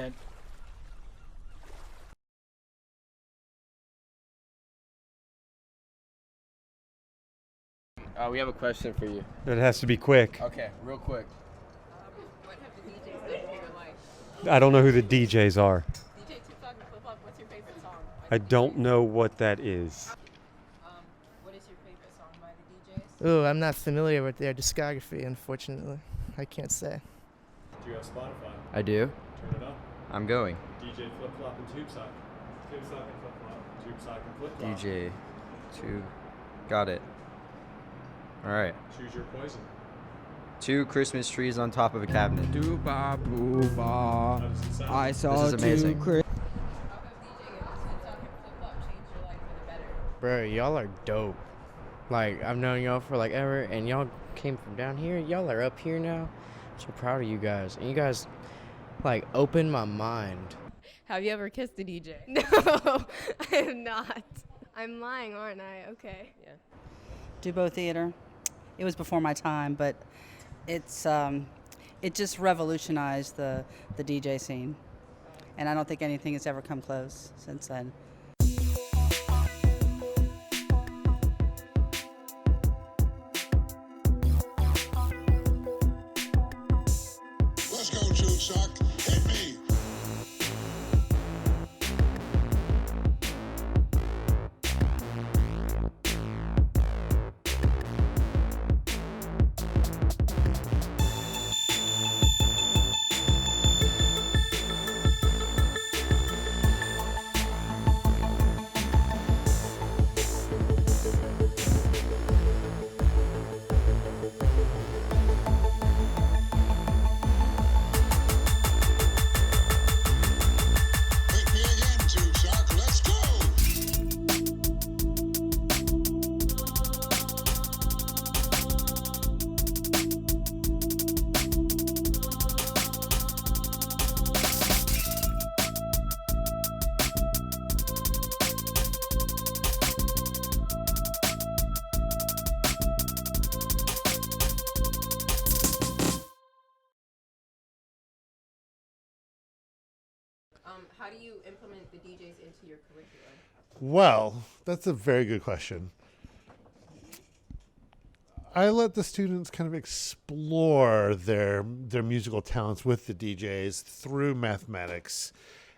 man. We have a question for you. It has to be quick. Okay, real quick. What have the DJs done for your life? I don't know who the DJs are. DJ Tupac and Flip Flop, what's your favorite song? I don't know what that is. What is your favorite song by the DJs? Ooh, I'm not familiar with their discography, unfortunately. I can't say. Do you have Spotify? I do. Turn it up. I'm going. DJ Flip Flop and Tube Sock. Tube Sock and Flip Flop. Tube Sock and Flip Flop. DJ 2. Got it. All right. Choose your poison. 2 Christmas trees on top of a cabinet. Doo-ba boo-ba. How does it sound? I saw This is amazing. two How have DJ Tupac and Flip Flop changed your life for the better? Bro, y'all are dope. Like, I've known y'all for like ever, and y'all came from down here. Y'all are up here now. I'm so proud of you guys. And you guys, like, opened my mind. Have you ever kissed a DJ? No, I am not. I'm lying, aren't I? Okay. Yeah. Dubo Theater. It was before my time, but it's it just revolutionized the DJ scene, and I don't think anything has ever come close since then. Let's go, Tube Sock. Hit me. Hit me again, Tube Sock. Let's go. How do you implement the DJs into your curriculum? Well, that's a very good question. I let the students kind of explore their musical talents with the DJs through mathematics,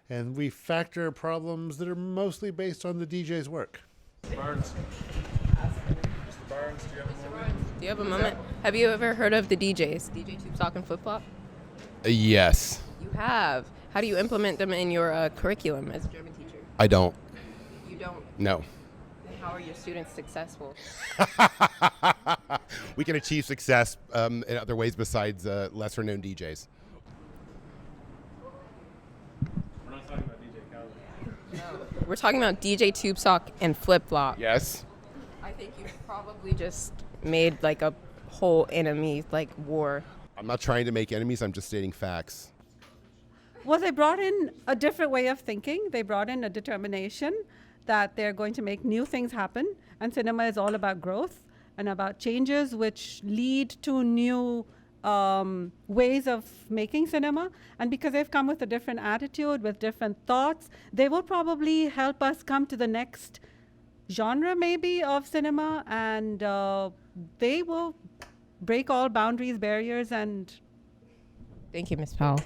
and we factor problems that are mostly based on the DJ's work. Barnes. Mr. Barnes, do you have a moment? Do you have a moment? Have you ever heard of the DJs? DJ Tube Sock and Flip Flop? Yes. You have. How do you implement them in your curriculum as a German teacher? I don't. You don't. No. Then how are your students successful? We can achieve success in other ways besides lesser known DJs. We're not talking about DJ Khaled. No. We're talking about DJ Tube Sock and Flip Flop. Yes. I think you probably just made like a whole enemy like war. I'm not trying to make enemies, I'm just stating facts. Well, they brought in a different way of thinking. They brought in a determination that they're going to make new things happen. And cinema is all about growth and about changes which lead to new ways of making cinema. And because they've come with a different attitude, with different thoughts, they will probably help us come to the next genre, maybe, of cinema. And they will break all boundaries, barriers, and... Thank you, Ms. Powell.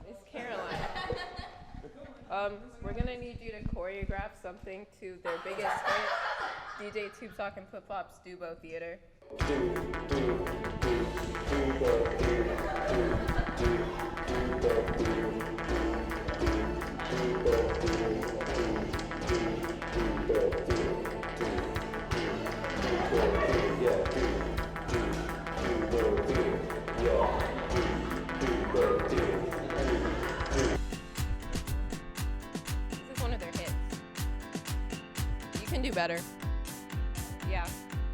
It's Caroline. We're gonna need you to choreograph something to their biggest hit, DJ Tube Sock and Flip Flops Dubo Theater. This is one of their hits. You can do better. Yeah.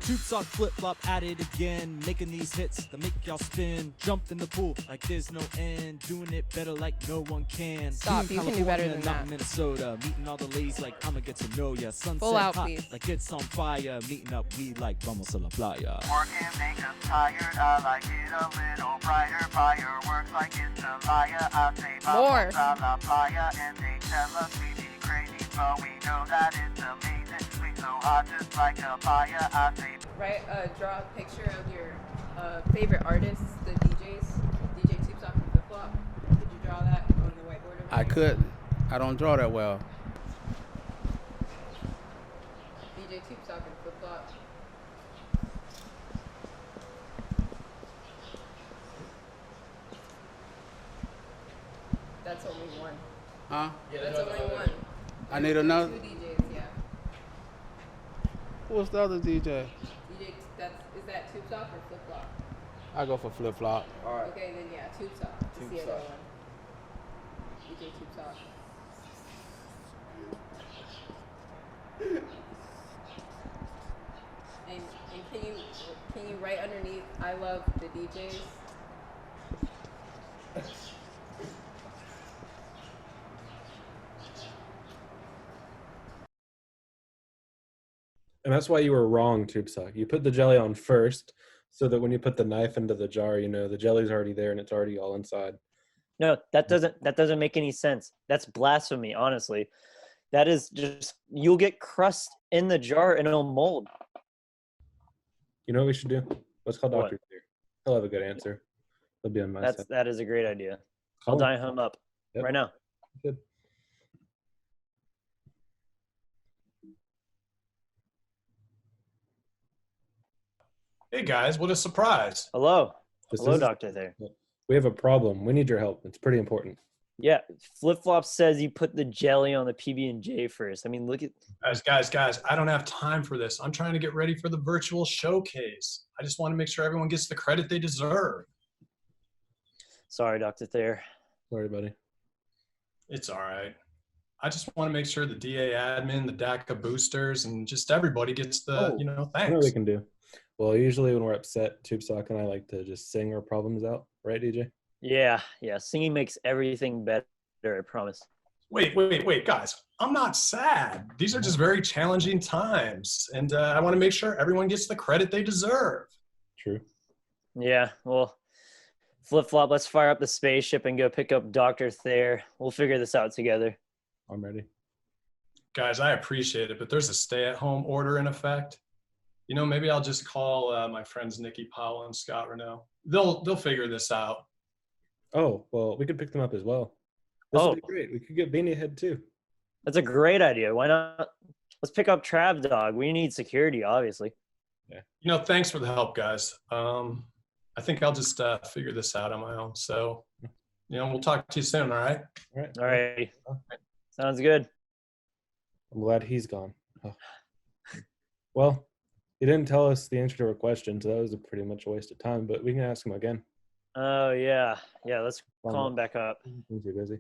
Tube Sock Flip Flop at it again, making these hits that make y'all spin. Jumped in the pool like there's no end, doing it better like no one can. Stop, you can do better than that. Minnesota, meeting all the ladies like I'ma get to know ya. Sunset Full out, hot, please. like it's on fire. Meeting up, we like vamos a la playa. Working make us tired, I like it a little brighter. Fireworks like it's a liar. I say More. vamos a la playa, and they tell us we be crazy, but we know that it's amazing. Sweet so hot, just like a fire. I say Draw a picture of your favorite artists, the DJs, DJ Tube Sock and Flip Flop. Could you draw that on the whiteboard? I could. I don't draw that well. DJ Tube Sock and Flip Flop. That's only one. Huh? That's only one. I need another. Two DJs, yeah. What's the other DJ? DJ, is that Tube Sock or Flip Flop? I go for Flip Flop. All right. Okay, then yeah, Tube Sock. That's the other one. DJ Tube Sock. And can you write underneath I love the DJs? And that's why you were wrong, Tube Sock. You put the jelly on first, so that when you put the knife into the jar, you know the jelly's already there and it's already all inside. No, that doesn't make any sense. That's blasphemy, honestly. That is just, you'll get crust in the jar and it'll mold. You know what we should do? Let's call What? Dr. Deer. He'll have a good answer. He'll be on my side. That is a great idea. Call I'll him. dial him up Yep. right now. Good. Hey guys, what a surprise. Hello. This Hello, is- Doctor there. We have a problem. We need your help. It's pretty important. Yeah, Flip Flop says you put the jelly on the PB&J first. I mean, look at, Guys, I don't have time for this. I'm trying to get ready for the virtual showcase. I just want to make sure everyone gets the credit they deserve. sorry, Dr. Thayer. Sorry, buddy. It's all right. I just want to make sure the DA admin, the DACA boosters, and just everybody gets the, I know what thanks. we can do. Well, usually when we're upset, Tube Sock and I like to just sing our problems out. Right, DJ? Yeah, singing makes everything better, I promise. Wait, guys. I'm not sad. These are just very challenging times. And I want to make sure everyone gets the credit they deserve. True. Yeah, well, Flip Flop, let's fire up the spaceship and go pick up Dr. Thayer. We'll figure this out together. I'm ready. Guys, I appreciate it, but there's a stay-at-home order in effect. Maybe I'll just call my friends Nikki Powell and Scott Renault. They'll figure this out. Oh, well, we could pick them up as well. This would be great. We could get Beanie Head too. That's a great idea. Why not? Let's pick up Trav Dog. We need security, obviously. Yeah. Thanks for the help, guys. I think I'll just figure this out on my own. So, we'll talk to you soon, all right? All right. Sounds good. I'm glad he's gone. Oh. Well, he didn't tell us the answer to our question, so that was pretty much a waste of time, but we can ask him again. Oh, yeah. Yeah, let's call him back up. He's too busy.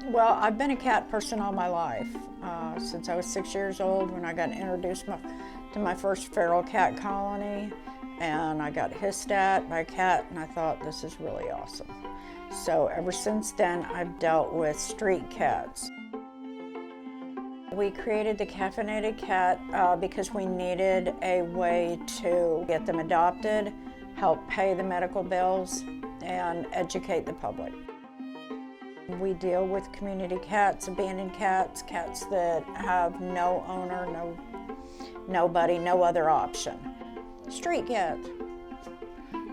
Well, I've been a cat person all my life. Since I was 6 years old when I got introduced to my first feral cat colony, and I got hissed at by a cat, and I thought, this is really awesome. So ever since then, I've dealt with street cats. We created the Caffeinated Cat because we needed a way to get them adopted, help pay the medical bills, and educate the public. We deal with community cats, abandoned cats, cats that have no owner, nobody, no other option. Street cats.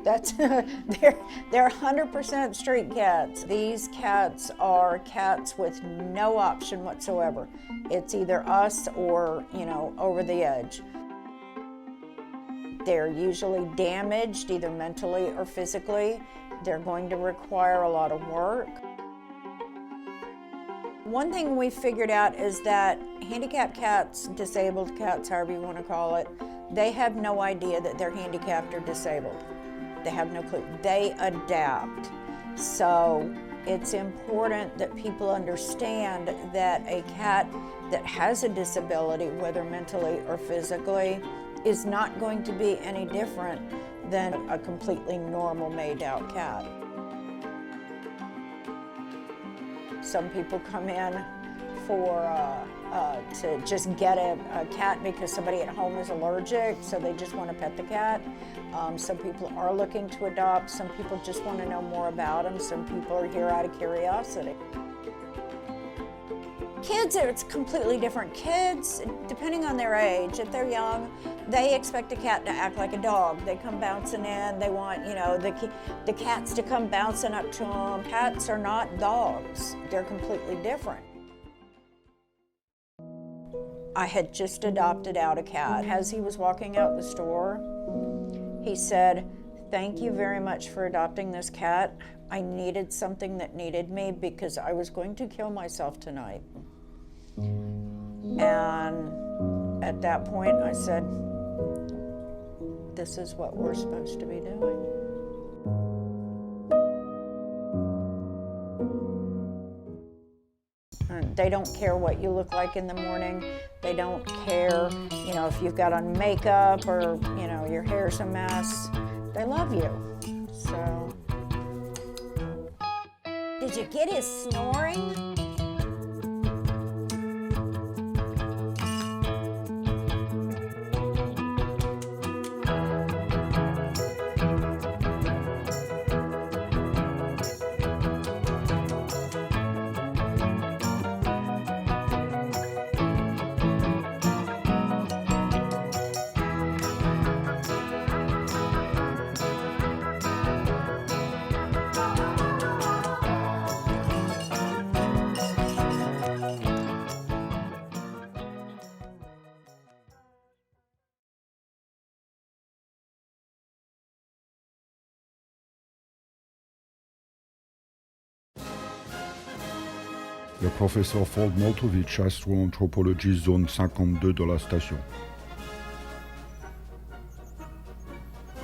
That's they're 100% street cats. These cats are cats with no option whatsoever. It's either us or, over the edge. They're usually damaged, either mentally or physically. They're going to require a lot of work. One thing we figured out is that handicapped cats, disabled cats, however you want to call it, they have no idea that they're handicapped or disabled. They have no clue. They adapt. So it's important that people understand that a cat that has a disability, whether mentally or physically, is not going to be any different than a completely normal made-out cat. Some people come in to just get a cat because somebody at home is allergic, so they just want to pet the cat. Some people are looking to adopt. Some people just want to know more about them. Some people are here out of curiosity. Kids, it's completely different. Kids, depending on their age, if they're young, they expect a cat to act like a dog. They come bouncing in. They want, the cats to come bouncing up to them. Cats are not dogs. They're completely different. I had just adopted out a cat. As he was walking out the store, he said, "Thank you very much for adopting this cat. I needed something that needed me because I was going to kill myself tonight." And at that point, I said, this is what we're supposed to be doing. And they don't care what you look like in the morning. They don't care, if you've got on makeup or, your hair's a mess. They love you. So, did you get his snoring? Le professeur Ford Moltovich, astroanthropologiste zone 52 de la station.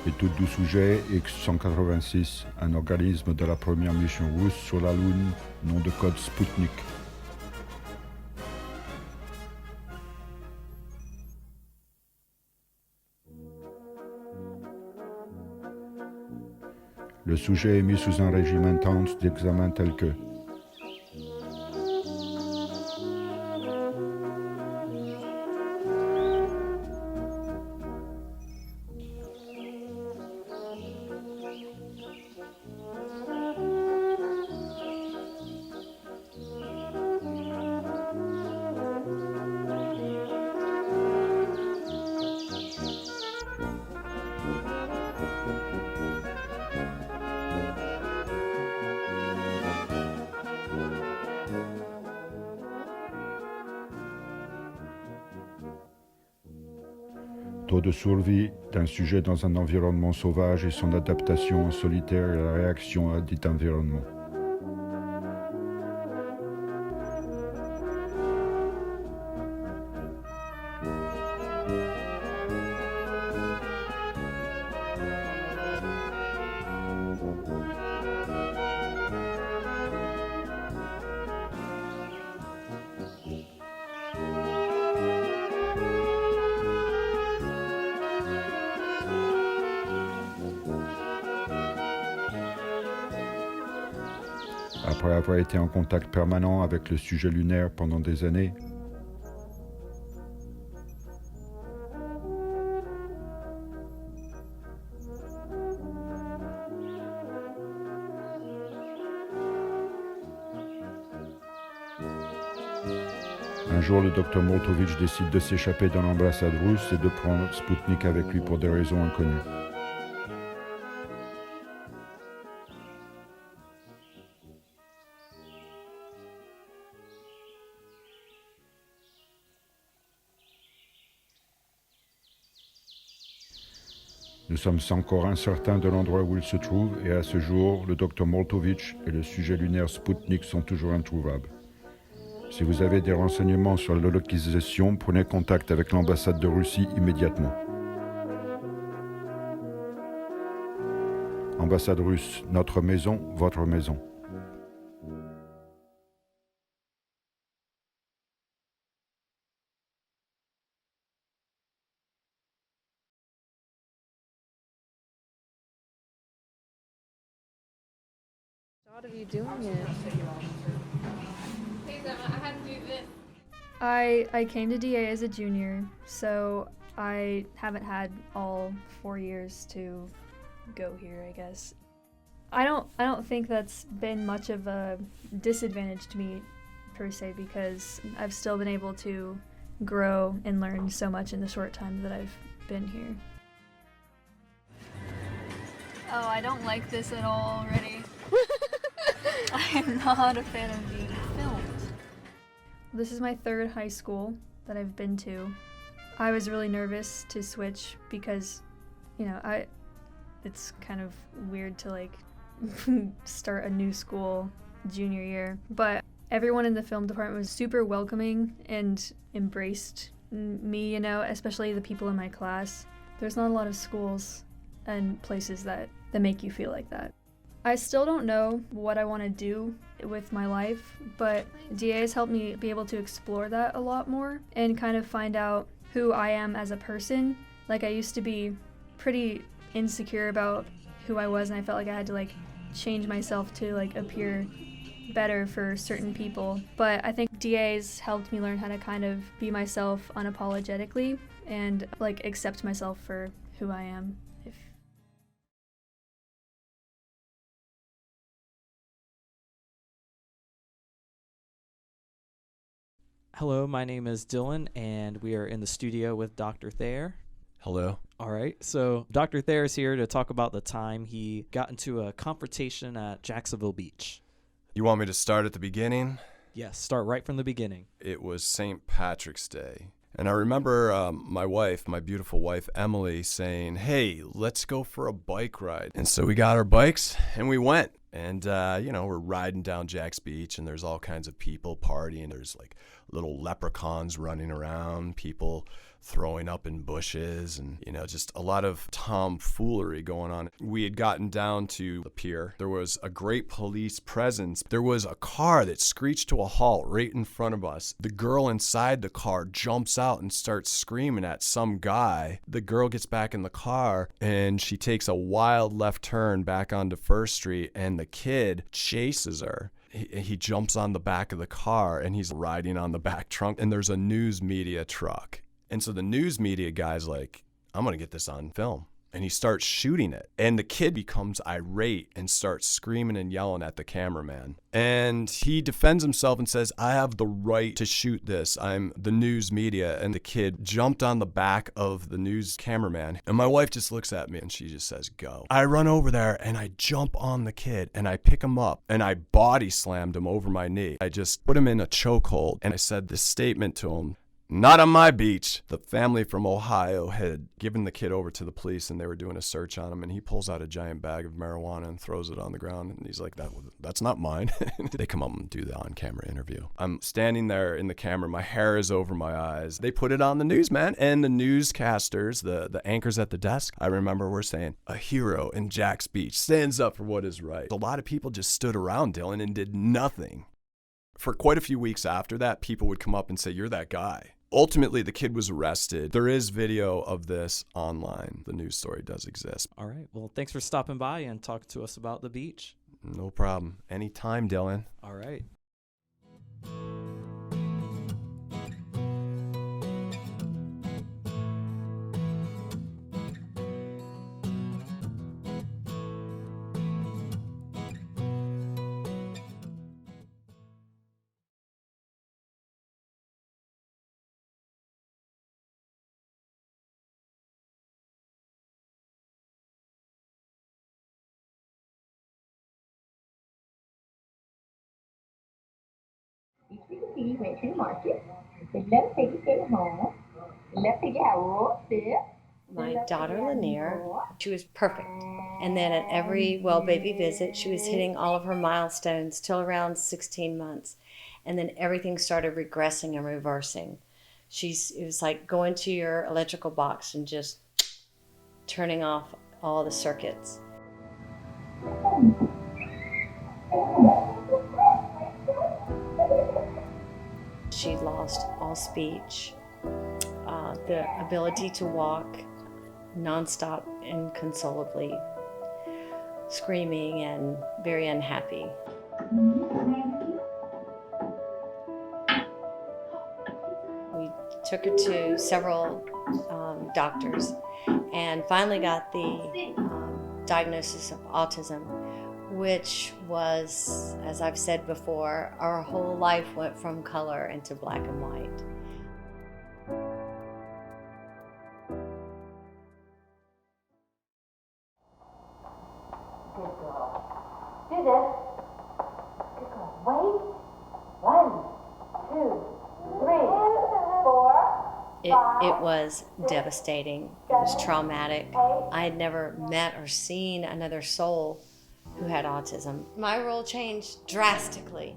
Étude du sujet X-186, un organisme de la première mission russe sur la Lune, nom de code Sputnik. Le sujet est mis sous un régime intense d'examen tel que taux de survie d'un sujet dans un environnement sauvage et son adaptation en solitaire et la réaction à dit environnement. Après avoir été en contact permanent avec le sujet lunaire pendant des années, un jour le docteur Moltovich décide de s'échapper dans l'ambassade russe et de prendre Sputnik avec lui pour des raisons inconnues. Nous sommes encore incertains de l'endroit où il se trouve et à ce jour, le docteur Moltovich et le sujet lunaire Sputnik sont toujours introuvables. Si vous avez des renseignements sur la localisation, prenez contact avec l'ambassade de Russie immédiatement. Ambassade russe, notre maison, votre maison. Thought of you doing it. Hey, Zema, I had to do this. I came to DA as a junior, so I haven't had all 4 years to go here, I guess. I don't think that's been much of a disadvantage to me per se, because I've still been able to grow and learn so much in the short time that I've been here. Oh, I don't like this at all already. I am not a fan of being filmed. This is my third high school that I've been to. I was really nervous to switch because, you know, it's kind of weird to like start a new school junior year, but everyone in the film department was super welcoming and embraced me, you know, especially the people in my class. There's not a lot of schools and places that make you feel like that. I still don't know what I want to do with my life, but DA has helped me be able to explore that a lot more and kind of find out who I am as a person. Like, I used to be pretty insecure about who I was, and I felt like I had to like change myself to like appear better for certain people. But I think DA's helped me learn how to kind of be myself unapologetically and like accept myself for who I am. Hello, my name is Dylan, and we are in the studio with Dr. Thayer. Hello. All right, so Dr. Thayer is here to talk about the time he got into a confrontation at Jacksonville Beach. You want me to start at the beginning? Yes, start right from the beginning. It was St. Patrick's Day. And I remember my beautiful wife, Emily, saying, hey, let's go for a bike ride. And so we got our bikes and we went. And, we're riding down Jack's Beach and there's all kinds of people partying. There's like little leprechauns running around, people throwing up in bushes, and, just a lot of tomfoolery going on. We had gotten down to the pier. There was a great police presence. There was a car that screeched to a halt right in front of us. The girl inside the car jumps out and starts screaming at some guy. The girl gets back in the car and she takes a wild left turn back onto First Street, and the kid chases her. He jumps on the back of the car and he's riding on the back trunk, and there's a news media truck. And so the news media guy's like, I'm going to get this on film. And he starts shooting it. And the kid becomes irate and starts screaming and yelling at the cameraman. And he defends himself and says, I have the right to shoot this. I'm the news media. And the kid jumped on the back of the news cameraman. And my wife just looks at me and she just says, go. I run over there and I jump on the kid and I pick him up and I body slammed him over my knee. I just put him in a chokehold and I said this statement to him. Not on my beach. The family from Ohio had given the kid over to the police and they were doing a search on him, and he pulls out a giant bag of marijuana and throws it on the ground, and he's like, that's not mine. They come up and do the on-camera interview. I'm standing there in the camera, my hair is over my eyes. They put it on the news, man, and the newscasters, the anchors at the desk, I remember were saying, a hero in Jack's Beach stands up for what is right. A lot of people just stood around Dylan and did nothing. For quite a few weeks after that, people would come up and say, you're that guy. Ultimately, the kid was arrested. There is video of this online. The news story does exist. All right. Well, thanks for stopping by and talking to us about the beach. No problem. Anytime, Dylan. All right. He went to the market. They let him take his day home. Let him get roasted. My daughter Lanier, she was perfect. And then at every well baby visit, she was hitting all of her milestones till around 16 months. And then everything started regressing and reversing. It was like going to your electrical box and just turning off all the circuits. She lost all speech, the ability to walk nonstop, inconsolably, screaming and very unhappy. We took her to several doctors and finally got the diagnosis of autism, which was, as I've said before, our whole life went from color into black and white. Good girl. Do this. Good girl. Wait. 1, 2, 3, 4. It was devastating. It was traumatic. I had never met or seen another soul who had autism. My role changed drastically.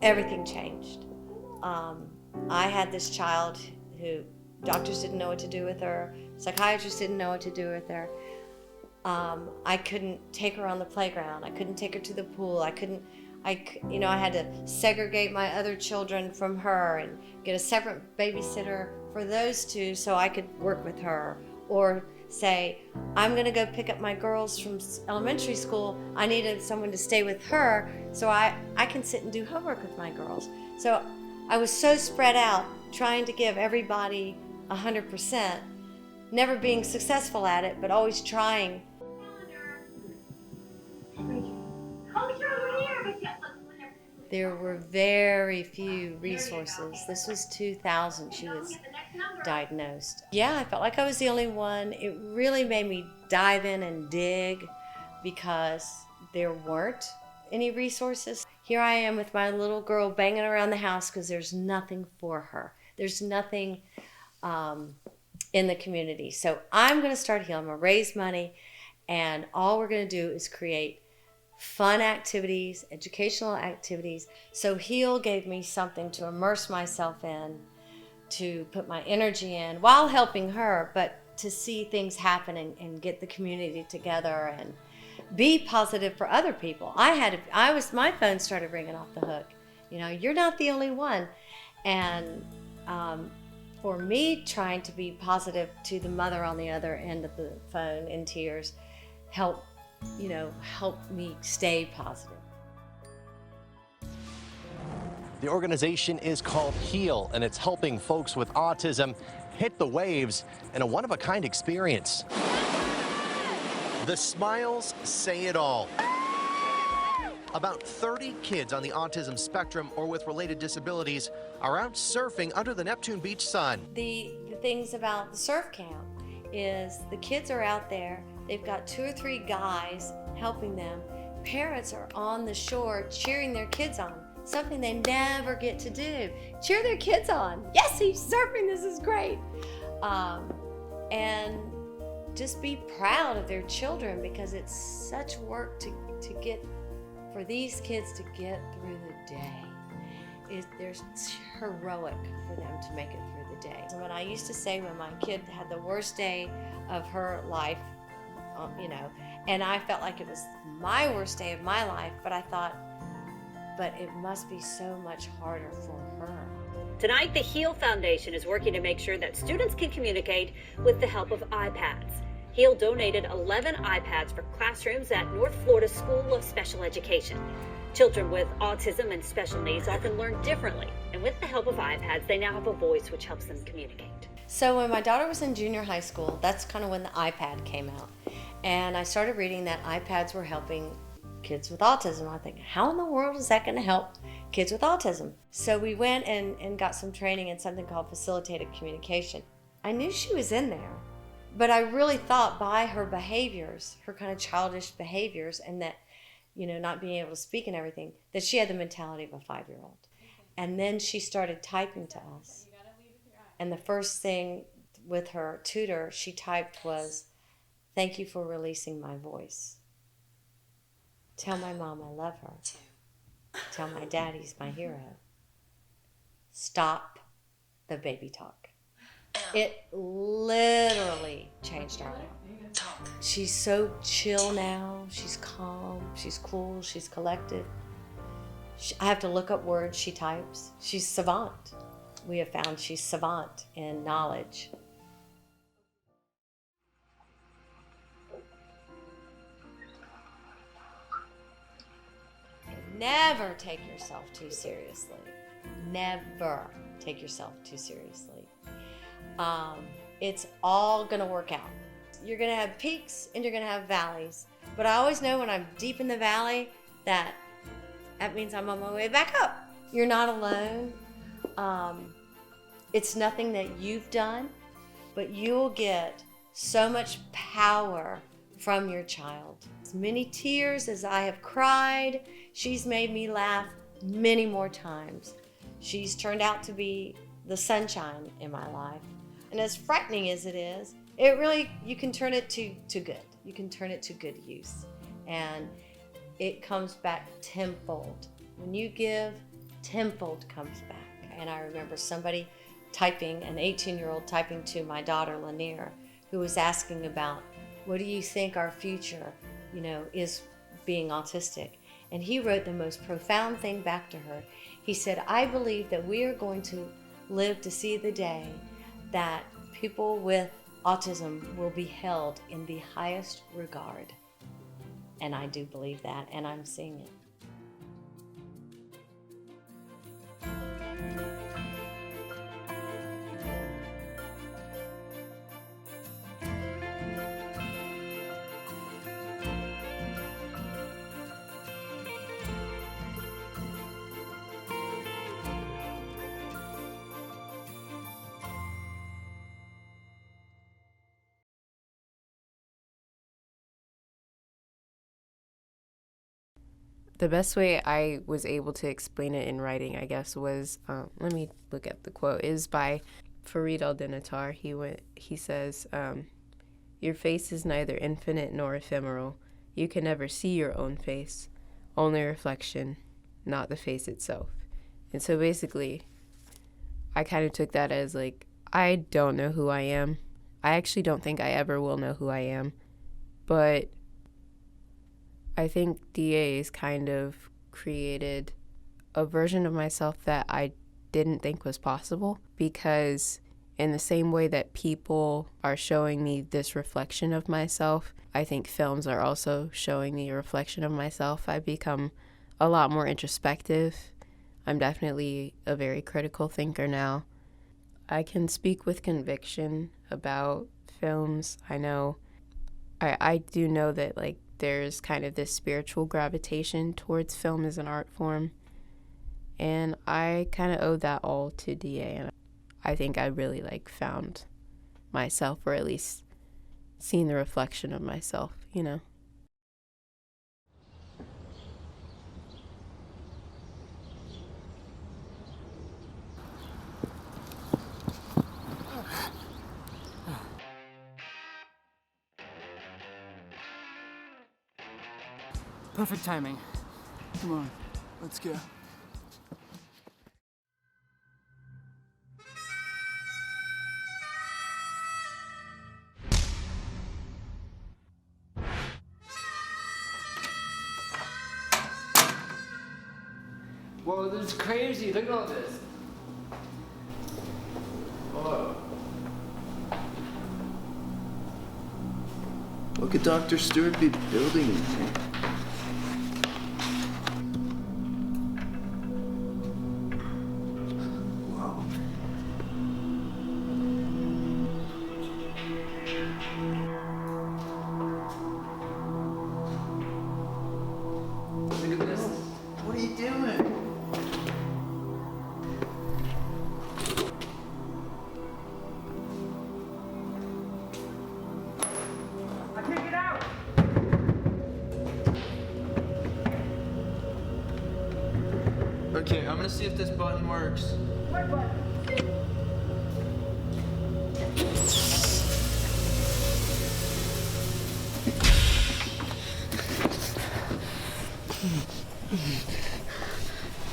Everything changed. I had this child who doctors didn't know what to do with her, psychiatrists didn't know what to do with her. I couldn't take her on the playground. I couldn't take her to the pool. I had to segregate my other children from her and get a separate babysitter for those two so I could work with her. Or say, I'm gonna go pick up my girls from elementary school. I needed someone to stay with her so I can sit and do homework with my girls. So I was so spread out, trying to give everybody 100%, never being successful at it, but always trying. There were very few resources. This was 2000, she was diagnosed. Yeah, I felt like I was the only one. It really made me dive in and dig because there weren't any resources. Here I am with my little girl banging around the house because there's nothing for her. There's nothing in the community. So I'm gonna start Heal. I'm gonna raise money, and all we're gonna do is create fun activities, educational activities. So Heal gave me something to immerse myself in, to put my energy in while helping her, but to see things happen and get the community together and be positive for other people. My phone started ringing off the hook. You're not the only one. And for me, trying to be positive to the mother on the other end of the phone in tears helped me stay positive. The organization is called HEAL, and it's helping folks with autism hit the waves in a one-of-a-kind experience. The smiles say it all. About 30 kids on the autism spectrum or with related disabilities are out surfing under the Neptune Beach sun. The things about the surf camp is the kids are out there. They've got 2 or 3 guys helping them. Parents are on the shore cheering their kids on, something they never get to do. Cheer their kids on. Yes, he's surfing, this is great. And just be proud of their children, because it's such work to get, for these kids to get through the day. There's heroic for them to make it through the day. When I used to say when my kid had the worst day of her life, and I felt like it was my worst day of my life, but I thought, but it must be so much harder for her. Tonight, the HEAL Foundation is working to make sure that students can communicate with the help of iPads. HEAL donated 11 iPads for classrooms at North Florida School of Special Education. Children with autism and special needs often learn differently, and with the help of iPads, they now have a voice which helps them communicate. So when my daughter was in junior high school, that's kind of when the iPad came out. And I started reading that iPads were helping kids with autism. I think, how in the world is that going to help kids with autism? So we went and got some training in something called facilitated communication. I knew she was in there, but I really thought by her behaviors, her kind of childish behaviors, and that, you know, not being able to speak and everything, that she had the mentality of a 5-year-old. And then she started typing to us. And the first thing with her tutor she typed was, "Thank you for releasing my voice. Tell my mom I love her. Tell my daddy's my hero. Stop the baby talk." It literally changed our life. She's so chill now. She's calm. She's cool. She's collected. I have to look up words she types. She's savant. We have found she's savant in knowledge. Never take yourself too seriously. Never take yourself too seriously. It's all gonna work out. You're gonna have peaks and you're gonna have valleys. But I always know when I'm deep in the valley that means I'm on my way back up. You're not alone. It's nothing that you've done, but you'll get so much power from your child. As many tears as I have cried, she's made me laugh many more times. She's turned out to be the sunshine in my life. And as frightening as it is, it really, you can turn it to good. You can turn it to good use. And it comes back tenfold. When you give, tenfold comes back. And I remember somebody typing, an 18-year-old typing to my daughter Lanier, who was asking about, what do you think our future, is being autistic? And he wrote the most profound thing back to her. He said, I believe that we are going to live to see the day that people with autism will be held in the highest regard. And I do believe that, and I'm seeing it. The best way I was able to explain it in writing, I guess, was, let me look at the quote, is by Farid al-Dinatar. He says, your face is neither infinite nor ephemeral. You can never see your own face, only reflection, not the face itself. And so basically, I kind of took that as like, I don't know who I am. I actually don't think I ever will know who I am. But I think DA's kind of created a version of myself that I didn't think was possible, because in the same way that people are showing me this reflection of myself, I think films are also showing me a reflection of myself. I've become a lot more introspective. I'm definitely a very critical thinker now. I can speak with conviction about films. I do know that there's kind of this spiritual gravitation towards film as an art form. And I kind of owe that all to DA. And I think I really found myself, or at least seen the reflection of myself, Perfect timing. Come on, let's go. Whoa, this is crazy. Look at all this. Whoa. could Dr. Stewart be building in here? Wow. Look at this. What are you doing? Okay, I'm gonna see if this button works. What button?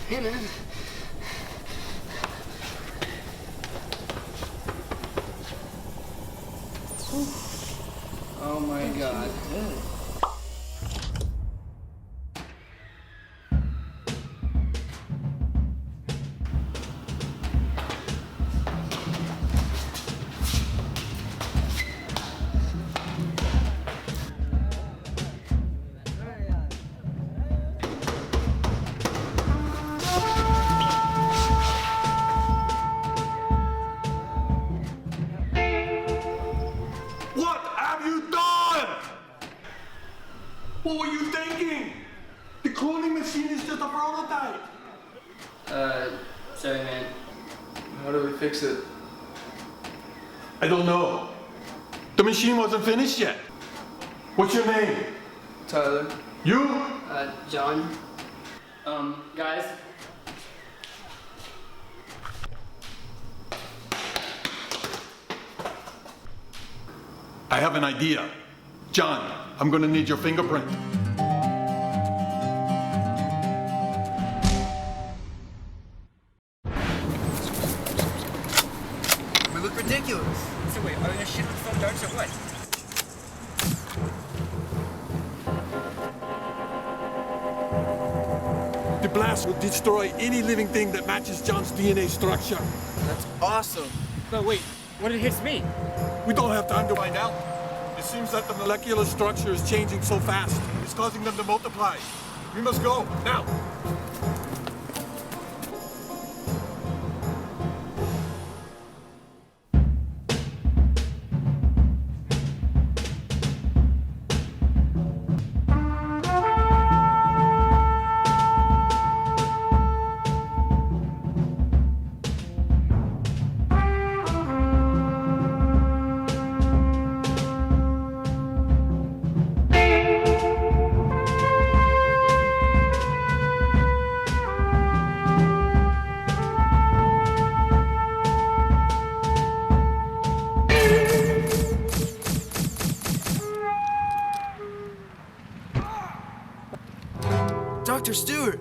Hey, man. Oh my god. What have you done? What were you thinking? The cloning machine is just a prototype. Sorry, man. How do we fix it? I don't know. The machine wasn't finished yet. What's your name? Tyler. You? John. Guys. I have an idea. John, I'm gonna need your fingerprint. We look ridiculous. So wait, are we gonna shoot with foam darts or what? The blast will destroy any living thing that matches John's DNA structure. That's awesome. But wait, what if it hits me? We don't have time to find out. It seems that the molecular structure is changing so fast. It's causing them to multiply. We must go, now. Dr. Stewart!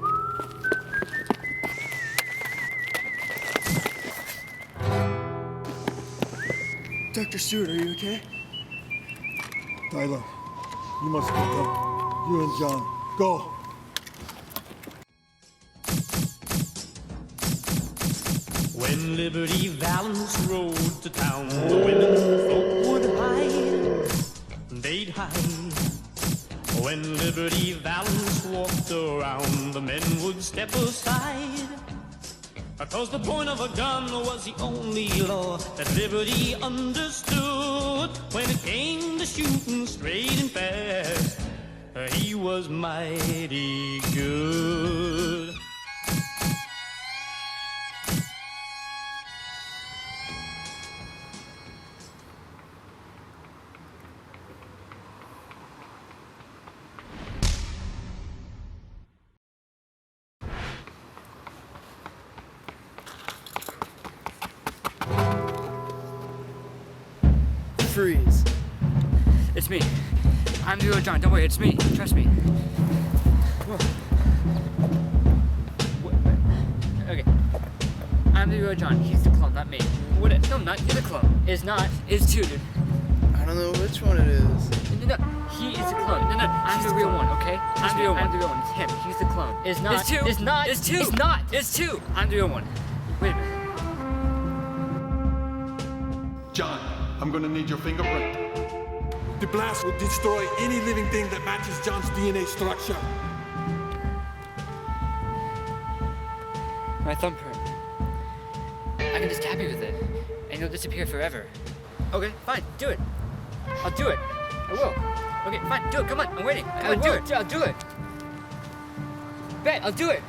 Dr. Stewart, are you okay? Tyler, you must pick up. You and John, go. When Liberty Valance rode to town, the women folk would hide. They'd hide. When Liberty Valance walked around, the men would step aside. Because the point of a gun was the only law that Liberty understood. When it came to shooting straight and fast, he was mighty good. Freeze. It's me. I'm the real John. Don't worry, it's me. Trust me. Okay. I'm the real John. He's the clone, not me. What? No, I'm not. You're the clone. It's not. It's two, dude. I don't know which one it is. No, he is the clone. No, I'm the real one, okay? I'm the real one. I'm the real one. It's him. He's the clone. It's not. It's two. It's not. It's two. It's not. It's two. I'm the real one. Wait a minute. John, I'm gonna need your fingerprint. The blast will destroy any living thing that matches John's DNA structure. My thumbprint. I can just tap you with it, and you'll disappear forever. Okay, fine, do it. I'll do it. I will. Okay, fine, do it. Come on, I'm waiting. Come on, do it. I'll do it. Bet, I'll do it.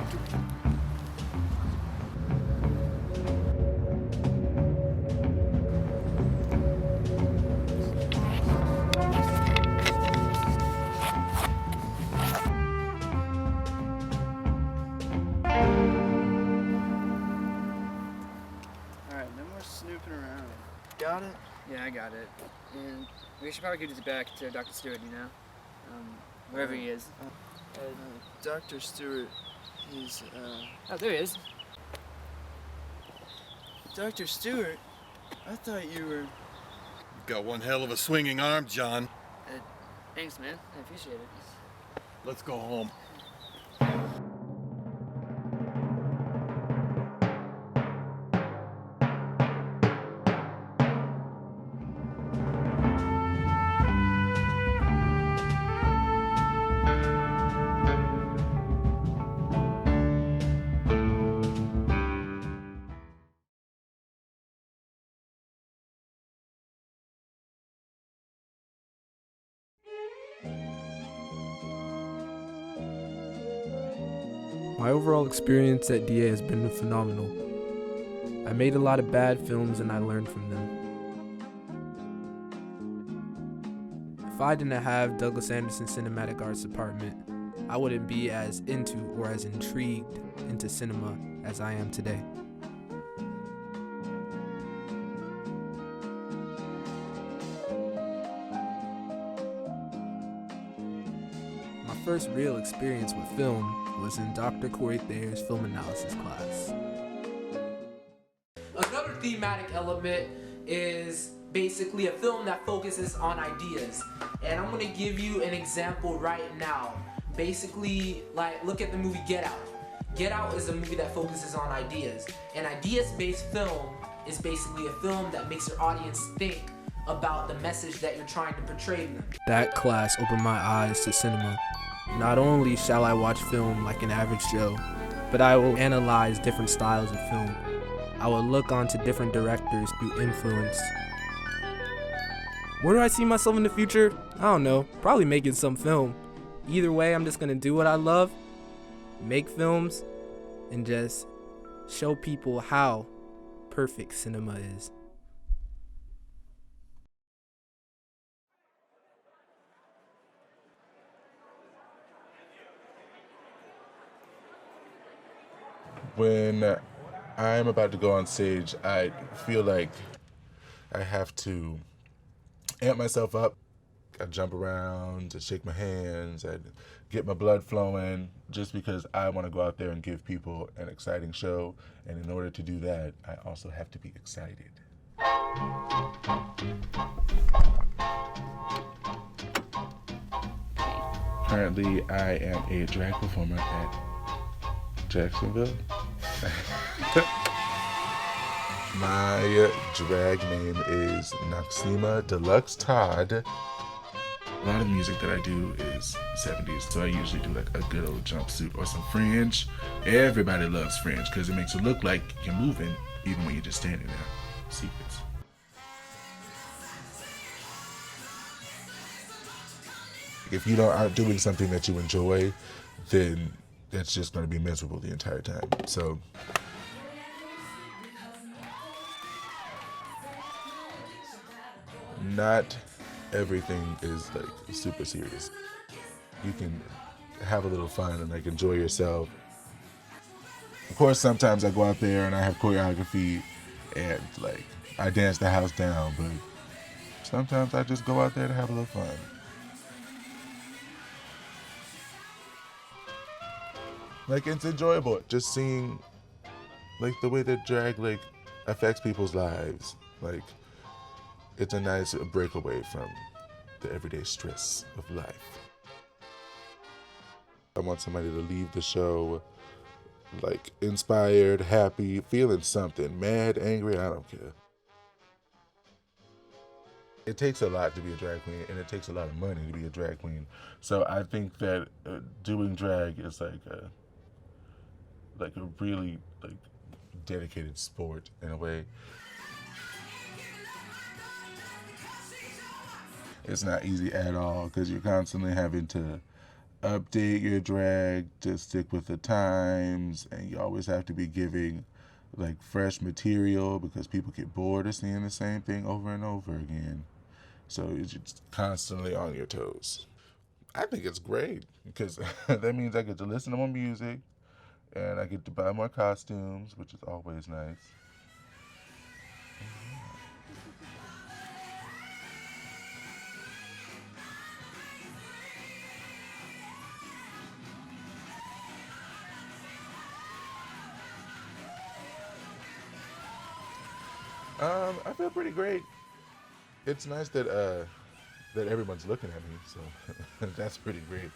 Alright, no more snooping around. Got it? Yeah, I got it. And we should probably give this back to Dr. Stewart, you know? Wherever he is. Dr. Stewart, he's, Oh, there he is. Dr. Stewart, I thought you were... You've got one hell of a swinging arm, John. Thanks, man. I appreciate it. Let's go home. My overall experience at DA has been phenomenal. I made a lot of bad films and I learned from them. If I didn't have Douglas Anderson's Cinematic Arts Department, I wouldn't be as into or as intrigued into cinema as I am today. My first real experience with film was in Dr. Corey Thayer's film analysis class. Another thematic element is basically a film that focuses on ideas. And I'm gonna give you an example right now. Basically, like, look at the movie Get Out. Get Out is a movie that focuses on ideas. An ideas-based film is basically a film that makes your audience think about the message that you're trying to portray to them. That class opened my eyes to cinema. Not only shall I watch film like an average Joe, but I will analyze different styles of film. I will look onto different directors through influence. Where do I see myself in the future? I don't know, probably making some film. Either way, I'm just gonna do what I love, make films, and just show people how perfect cinema is. When I'm about to go on stage, I feel like I have to amp myself up. I jump around, I shake my hands, I get my blood flowing, just because I want to go out there and give people an exciting show. And in order to do that, I also have to be excited. Currently, I am a drag performer at Jacksonville. My drag name is Noxima Deluxe Todd. A lot of the music that I do is 70s, so I usually do like a good old jumpsuit or some fringe. Everybody loves fringe because it makes it look like you're moving even when you're just standing there. Secrets. If you aren't doing something that you enjoy, then it's just going to be miserable the entire time. So not everything is like super serious. You can have a little fun and like enjoy yourself. Of course, sometimes I go out there and I have choreography and like I dance the house down, but sometimes I just go out there to have a little fun. Like, it's enjoyable just seeing like the way that drag like affects people's lives. Like, it's a nice breakaway from the everyday stress of life. I want somebody to leave the show like inspired, happy, feeling something, mad, angry, I don't care. It takes a lot to be a drag queen, and it takes a lot of money to be a drag queen. So I think that doing drag is like a really dedicated sport in a way. It's not easy at all because you're constantly having to update your drag to stick with the times, and you always have to be giving like fresh material because people get bored of seeing the same thing over and over again. So you're just constantly on your toes. I think it's great because that means I get to listen to more music and I get to buy more costumes, which is always nice. I feel pretty great. It's nice that everyone's looking at me, so that's pretty great.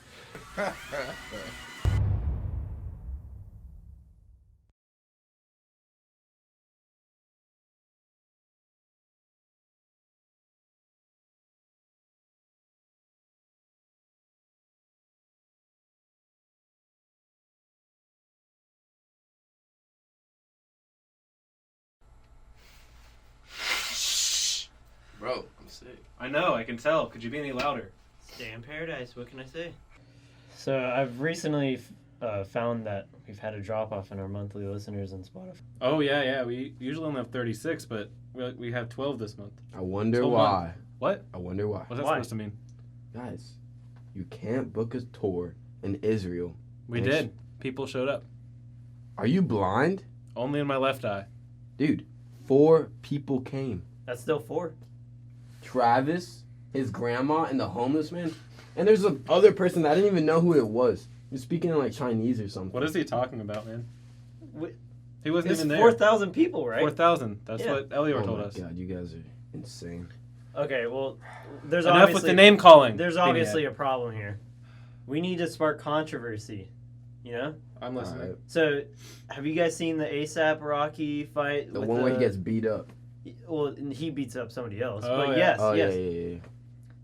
Bro, I'm sick. I know, I can tell. Could you be any louder? Stay in paradise, what can I say? So I've recently found that we've had a drop-off in our monthly listeners on Spotify. Oh, yeah. We usually only have 36, but we have 12 this month. I wonder why. Month. What? I wonder why. What's that supposed to mean? Guys, you can't book a tour in Israel. We did. People showed up. Are you blind? Only in my left eye. Dude, 4 people came. That's still 4. Travis, his grandma, and the homeless man. And there's a other person that I didn't even know who it was. He was speaking in like Chinese or something. What is he talking about, man? He wasn't even there. 4,000 people, right? 4,000. That's what Elior told us. Oh my God, you guys are insane. Okay, well, there's Enough obviously with the name calling. There's obviously a problem here. We need to spark controversy. You know? I'm listening. Right. So, have you guys seen the ASAP Rocky fight? The one where he gets beat up. Well, he beats up somebody else. Oh, but yeah. yes. Yeah.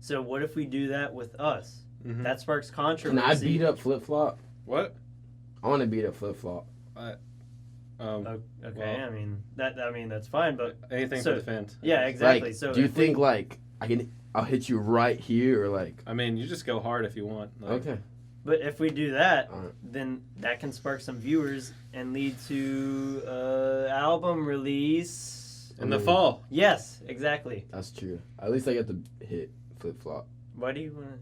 So what if we do that with us? Mm-hmm. That sparks controversy. Can I beat up Flip Flop? What? I want to beat up Flip Flop. Okay, well, I mean that's fine, but anything for the fans. Yeah, exactly. Like, so do you think I'll hit you right here or like? I mean, you just go hard if you want. Like, okay. But if we do that, then that can spark some viewers and lead to album release in the fall. Yes, exactly. That's true. At least I get to hit Flip Flop. Why do you want to?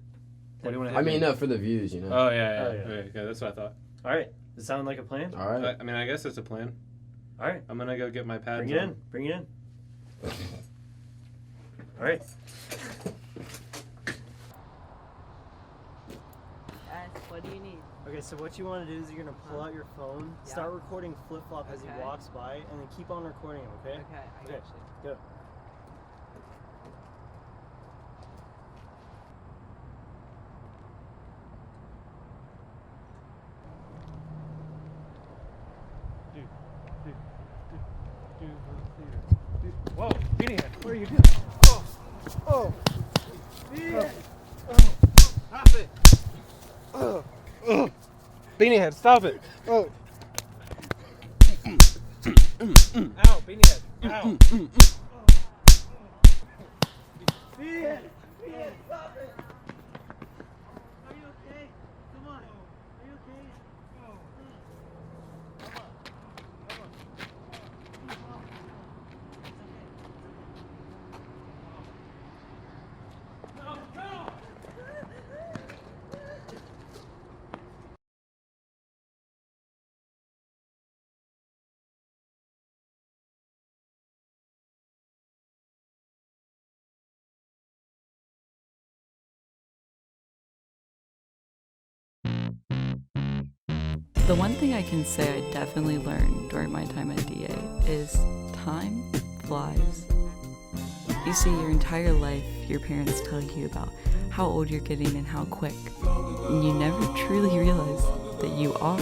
What do you want to? I mean, no, for the views, you know. Oh yeah. Okay, that's what I thought. All right. Does it sound like a plan? All right. I mean, I guess it's a plan. All right. I'm gonna go get my pads. Bring it in. All right. What do you need? Okay, so what you want to do is you're going to pull out your phone, start recording Flip Flop as he walks by, and then keep on recording him, okay? Okay, I got you. Go. Whoa, Beanie Head, what are you doing? Oh! Yeah. Stop it! Beanie Head, stop it! Oh! Ow, Beanie Head! Ow! Beanie Head, stop it! Are you okay? Come on. Are you okay? The one thing I can say I definitely learned during my time at DA is time flies. You see, your entire life, your parents tell you about how old you're getting and how quick, and you never truly realize that you are.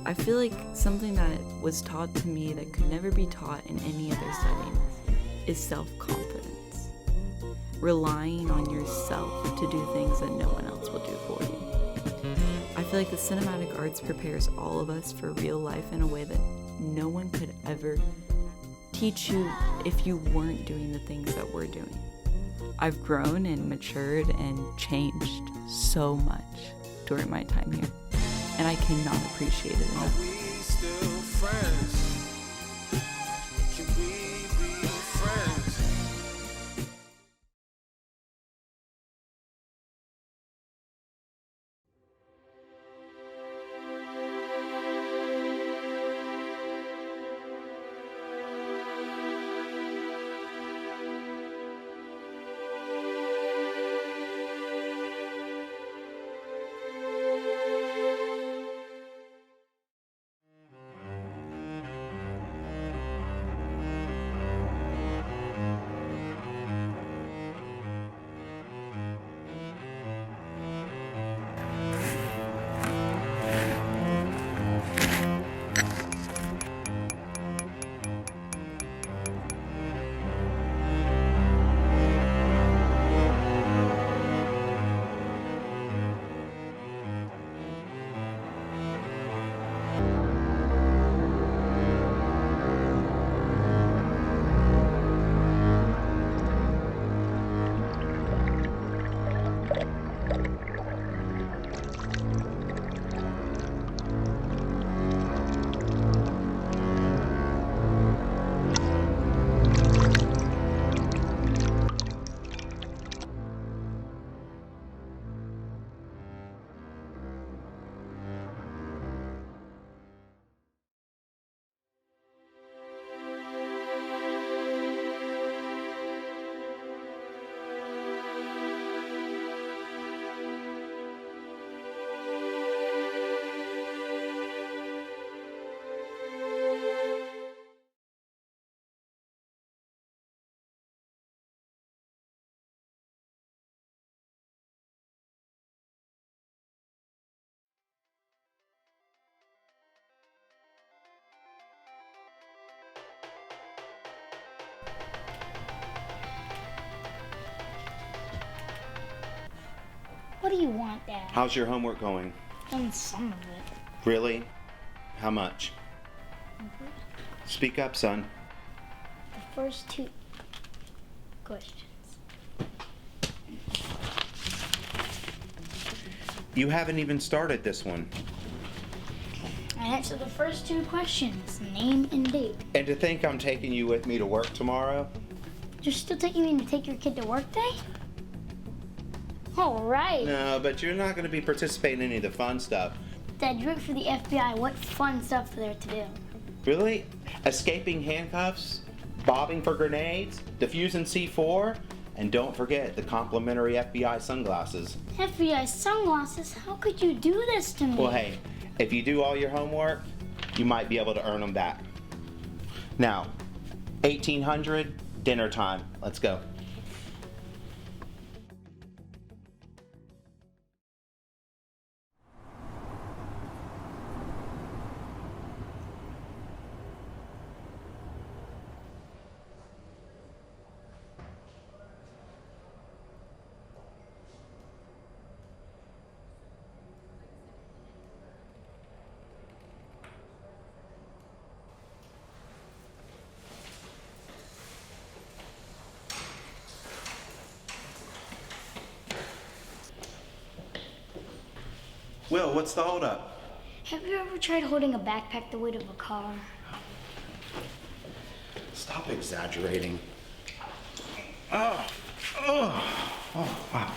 I feel like something that was taught to me that could never be taught in any other setting is self-confidence. Relying on yourself to do things that no one else will do for you. I feel like the cinematic arts prepares all of us for real life in a way that no one could ever teach you if you weren't doing the things that we're doing. I've grown and matured and changed so much during my time here, and I cannot appreciate it enough. Are we still friends? Can we be friends? What do you want, Dad? How's your homework going? Done some of it. Really? How much? Speak up, son. The first two questions. You haven't even started this one. I answered the first two questions, name and date. And to think I'm taking you with me to work tomorrow? You're still taking me to take your kid to work day? All right. No, but you're not going to be participating in any of the fun stuff. Dad, you work for the FBI. What fun stuff are there to do? Really? Escaping handcuffs? Bobbing for grenades? Defusing C4? And don't forget the complimentary FBI sunglasses. FBI sunglasses? How could you do this to me? Well, hey, if you do all your homework, you might be able to earn them back. Now, 1800, dinner time. Let's go. Will, what's the holdup? Have you ever tried holding a backpack the weight of a car? Stop exaggerating. Oh, wow.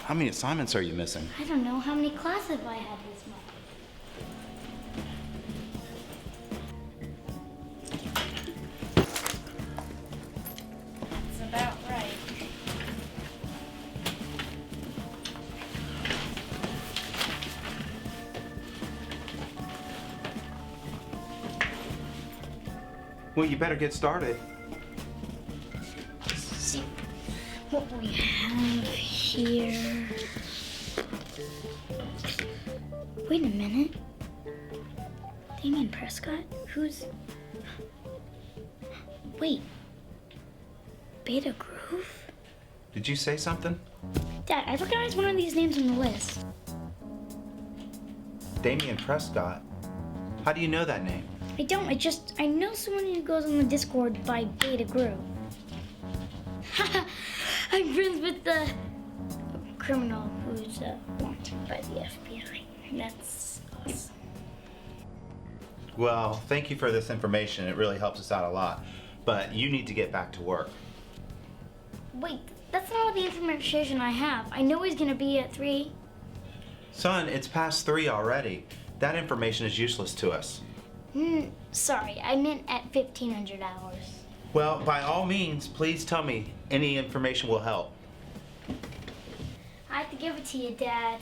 How many assignments are you missing? I don't know. How many classes have I had this month? That's about right. Well, you better get started. Let's see what we have here. Wait a minute. Damien Prescott? Who's... Wait. Beta Groove? Did you say something? Dad, I recognize one of these names on the list. Damien Prescott? How do you know that name? I don't, I know someone who goes on the Discord by Beta Groove. I'm friends with the criminal who's wanted by the FBI. That's awesome. Well, thank you for this information. It really helps us out a lot. But you need to get back to work. Wait, that's not all the information I have. I know he's gonna be at 3. Son, it's past 3 already. That information is useless to us. Sorry, I meant at 1,500 hours. Well, by all means, please tell me. Any information will help. I have to give it to you, Dad.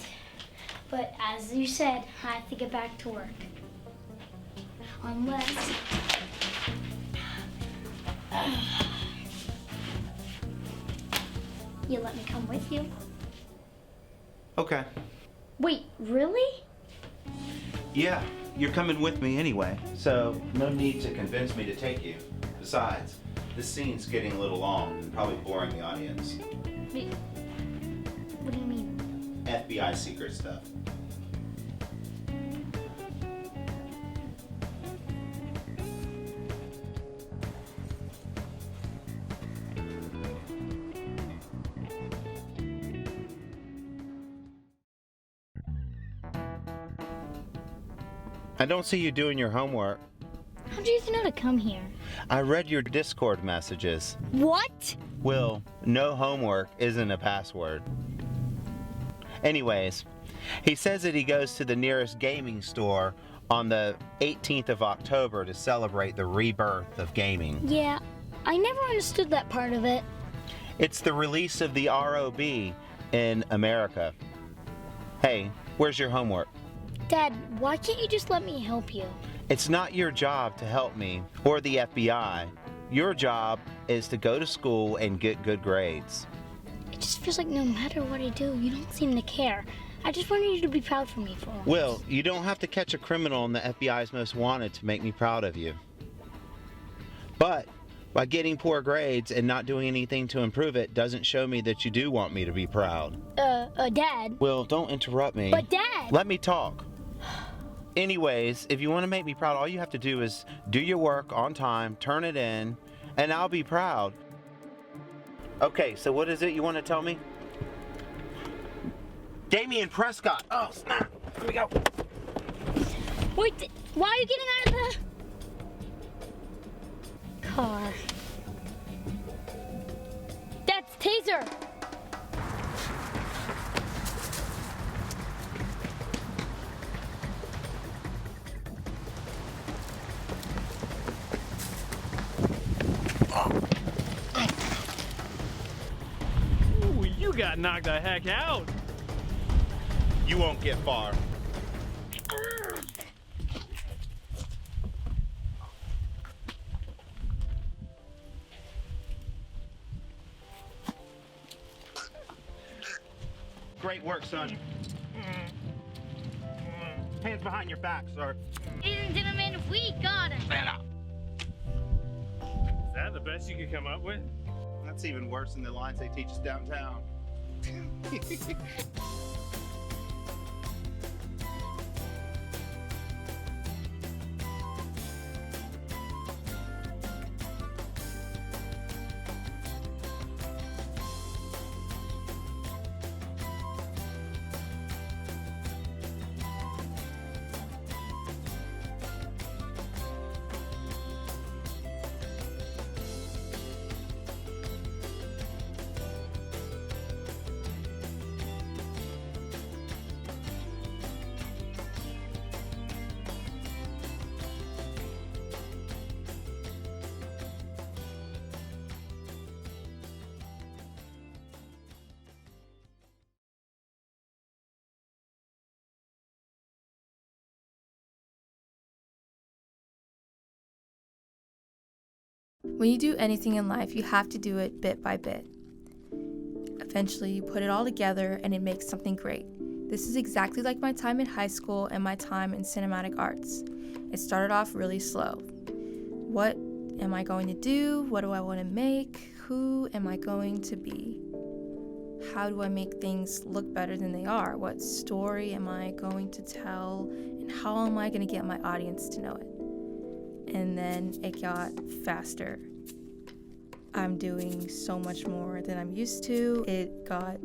But as you said, I have to get back to work. Unless... you let me come with you. Okay. Wait, really? Yeah, you're coming with me anyway, so no need to convince me to take you. Besides, this scene's getting a little long and probably boring the audience. Wait, what do you mean? FBI secret stuff. I don't see you doing your homework. How do you know to come here? I read your Discord messages. What? Will, no homework isn't a password. Anyways, he says that he goes to the nearest gaming store on the 18th of October to celebrate the rebirth of gaming. Yeah, I never understood that part of it. It's the release of the ROB in America. Hey, where's your homework? Dad, why can't you just let me help you? It's not your job to help me or the FBI. Your job is to go to school and get good grades. It just feels like no matter what I do, you don't seem to care. I just wanted you to be proud for me for once. Will, you don't have to catch a criminal in the FBI's most wanted to make me proud of you. But by getting poor grades and not doing anything to improve it doesn't show me that you do want me to be proud. Dad. Will, don't interrupt me. But Dad! Let me talk. Anyways, if you want to make me proud, all you have to do is do your work on time, turn it in, and I'll be proud. Okay, so what is it you want to tell me? Damien Prescott. Oh, snap. Here we go. Wait, why are you getting out of the car? That's Taser! Ooh, you got knocked the heck out. You won't get far. Great work, son. Hands behind your back, sir. Ladies and gentlemen, we got it. Stand up. Is that the best you could come up with? That's even worse than the lines they teach us downtown. When you do anything in life, you have to do it bit by bit. Eventually, you put it all together and it makes something great. This is exactly like my time in high school and my time in cinematic arts. It started off really slow. What am I going to do? What do I want to make? Who am I going to be? How do I make things look better than they are? What story am I going to tell? And how am I going to get my audience to know it? And then it got faster. I'm doing so much more than I'm used to. It got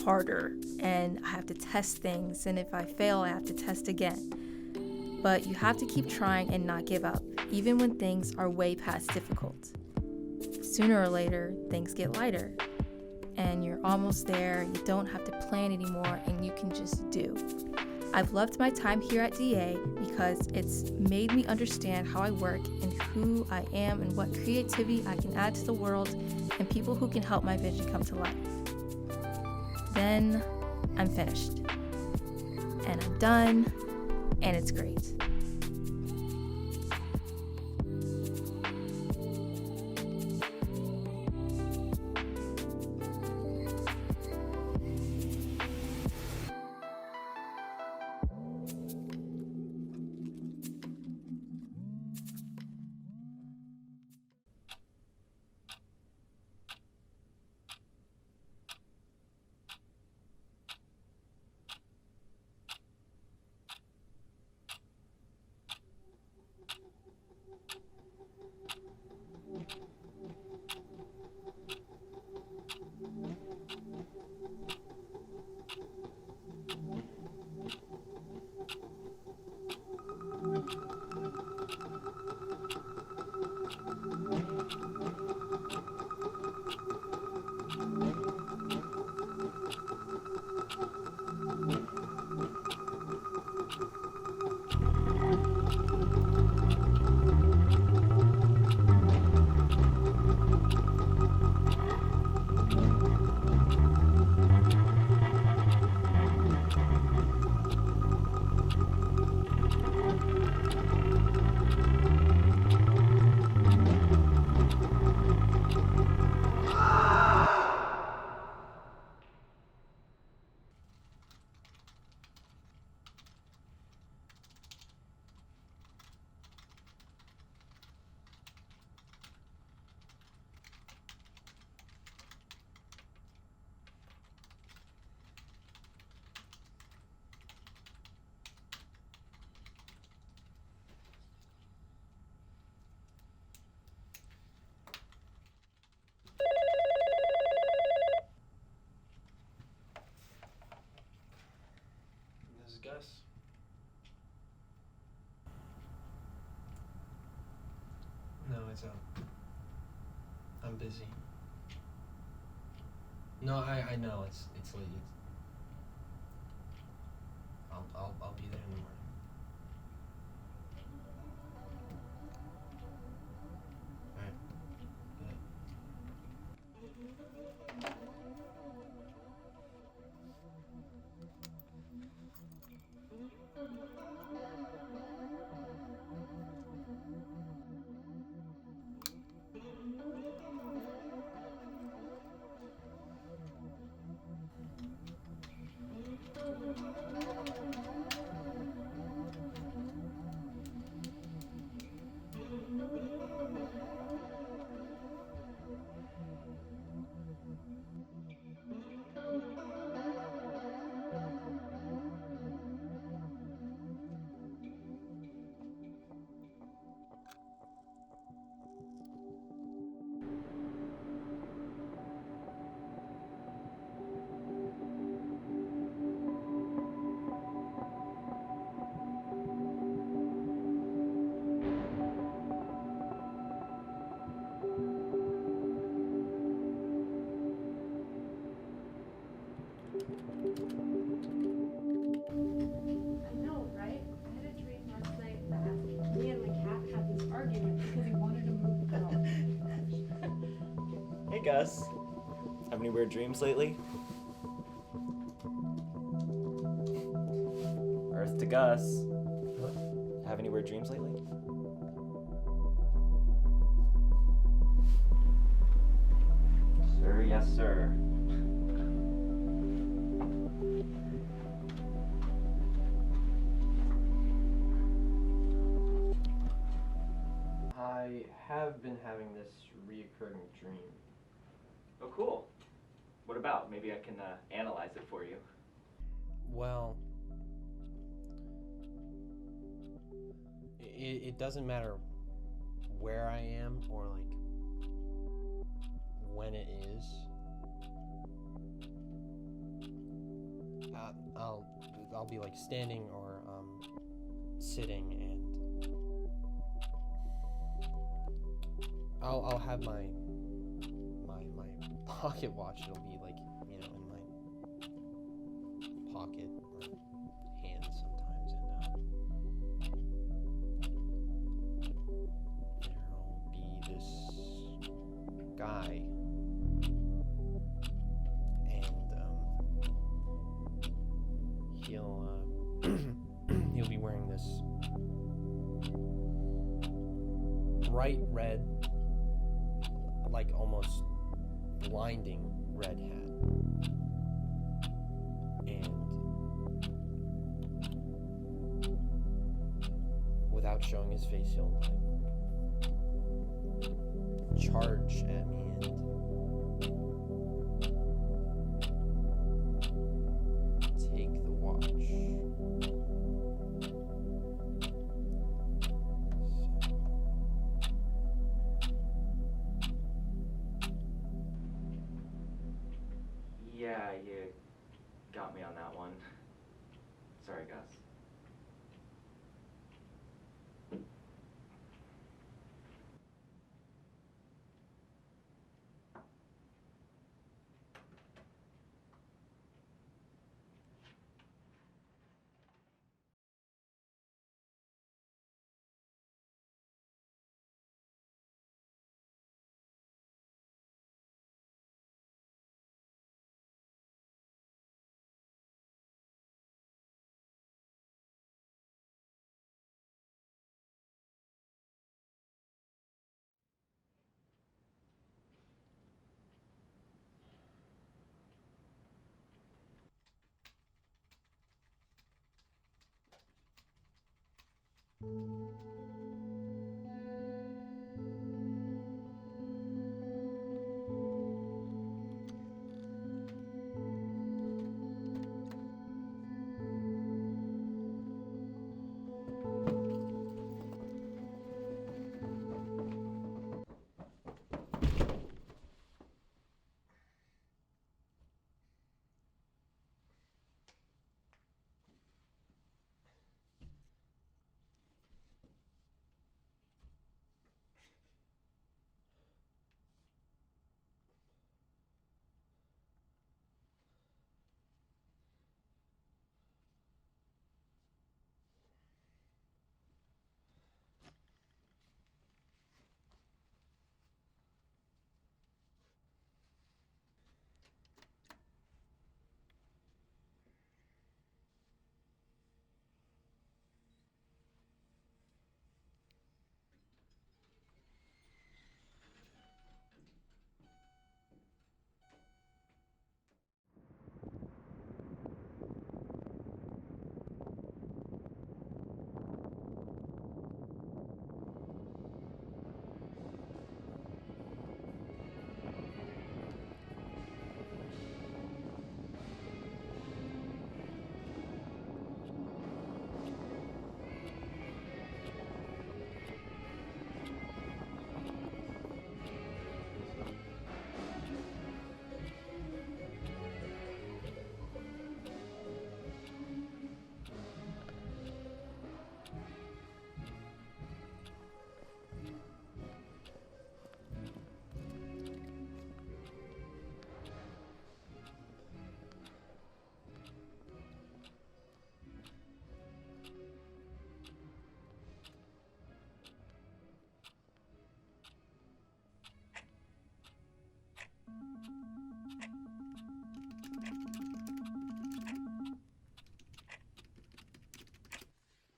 harder, and I have to test things, and if I fail, I have to test again. But you have to keep trying and not give up, even when things are way past difficult. Sooner or later, things get lighter, and you're almost there. You don't have to plan anymore, and you can just do. I've loved my time here at DA because it's made me understand how I work and who I am and what creativity I can add to the world and people who can help my vision come to life. Then I'm finished, and I'm done, and it's great. This is Gus. No, I'm busy. No, I know it's late. I'll be there in the morning. Alright. Good. Hey Gus, have any weird dreams lately? Earth to Gus. Have any weird dreams lately? Sir, yes sir. have been having this reoccurring dream. Oh, cool. What about? Maybe I can analyze it for you. Well, it doesn't matter where I am or like when it is. I'll be like standing or sitting, and I'll have my pocket watch. It'll be like, you know, in my pocket or hand sometimes, and there'll be this guy, and he'll be wearing this bright red, like almost blinding red hat, and without showing his face, he'll like charge at me and take the watch. Yeah, you got me on that one. Sorry, Gus.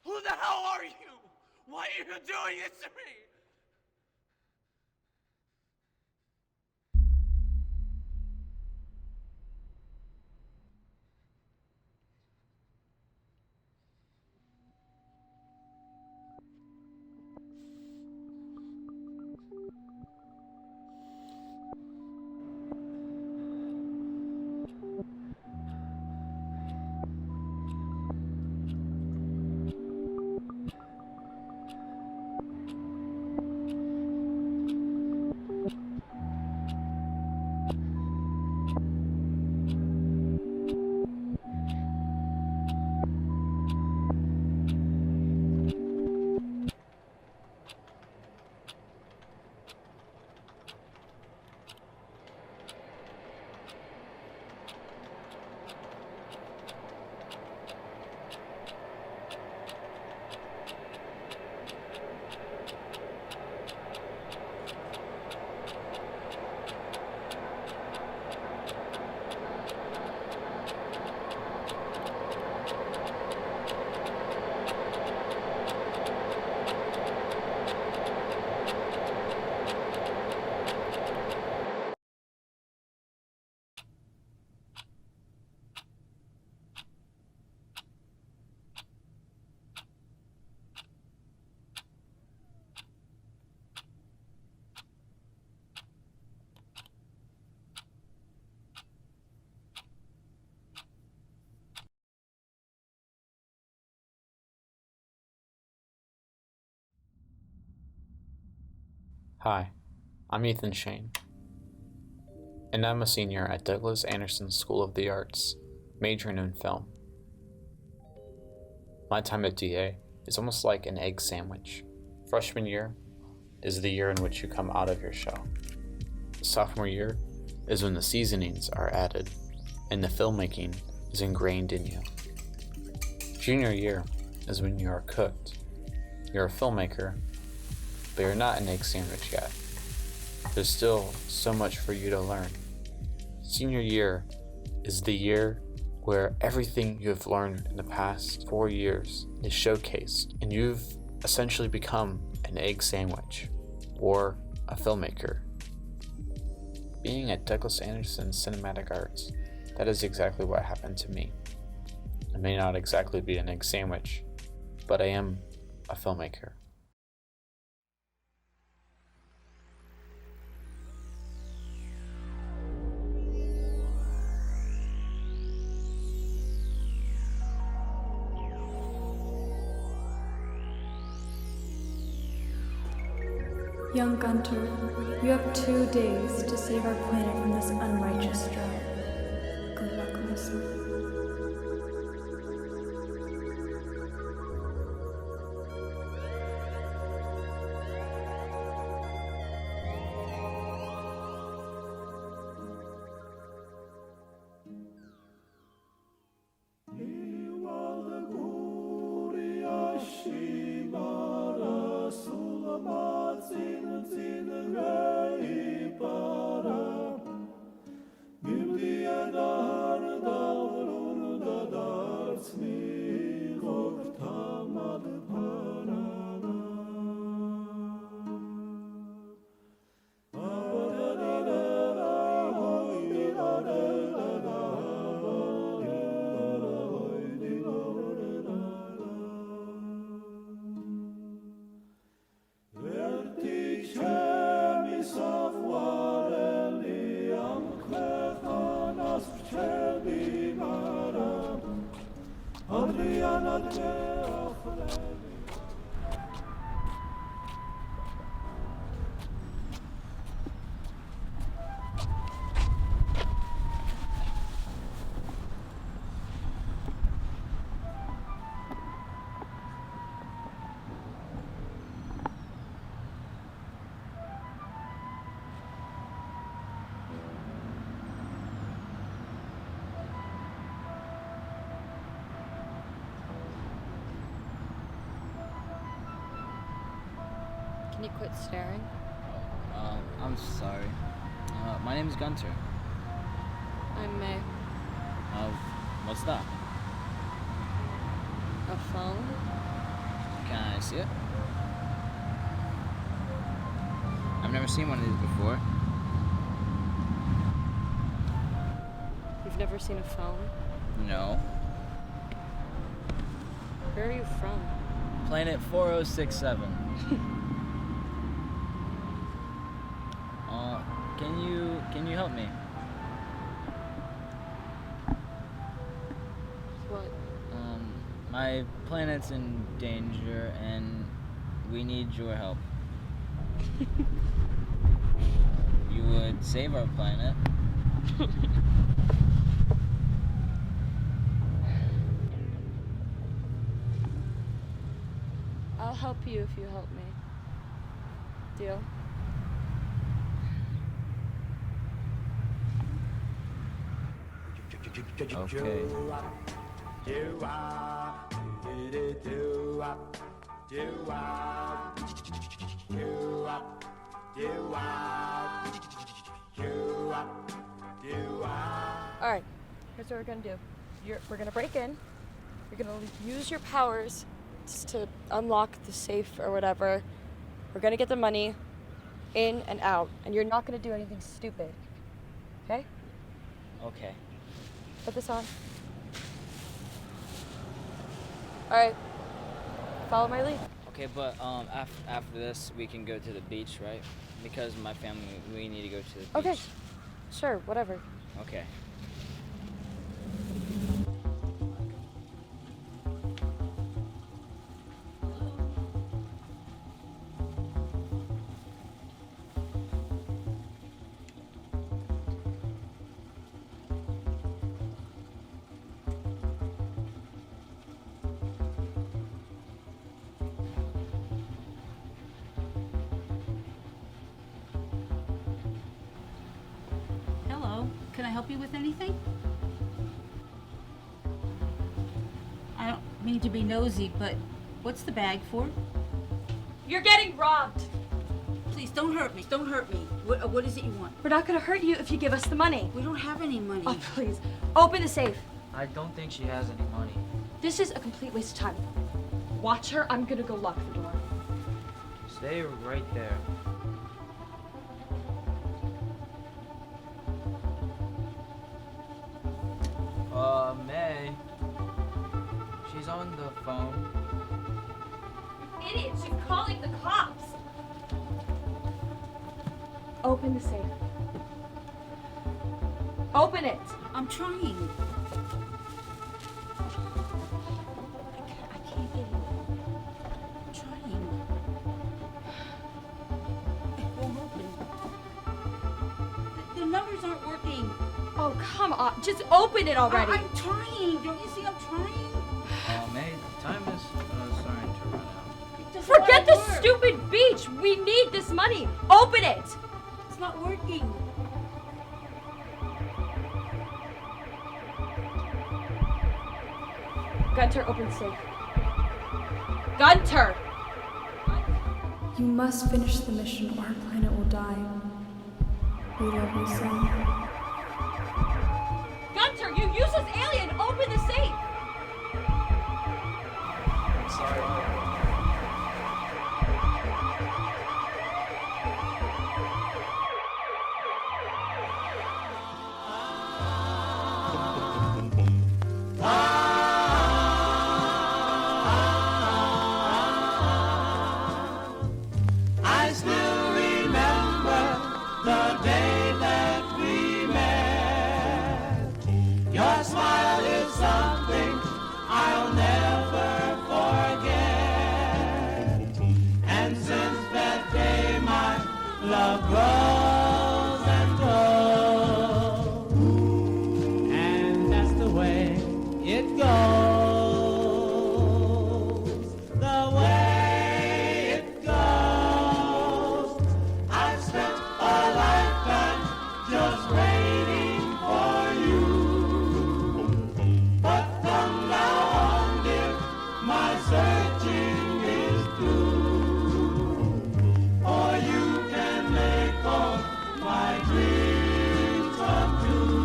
Who the hell are you? Why are you doing this to me? Hi, I'm Ethan Shane, and I'm a senior at Douglas Anderson School of the Arts, majoring in film. My time at DA is almost like an egg sandwich. Freshman year is the year in which you come out of your shell. Sophomore year is when the seasonings are added and the filmmaking is ingrained in you. Junior year is when you are cooked. You're a filmmaker, but you're not an egg sandwich yet. There's still so much for you to learn. Senior year is the year where everything you have learned in the past 4 years is showcased, and you've essentially become an egg sandwich or a filmmaker. Being at Douglas Anderson Cinematic Arts, that is exactly what happened to me. I may not exactly be an egg sandwich, but I am a filmmaker. Young Gunter, you have 2 days to save our planet from this unrighteous drought. Good luck on this one. Can you quit staring? I'm sorry. My name is Gunter. I'm May. What's that? A phone? Can I see it? I've never seen one of these before. You've never seen a phone? No. Where are you from? Planet 4067. Can you help me? What? My planet's in danger and we need your help. You would save our planet. I'll help you if you help me. Deal? Okay. Alright, here's what we're gonna do. We're gonna break in. You're gonna use your powers to unlock the safe or whatever. We're gonna get the money in and out, and you're not gonna do anything stupid. Okay? Okay. Put this on. Alright. Follow my lead. Okay, but after this, we can go to the beach, right? Because my family, we need to go to the beach. Okay. Sure, whatever. Okay. I help you with anything? I don't mean to be nosy, but what's the bag for? You're getting robbed. Please, don't hurt me. Don't hurt me. What is it you want? We're not gonna hurt you if you give us the money. We don't have any money. Oh, please. Open the safe. I don't think she has any money. This is a complete waste of time. Watch her. I'm gonna go lock the door. Stay right there. May. She's on the phone. Idiot, she's calling the cops. Open the safe. Open it. I'm trying. I can't get it. I'm trying. It won't open. The numbers aren't working. Oh, come on. Just open it already. I'm trying. Don't you see I'm trying? May, time is starting to run out. Forget the stupid beach. We need this money. Open it. It's not working. Gunter, open safe. Gunter! You must finish the mission or our planet will die. We love you, son. Gunter, you useless alien! Open the safe! I'm sorry. I still remember the day that we met. Your smile is something I'll never forget. And since that day, my love grows and grows. And that's the way it goes. The way it goes. I've spent a lifetime just waiting for you. But from now on, dear, my searching is through. For you can make all my dreams come true.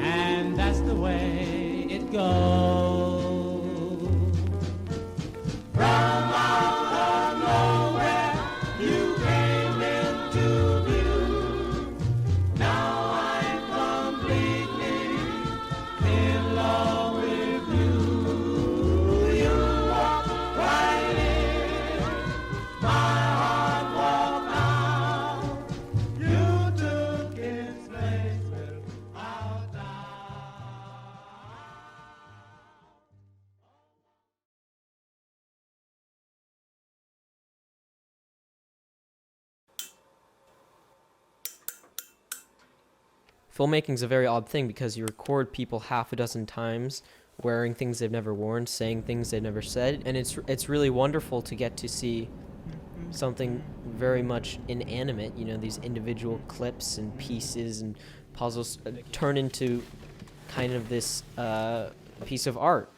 And that's the way it goes. From out of nowhere, you came into view. Now I'm completely in love with you. You walk right in, my heart walked out. You took its place without doubt. Filmmaking is a very odd thing because you record people half a dozen times wearing things they've never worn, saying things they've never said, and it's really wonderful to get to see something very much inanimate, you know, these individual clips and pieces and puzzles turn into kind of this piece of art.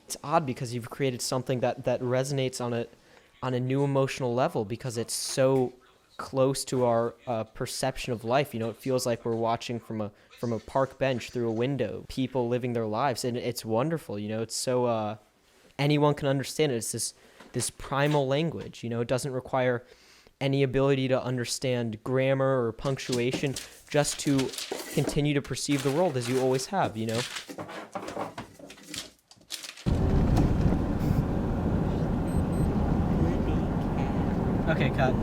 It's odd because you've created something that resonates on a new emotional level because it's so close to our perception of life. You know, it feels like we're watching from a park bench through a window, people living their lives, and it's wonderful. You know, it's so anyone can understand it. It's this primal language. You know, it doesn't require any ability to understand grammar or punctuation, just to continue to perceive the world as you always have. You know. Okay, cut.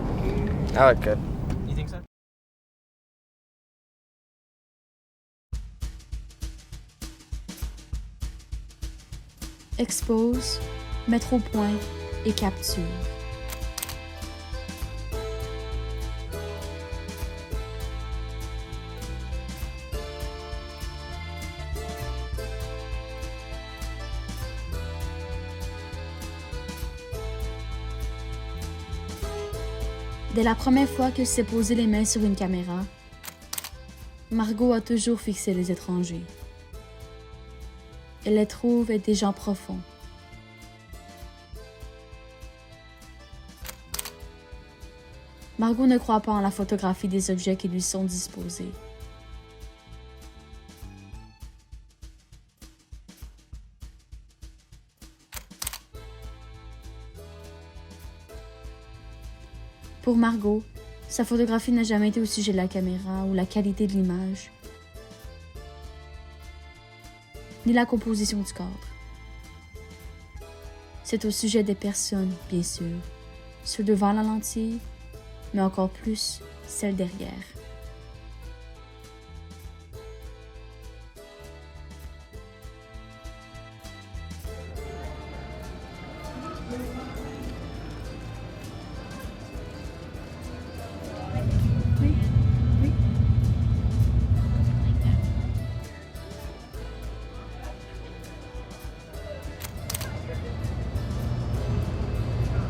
I like it. You think so? Expose, mettre au point et capture. Dès la première fois qu'elle s'est posé les mains sur une caméra, Margot a toujours fixé les étrangers. Elle les trouve être des gens profonds. Margot ne croit pas en la photographie des objets qui lui sont disposés. Pour Margot, sa photographie n'a jamais été au sujet de la caméra ou la qualité de l'image, ni la composition du cadre. C'est au sujet des personnes, bien sûr, ceux devant la lentille, mais encore plus celles derrière.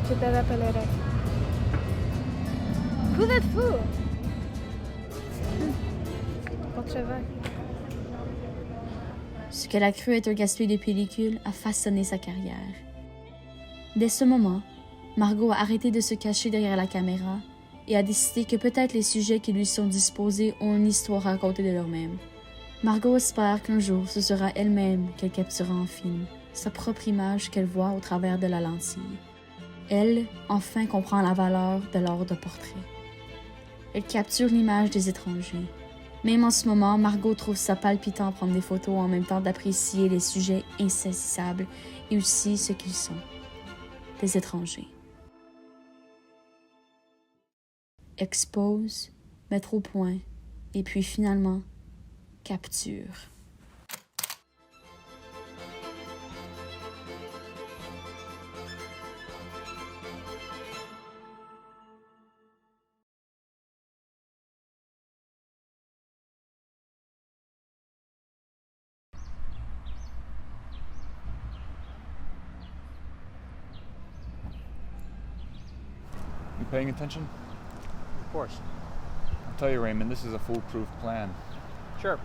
Je te rappellerai. Vous êtes fou! Bon travail. Ce qu'elle a cru être un gaspillage de pellicule a façonné sa carrière. Dès ce moment, Margot a arrêté de se cacher derrière la caméra et a décidé que peut-être les sujets qui lui sont disposés ont une histoire à raconter de leur-même. Margot espère qu'un jour, ce sera elle-même qu'elle capturera en film, sa propre image qu'elle voit au travers de la lentille. Elle, enfin, comprend la valeur de l'art de portrait. Elle capture l'image des étrangers. Même en ce moment, Margot trouve ça palpitant de prendre des photos en même temps d'apprécier les sujets insaisissables et aussi ce qu'ils sont, des étrangers. Expose, mettre au point, et puis finalement, capture. You paying attention? Of course. I'll tell you, Raymond, this is a foolproof plan. Sure.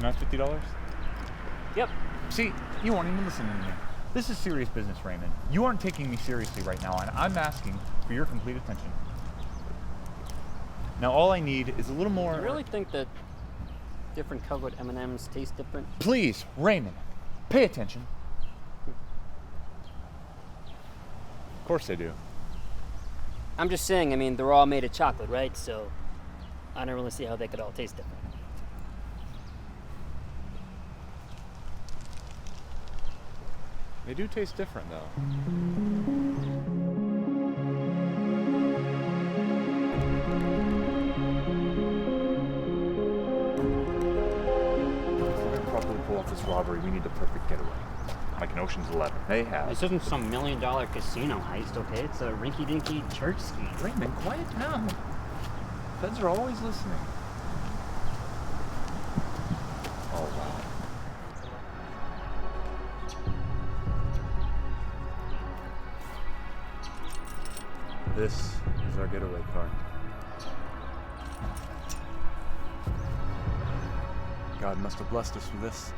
Not $50? Yep. See, you aren't even listening to me. This is serious business, Raymond. You aren't taking me seriously right now, and I'm asking for your complete attention. Now, all I need is a little more... You really think that different colored M&Ms taste different? Please, Raymond, pay attention. Of course they do. I'm just saying, I mean, they're all made of chocolate, right? So I don't really see how they could all taste different. They do taste different, though. If we're gonna properly pull off this robbery, we need the perfect getaway. Like in Ocean's 11. They have. This isn't some $1 million casino heist, okay? It's a rinky-dinky church scheme. Raymond, quiet down. Feds are always listening. Oh, wow. This is our getaway car. God must have blessed us with this.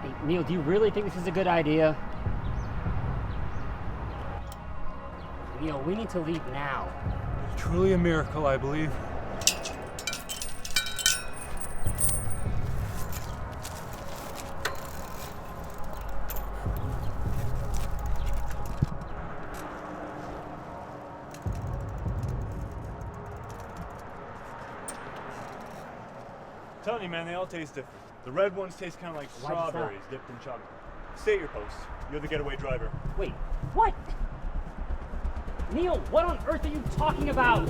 Hey, Neil, do you really think this is a good idea? Neil, we need to leave now. Truly a miracle, I believe. I'm telling you, man, they all taste different. The red ones taste kind of like Why does that? strawberries dipped in chocolate. Stay at your post. You're the getaway driver. Wait, what? Neil, what on earth are you talking about?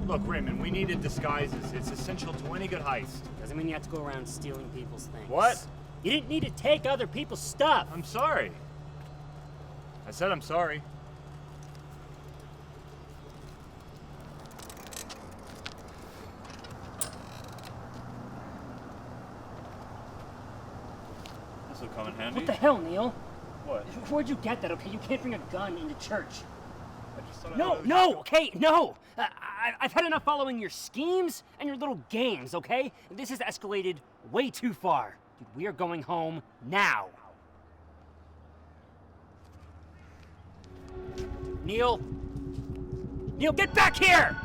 Look, Raymond, we needed disguises. It's essential to any good heist. Doesn't mean you have to go around stealing people's things. What? You didn't need to take other people's stuff. I'm sorry. I said I'm sorry. This will come in handy. What the hell, Neil? What? Where'd you get that, okay? You can't bring a gun into church. I just thought I No, would- no, okay, no! I've had enough following your schemes and your little games, okay? This has escalated way too far. Dude, we are going home now. Neil? Neil, get back here!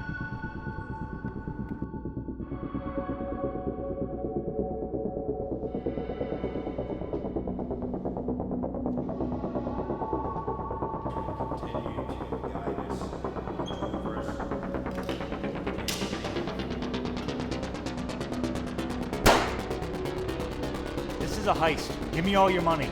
This is a heist. Give me all your money.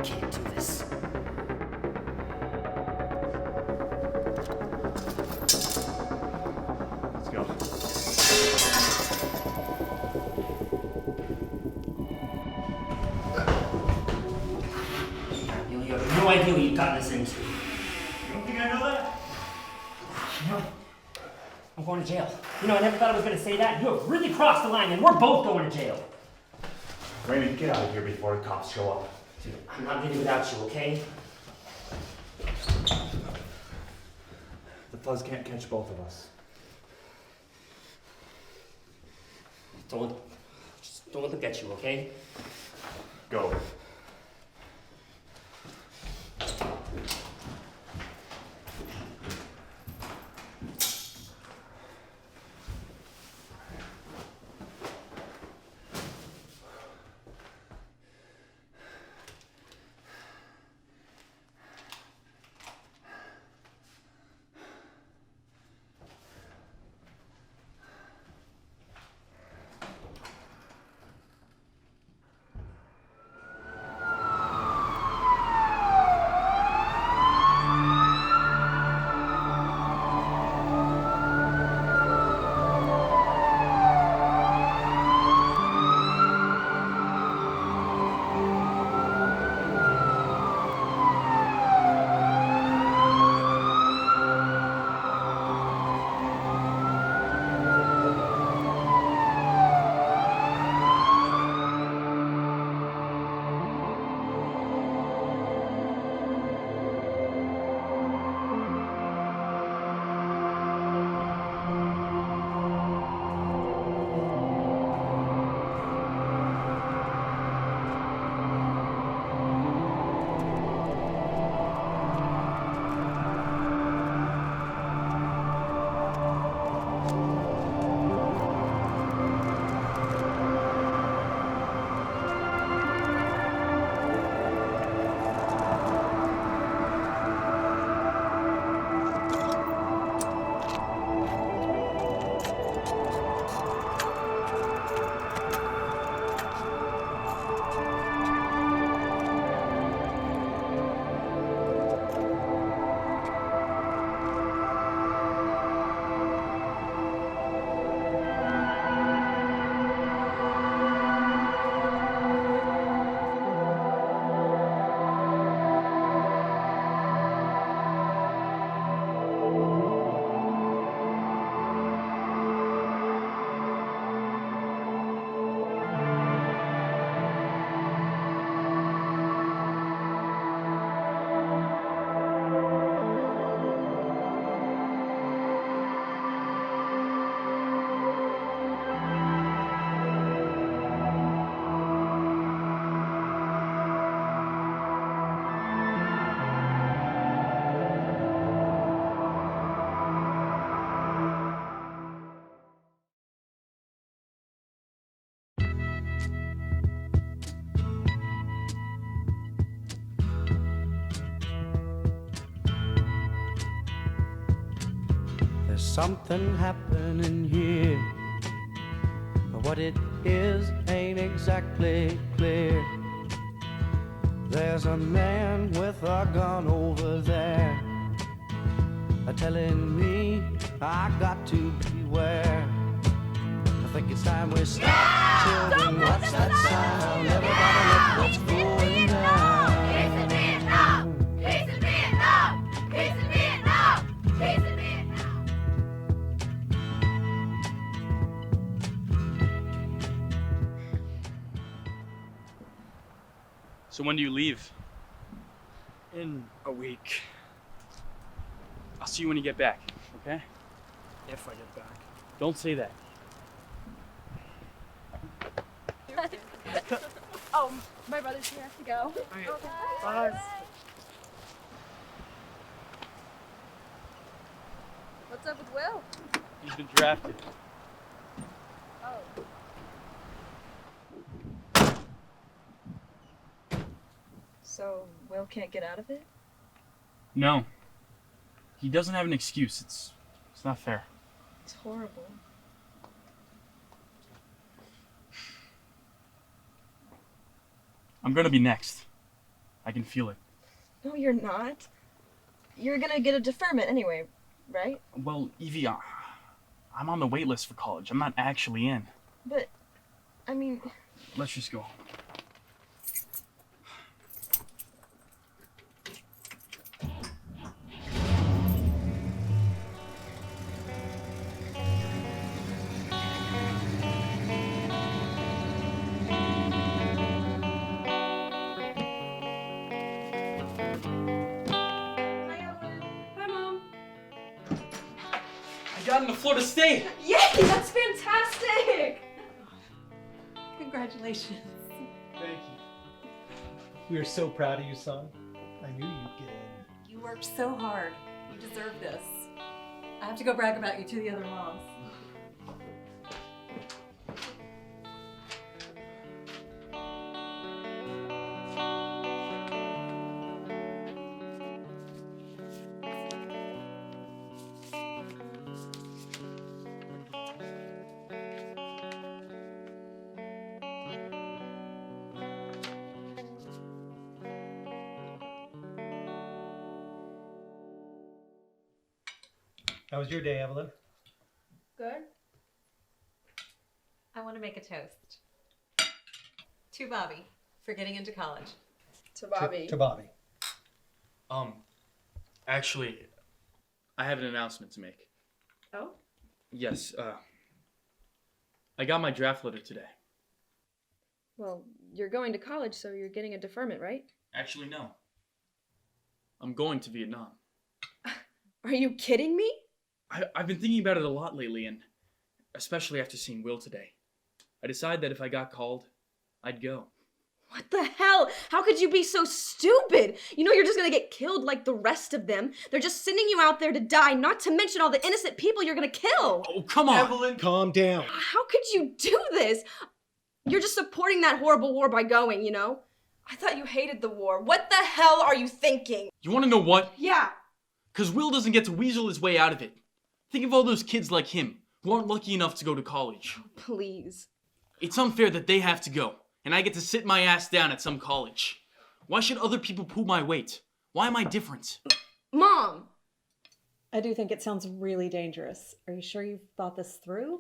Can't do this. Let's go. Neil, you have no idea what you've gotten us into. You don't think I know that? No. I'm going to jail. You know, I never thought I was going to say that. You have really crossed the line, and we're both going to jail. Raymond, get out of here before the cops show up. Dude, I'm not leaving without you, okay? The fuzz can't catch both of us. Just don't let them get you, okay? Go. There's something happening here. What it is ain't exactly clear. There's a man with a gun over there, telling me I got to beware. I think it's time we stop. Children, what's that sound? Everybody look what's going down. Peace in Vietnam! Peace in Vietnam! Peace in Vietnam! Peace in Vietnam! So when do you leave? In a week. I'll see you when you get back, okay? If I get back. Don't say that. Oh, my brother's here. I have to go. Okay. Okay. Bye. What's up with Will? He's been drafted. Oh. So Will can't get out of it? No. He doesn't have an excuse. It's not fair. It's horrible. I'm gonna be next. I can feel it. No, you're not. You're gonna get a deferment anyway, right? Well, Evie, I'm on the wait list for college. I'm not actually in. But, I mean... Let's just go home. Hi, Mom. I got into Florida State! Yay! That's fantastic! Congratulations. Thank you. We are so proud of you, son. I knew you'd get in. You worked so hard. You deserve this. I have to go brag about you to the other moms. How was your day, Evelyn? Good. I want to make a toast. To Bobby for getting into college. To Bobby. To Bobby. Actually, I have an announcement to make. Oh? Yes, I got my draft letter today. Well, you're going to college, so you're getting a deferment, right? Actually, no. I'm going to Vietnam. Are you kidding me? I've been thinking about it a lot lately, and especially after seeing Will today. I decided that if I got called, I'd go. What the hell? How could you be so stupid? You know you're just gonna get killed like the rest of them. They're just sending you out there to die, not to mention all the innocent people you're gonna kill. Oh, come on! Evelyn, calm down. How could you do this? You're just supporting that horrible war by going, you know? I thought you hated the war. What the hell are you thinking? You want to know what? Yeah. Because Will doesn't get to weasel his way out of it. Think of all those kids like him who aren't lucky enough to go to college. Please. It's unfair that they have to go, and I get to sit my ass down at some college. Why should other people pull my weight? Why am I different? Mom! I do think it sounds really dangerous. Are you sure you've thought this through?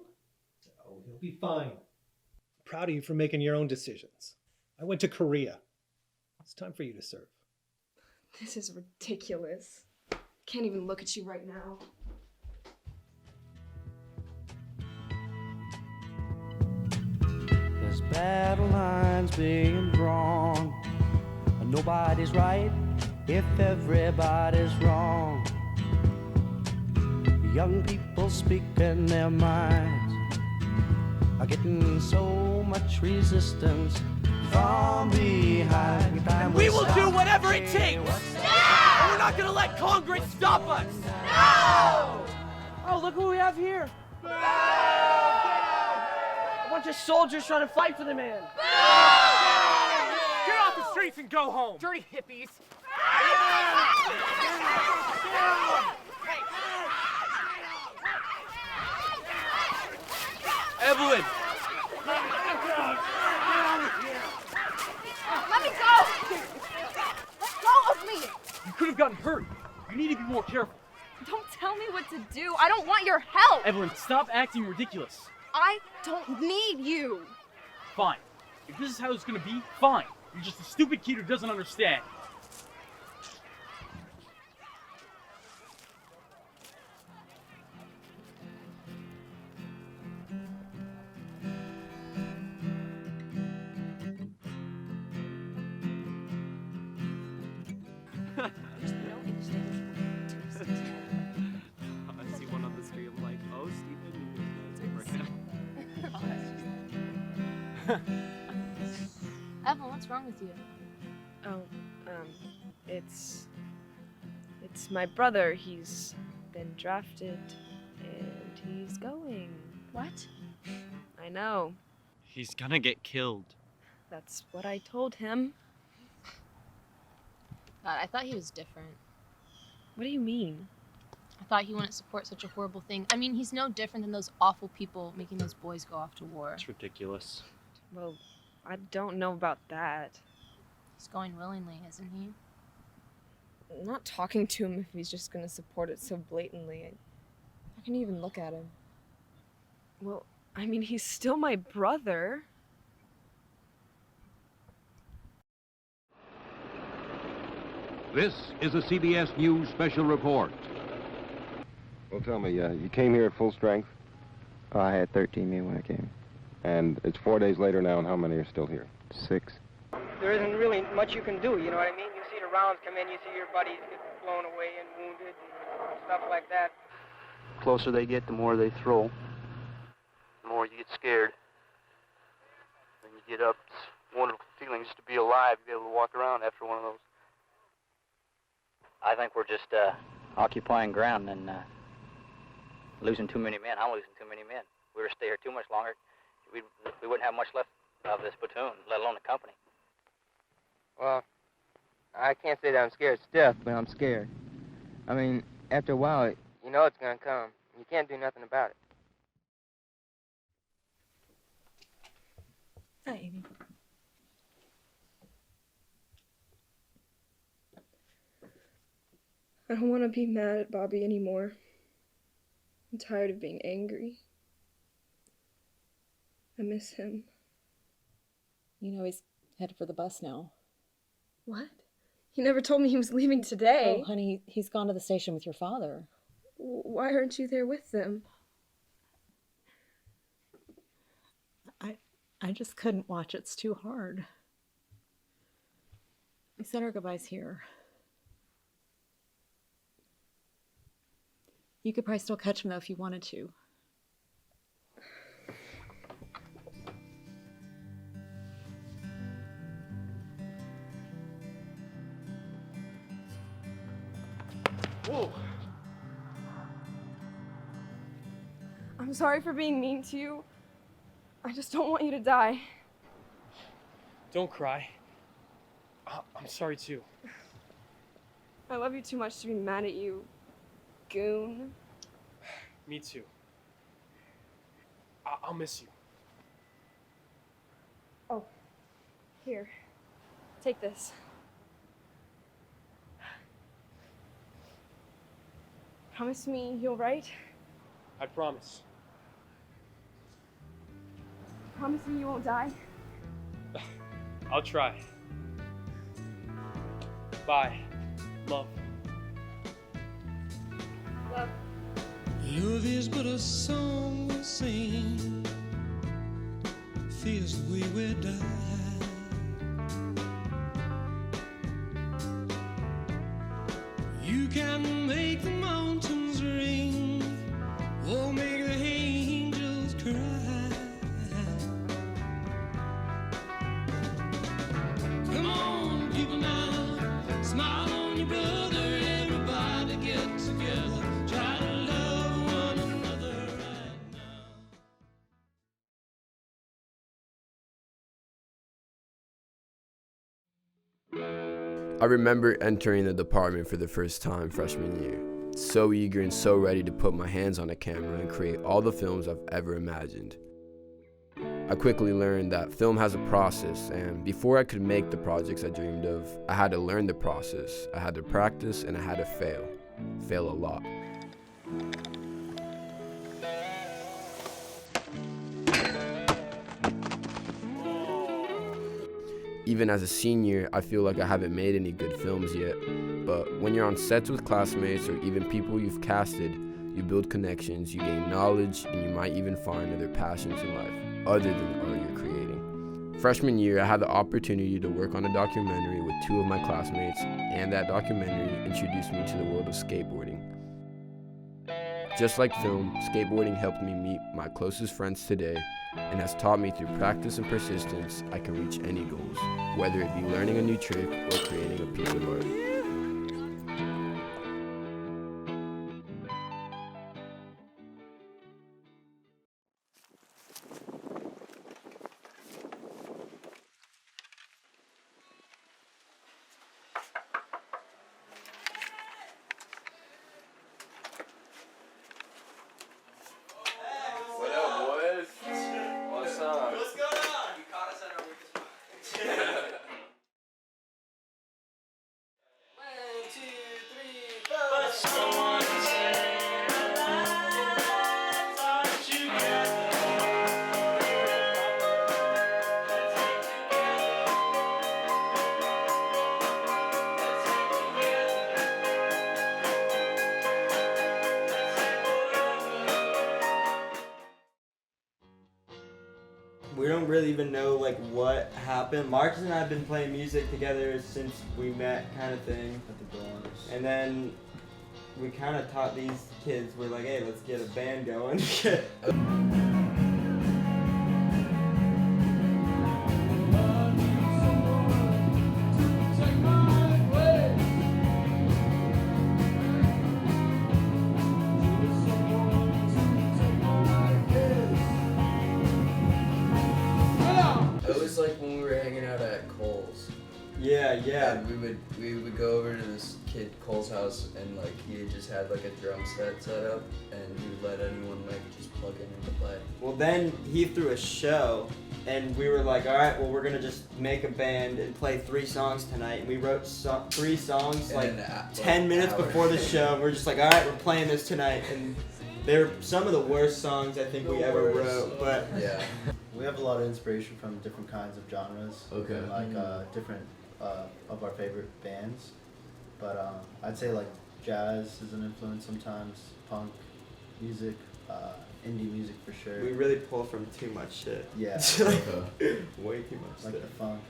Oh, you'll be fine. I'm proud of you for making your own decisions. I went to Korea. It's time for you to serve. This is ridiculous. Can't even look at you right now. There's battle lines being drawn. Nobody's right if everybody's wrong. Young people speaking their minds are getting so much resistance from behind. And we will do whatever it takes! And we're not gonna let Congress stop us! No! Oh, look who we have here! A bunch of soldiers trying to fight for the man! Get off the streets and go home! Dirty hippies! Evelyn! Let me go! Let go of me! You could have gotten hurt. You need to be more careful. Don't tell me what to do. I don't want your help. Evelyn, stop acting ridiculous. I don't need you. Fine. If this is how it's gonna be, fine. You're just a stupid kid who doesn't understand. I see one on the screen. I'm like, oh, Stephen, you're gonna take for him. Evelyn, what's wrong with you? Oh, it's my brother. He's been drafted and he's going. What? I know. He's gonna get killed. That's what I told him. God, I thought he was different. What do you mean? I thought he wouldn't support such a horrible thing. I mean, he's no different than those awful people making those boys go off to war. It's ridiculous. Well, I don't know about that. He's going willingly, isn't he? I'm not talking to him if he's just gonna support it so blatantly. How can you even look at him? Well, I mean, he's still my brother. This is a CBS News special report. Well, tell me, you came here at full strength? Oh, I had 13 men when I came. And it's 4 days later now, and how many are still here? 6. There isn't really much you can do, you know what I mean? You see the rounds come in, you see your buddies get blown away and wounded and stuff like that. The closer they get, the more they throw. The more you get scared. When you get up, it's a wonderful feeling just to be alive, to be able to walk around after one of those. I think we're just occupying ground and losing too many men. I'm losing too many men. If we were to stay here too much longer, we wouldn't have much left of this platoon, let alone the company. Well, I can't say that I'm scared stiff, but I'm scared. I mean, after a while, You know it's gonna come. You can't do nothing about it. Hi, Amy. I don't want to be mad at Bobby anymore. I'm tired of being angry. I miss him. You know he's headed for the bus now. What? He never told me he was leaving today. Oh, honey, he's gone to the station with your father. Why aren't you there with them? I just couldn't watch. It's too hard. We said our goodbyes here. You could probably still catch him, though, if you wanted to. Whoa. I'm sorry for being mean to you. I just don't want you to die. Don't cry. I'm sorry too. I love you too much to be mad at you, goon. Me too. I'll miss you. Oh, here. Take this. Promise me you'll write? I promise. Promise me you won't die? I'll try. Bye. Love. Love. Love is but a song we sing, feels the way we die. You can make the mountains ring, or make the angels cry. Come on, people now, smile on your brother, everybody get together, try to love one another right I remember entering the department for the first time freshman year, so eager and so ready to put my hands on a camera and create all the films I've ever imagined. I quickly learned that film has a process, and before I could make the projects I dreamed of, I had to learn the process, I had to practice, and I had to fail a lot. Even as a senior, I feel like I haven't made any good films yet, but when you're on sets with classmates or even people you've casted, you build connections, you gain knowledge, and you might even find other passions in life other than the art you're creating. Freshman year, I had the opportunity to work on a documentary with 2 of my classmates, and that documentary introduced me to the world of skateboarding. Just like film, skateboarding helped me meet my closest friends today and has taught me through practice and persistence I can reach any goals, whether it be learning a new trick or creating a piece of art. What up, boys? What's up? What's going on? You caught us at our weakest point. 1, 2, 3, 4. But someone said I thought you got We don't really even know like what happened. Marcus and I have been playing music together since we met, kind of thing. At the dorms. And then we kind of taught these kids. We're like, hey, let's get a band going. It was like when we were hanging out at Cole's. Yeah. And we would go over to this kid Cole's house, and like he just had like a drum set up, and he would let anyone like just plug in and play. Well, then he threw a show, and we were like, all right, well, we're gonna just make a band and play 3 songs tonight. And we wrote 3 songs like 10 minutes before the show. We're just like, all right, we're playing this tonight, and they're some of the worst songs I think we ever wrote. But yeah, we have a lot of inspiration from different kinds of genres. Okay. And like different of our favorite bands. But I'd say like jazz is an influence sometimes, punk music, indie music for sure. we really pull from too much shit. Yeah. Like, way too much like stuff. the funk.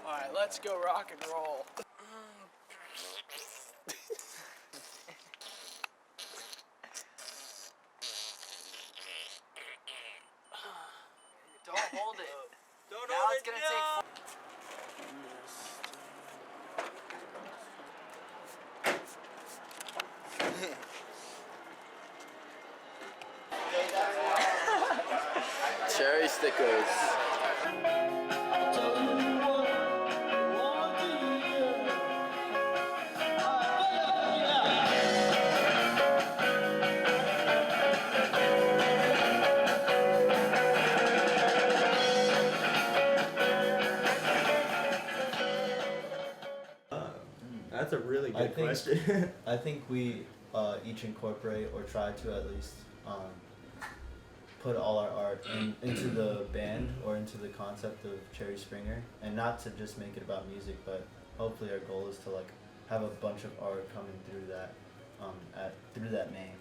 Alright, let's go rock and roll. Don't hold it. Don't Now hold it's it, gonna no. take. Cherry stickers. That's a really good I think, question. I think we each incorporate or try to at least put all our art into the band or into the concept of Cherry Springer, and not to just make it about music, but hopefully our goal is to like have a bunch of art coming through that through that name.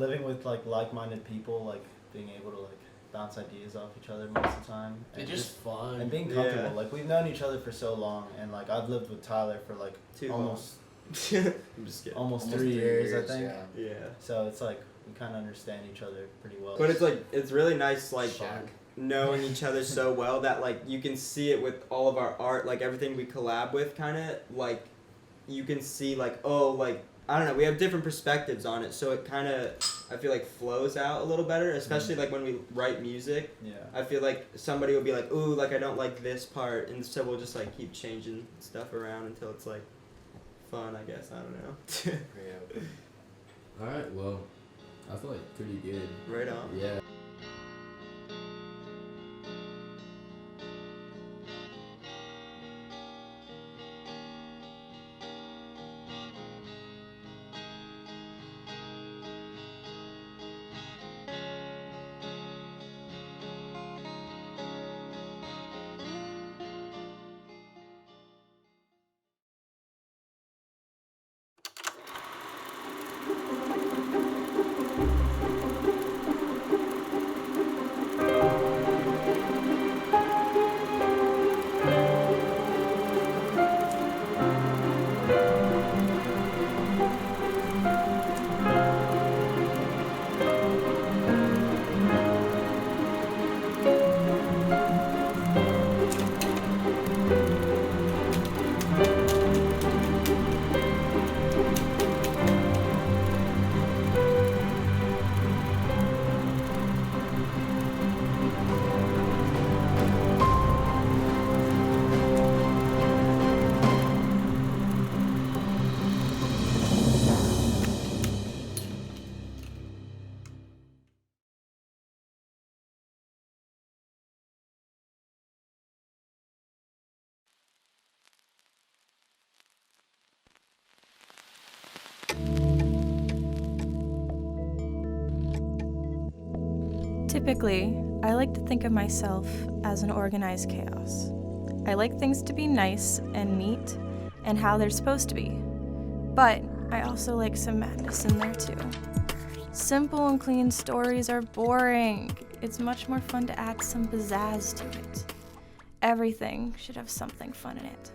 living with like like-minded people, like being able to like bounce ideas off each other most of the time. And It's just fun. And being comfortable. Like we've known each other for so long, and like I've lived with Tyler for like almost I'm just kidding. almost 3 years, I think. Yeah. So it's like we kind of understand each other pretty well. But it's like it's really nice like knowing each other so well that like you can see it with all of our art, like everything we collab with, kind of like you can see like, oh, like I don't know, we have different perspectives on it, so it kind of I feel like flows out a little better, especially like when we write music. Yeah. I feel like somebody will be like, ooh, like I don't like this part, and so we'll just like keep changing stuff around until it's like fun, I guess. I don't know. Alright, well, I feel like pretty good. Right on. Yeah. Typically, I like to think of myself as an organized chaos. I like things to be nice and neat and how they're supposed to be. But I also like some madness in there too. Simple and clean stories are boring. It's much more fun to add some pizzazz to it. Everything should have something fun in it.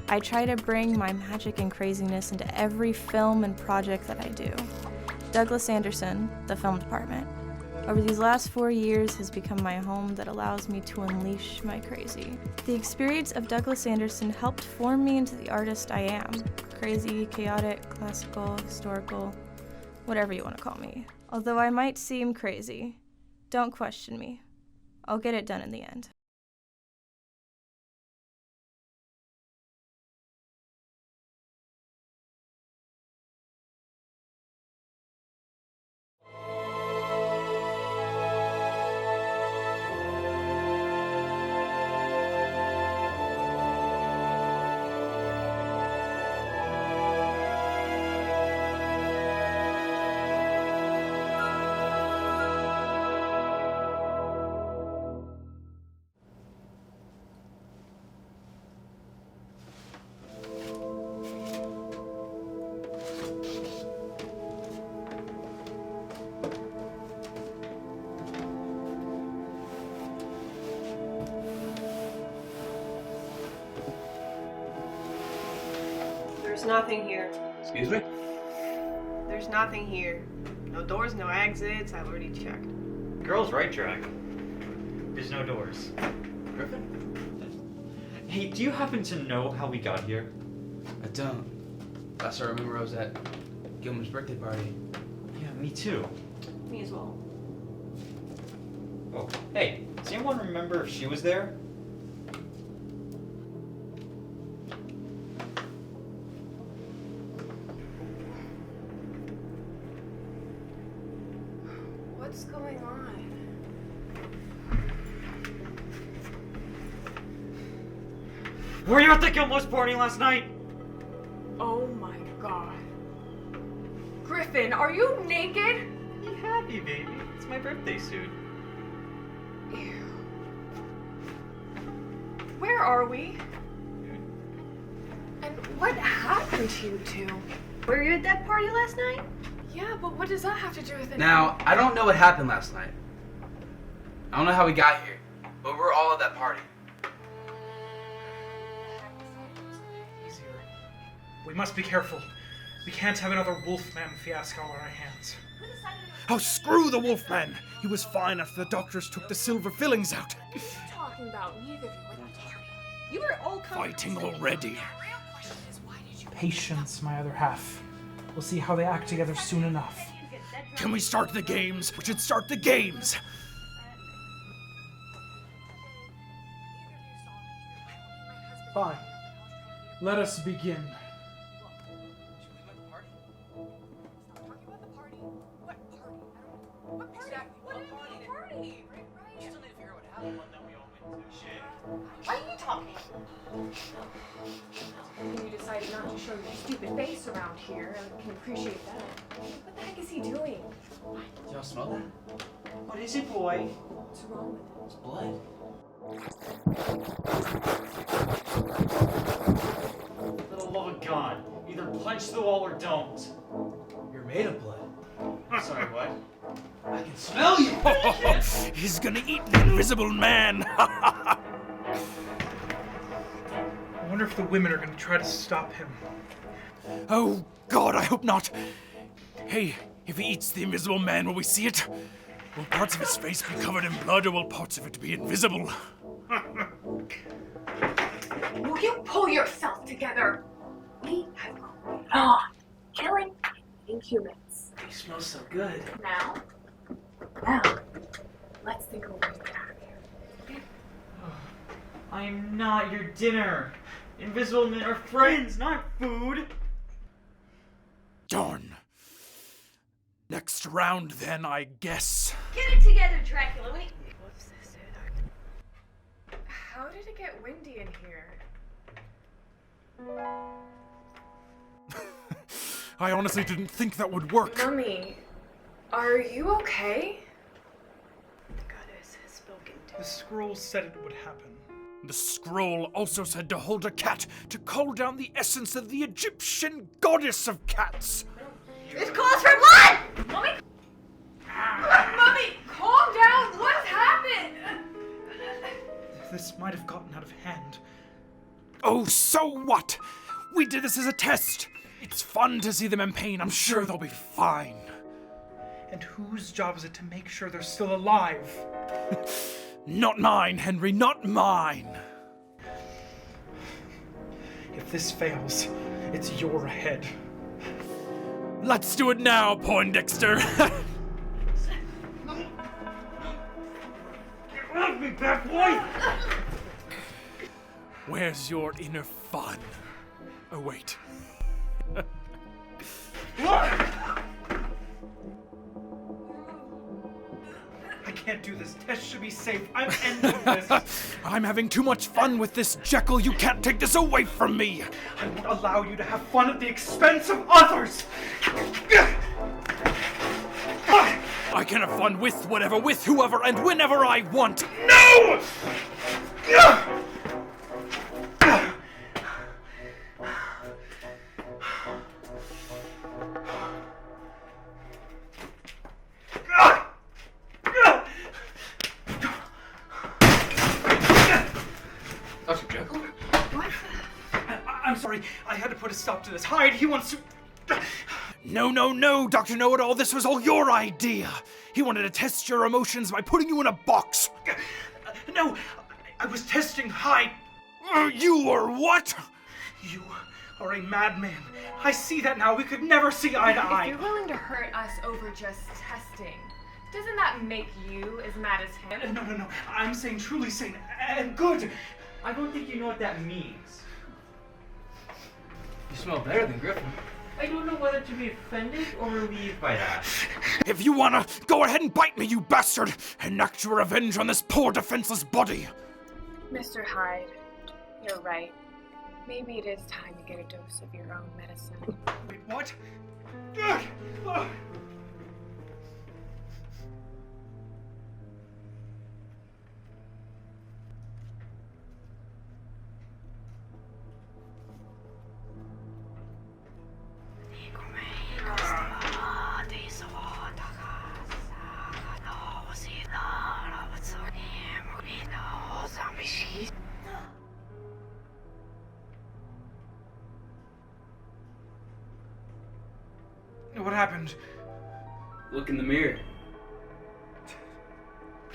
I try to bring my magic and craziness into every film and project that I do. Douglas Anderson, the film department, over these last 4 years has become my home that allows me to unleash my crazy. The experience of Douglas Anderson helped form me into the artist I am. Crazy, chaotic, classical, historical, whatever you want to call me. Although I might seem crazy, don't question me. I'll get it done in the end. There's nothing here. Excuse me? There's nothing here. No doors, no exits. I've already checked. Girl's right, Drag. There's no doors. Griffin? Hey, do you happen to know how we got here? I don't. Last I remember, I was at Gilman's birthday party. Yeah, me too. Me as well. Oh, hey, does anyone remember if she was there? What's going on? Were you at the Gilmore's party last night? Oh my god. Griffin, are you naked? Be happy, baby. It's my birthday suit. Ew. Where are we? And what happened to you two? Were you at that party last night? Yeah, but what does that have to do with it? Now, I don't know what happened last night. I don't know how we got here, but we're all at that party. We must be careful. We can't have another Wolfman fiasco on our hands. Oh, screw the Wolfman! He was fine after the doctors took the silver fillings out. What are you talking about? Neither of you were at the party. You were all Fighting already. Patience, my other half. We'll see how they act together soon enough. Can we start the games? We should start the games! Fine. Let us begin. Why are you talking? You decided not to show your stupid face around here. I can appreciate that. What the heck is he doing? Do y'all smell that? What is it, boy? What's wrong with it? It's blood. For the love of God, either punch the wall or don't. You're made of blood. Sorry, what? I can smell you! He's gonna eat the invisible man! I wonder if the women are going to try to stop him. Oh, God, I hope not. Hey, if he eats the invisible man, will we see it? Will parts of his face be covered in blood, or will parts of it be invisible? Will you pull yourself together? We have gone on killing and eating humans. You smell so good. Now, let's think of a way to get out of here. I am not your dinner. Invisible men are friends, not food. Darn. Next round, then, I guess. Get it together, Dracula. Whoops, this is. How did it get windy in here? I honestly didn't think that would work. Mummy, are you okay? The goddess has spoken to The scroll said it would happen. The scroll also said to hold a cat to call down the essence of the Egyptian goddess of cats. It calls for blood! Mommy! Mommy, calm down! What happened? This might have gotten out of hand. Oh, so what? We did this as a test. It's fun to see them in pain. I'm sure they'll be fine. And whose job is it to make sure they're still alive? Not mine, Henry, not mine. If this fails, it's your head. Let's do it now, Poindexter. Get off me, bad boy! Where's your inner fun? Oh, wait. I can't do this. Tess should be safe. I'm ending this. I'm having too much fun with this, Jekyll. You can't take this away from me. I won't allow you to have fun at the expense of others. I can have fun with whatever, with whoever, and whenever I want. No! Dr. Jekyll? What? I'm sorry. I had to put a stop to this. Hyde, he wants to... No, no, no, Dr. Know-It-All. This was all your idea. He wanted to test your emotions by putting you in a box. No, I was testing Hyde. You were what? You are a madman. I see that now. We could never see eye to eye. If you're willing to hurt us over just testing, doesn't that make you as mad as him? No. I'm saying truly sane and good. I don't think you know what that means. You smell better than Griffin. I don't know whether to be offended or relieved by that. If you wanna, go ahead and bite me, you bastard! Enact your revenge on this poor defenseless body! Mr. Hyde, you're right. Maybe it is time to get a dose of your own medicine. Wait, what? What happened? Look in the mirror.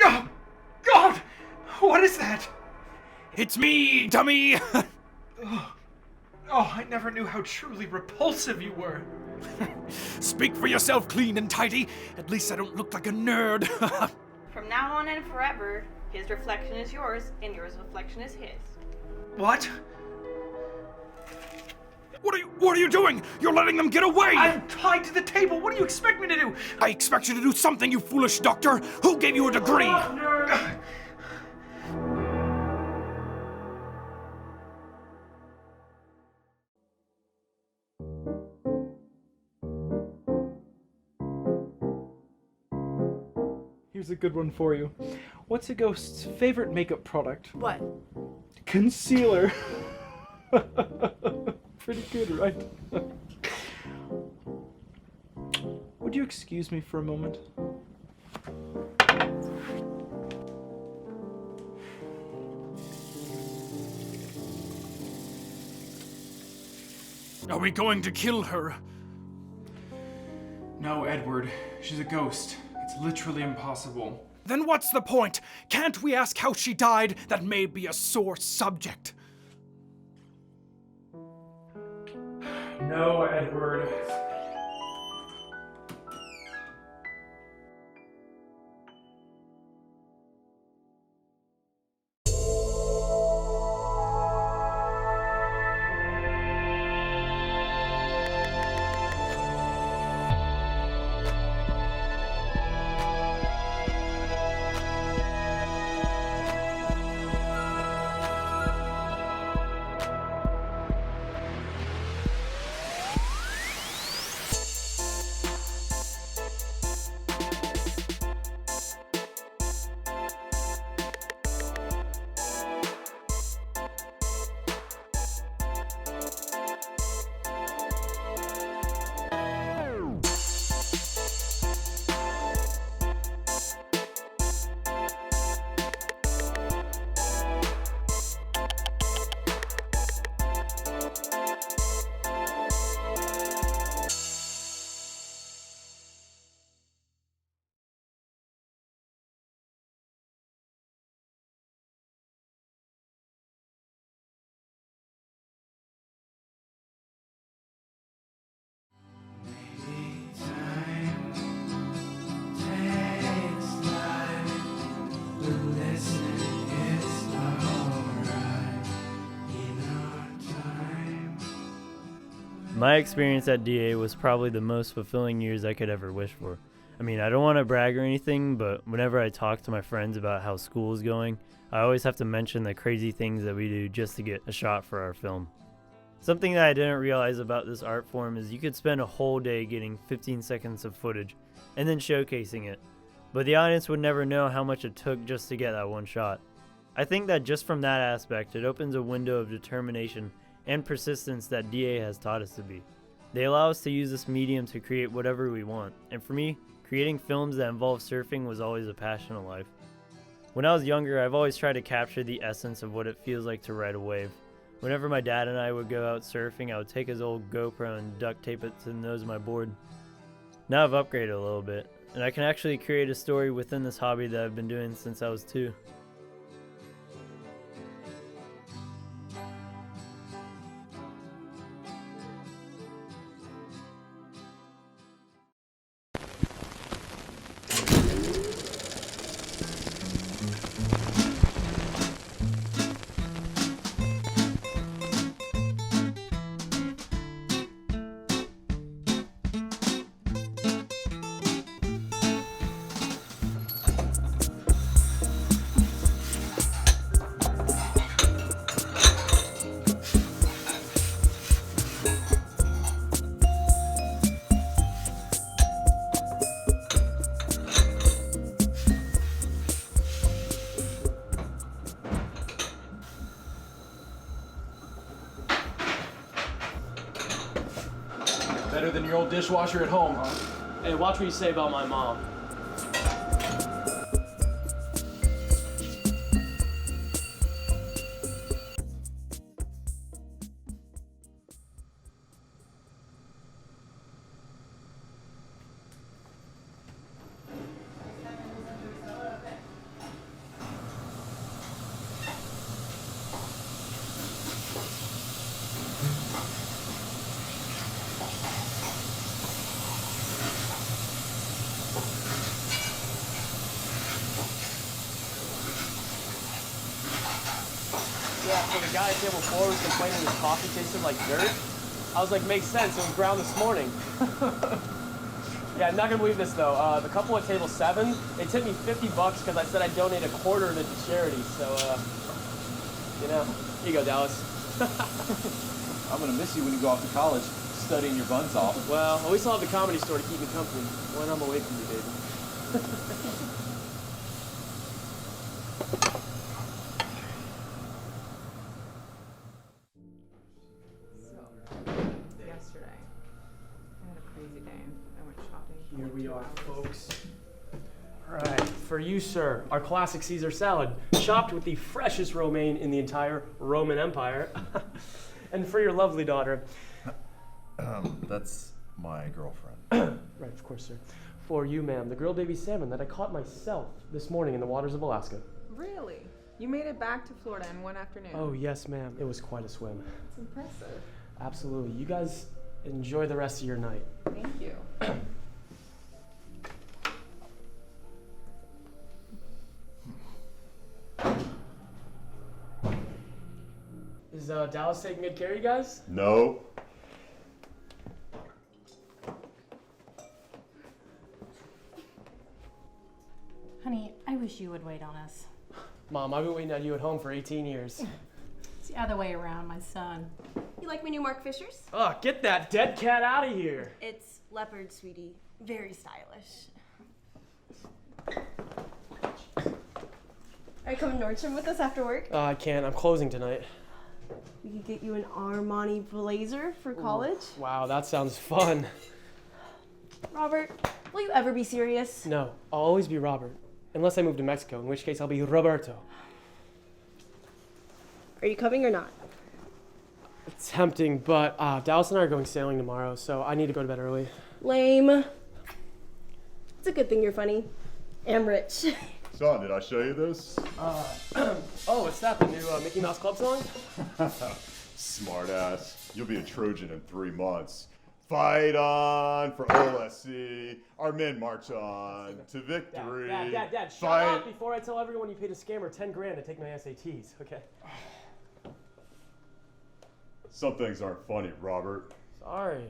Oh, God! What is that? It's me, dummy! Oh, I never knew how truly repulsive you were. Speak for yourself, clean and tidy. At least I don't look like a nerd. From now on and forever, his reflection is yours, and yours reflection is his. What? What are you doing? You're letting them get away! I'm tied to the table. What do you expect me to do? I expect you to do something, you foolish doctor. Who gave you a degree? Here's a good one for you. What's a ghost's favorite makeup product? What? Concealer. Pretty good, right? Would you excuse me for a moment? Are we going to kill her? No, Edward. She's a ghost. It's literally impossible. Then what's the point? Can't we ask how she died? That may be a sore subject. No, Edward. My experience at DA was probably the most fulfilling years I could ever wish for. I mean, I don't want to brag or anything, but whenever I talk to my friends about how school is going, I always have to mention the crazy things that we do just to get a shot for our film. Something that I didn't realize about this art form is you could spend a whole day getting 15 seconds of footage and then showcasing it, but the audience would never know how much it took just to get that one shot. I think that just from that aspect, it opens a window of determination and persistence that DA has taught us to be. They allow us to use this medium to create whatever we want, and for me, creating films that involve surfing was always a passion of life. When I was younger, I've always tried to capture the essence of what it feels like to ride a wave. Whenever my dad and I would go out surfing, I would take his old GoPro and duct tape it to the nose of my board. Now I've upgraded a little bit, and I can actually create a story within this hobby that I've been doing since I was 2. Better than your old dishwasher at home, huh? Hey, watch what you say about my mom. so the guy at table 4 was complaining his coffee tasted like dirt. I was like, makes sense, it was ground this morning. Yeah, I'm not gonna believe this though. The couple at table 7, they tipped me $50 because I said I'd donate a quarter of it to charity, so, you know, here you go, Dallas. I'm gonna miss you when you go off to college, studying your buns off. Well, at least I'll have the Comedy Store to keep me company when I'm away from you, baby. Yesterday, I had a crazy day. I went shopping. Here we are, folks. All right, for you, sir, our classic Caesar salad, chopped with the freshest romaine in the entire Roman Empire. And for your lovely daughter. That's my girlfriend. Right, of course, sir. For you, ma'am, the grilled baby salmon that I caught myself this morning in the waters of Alaska. Really? You made it back to Florida in one afternoon? Oh, yes, ma'am. It was quite a swim. It's impressive. Absolutely. You guys enjoy the rest of your night. Thank you. Is Dallas taking good care of you guys? No. Honey, I wish you would wait on us. Mom, I've been waiting on you at home for 18 years. It's the other way around, my son. You like my new Mark Fishers? Oh, get that dead cat out of here. It's leopard, sweetie. Very stylish. Are you coming to Nordstrom with us after work? I can't. I'm closing tonight. We could get you an Armani blazer for college. Ooh, wow, that sounds fun. Robert, will you ever be serious? No, I'll always be Robert. Unless I move to Mexico, in which case I'll be Roberto. Are you coming or not? It's tempting, but Dallas and I are going sailing tomorrow, so I need to go to bed early. Lame. It's a good thing you're funny. And rich. Son, did I show you this? Oh, what's that, the new Mickey Mouse Club song? Smart ass. You'll be a Trojan in 3 months. Fight on for OSC. Our men march on to victory. Dad, shut Fight. up before I tell everyone you paid a scammer 10 grand to take my SATs, okay? Some things aren't funny, Robert. Sorry.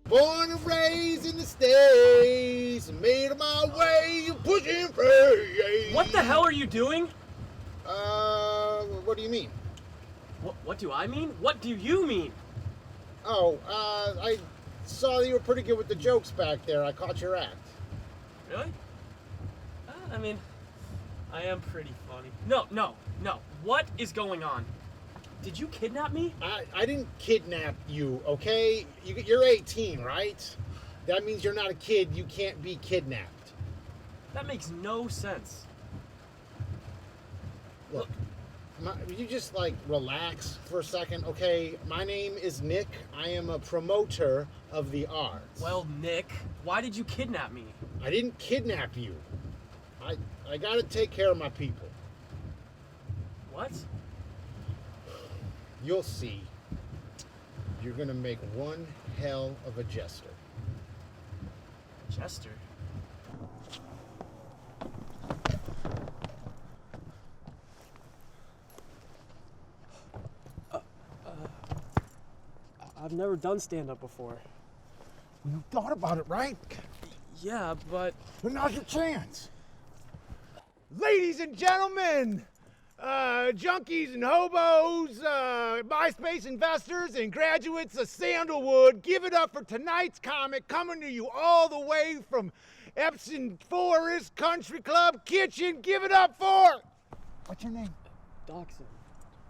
Born and raised in the States, made my way, pushing praise. What the hell are you doing? What do you mean? What do I mean? What do you mean? Oh, I saw that you were pretty good with the jokes back there. I caught your act. Really? I mean, I am pretty funny. No. What is going on? Did you kidnap me? I didn't kidnap you, okay? You're 18, right? That means you're not a kid. You can't be kidnapped. That makes no sense. Look, you just like relax for a second, okay? My name is Nick. I am a promoter of the arts. Well, Nick, why did you kidnap me? I didn't kidnap you. I gotta take care of my people. What? You'll see. You're gonna make one hell of a jester. Jester? I've never done stand-up before. You thought about it, right? Yeah, but... Well, now's your chance. Ladies and gentlemen, junkies and hobos, MySpace investors and graduates of Sandalwood, give it up for tonight's comic coming to you all the way from Epsom Forest Country Club Kitchen. Give it up for... What's your name? Dawson.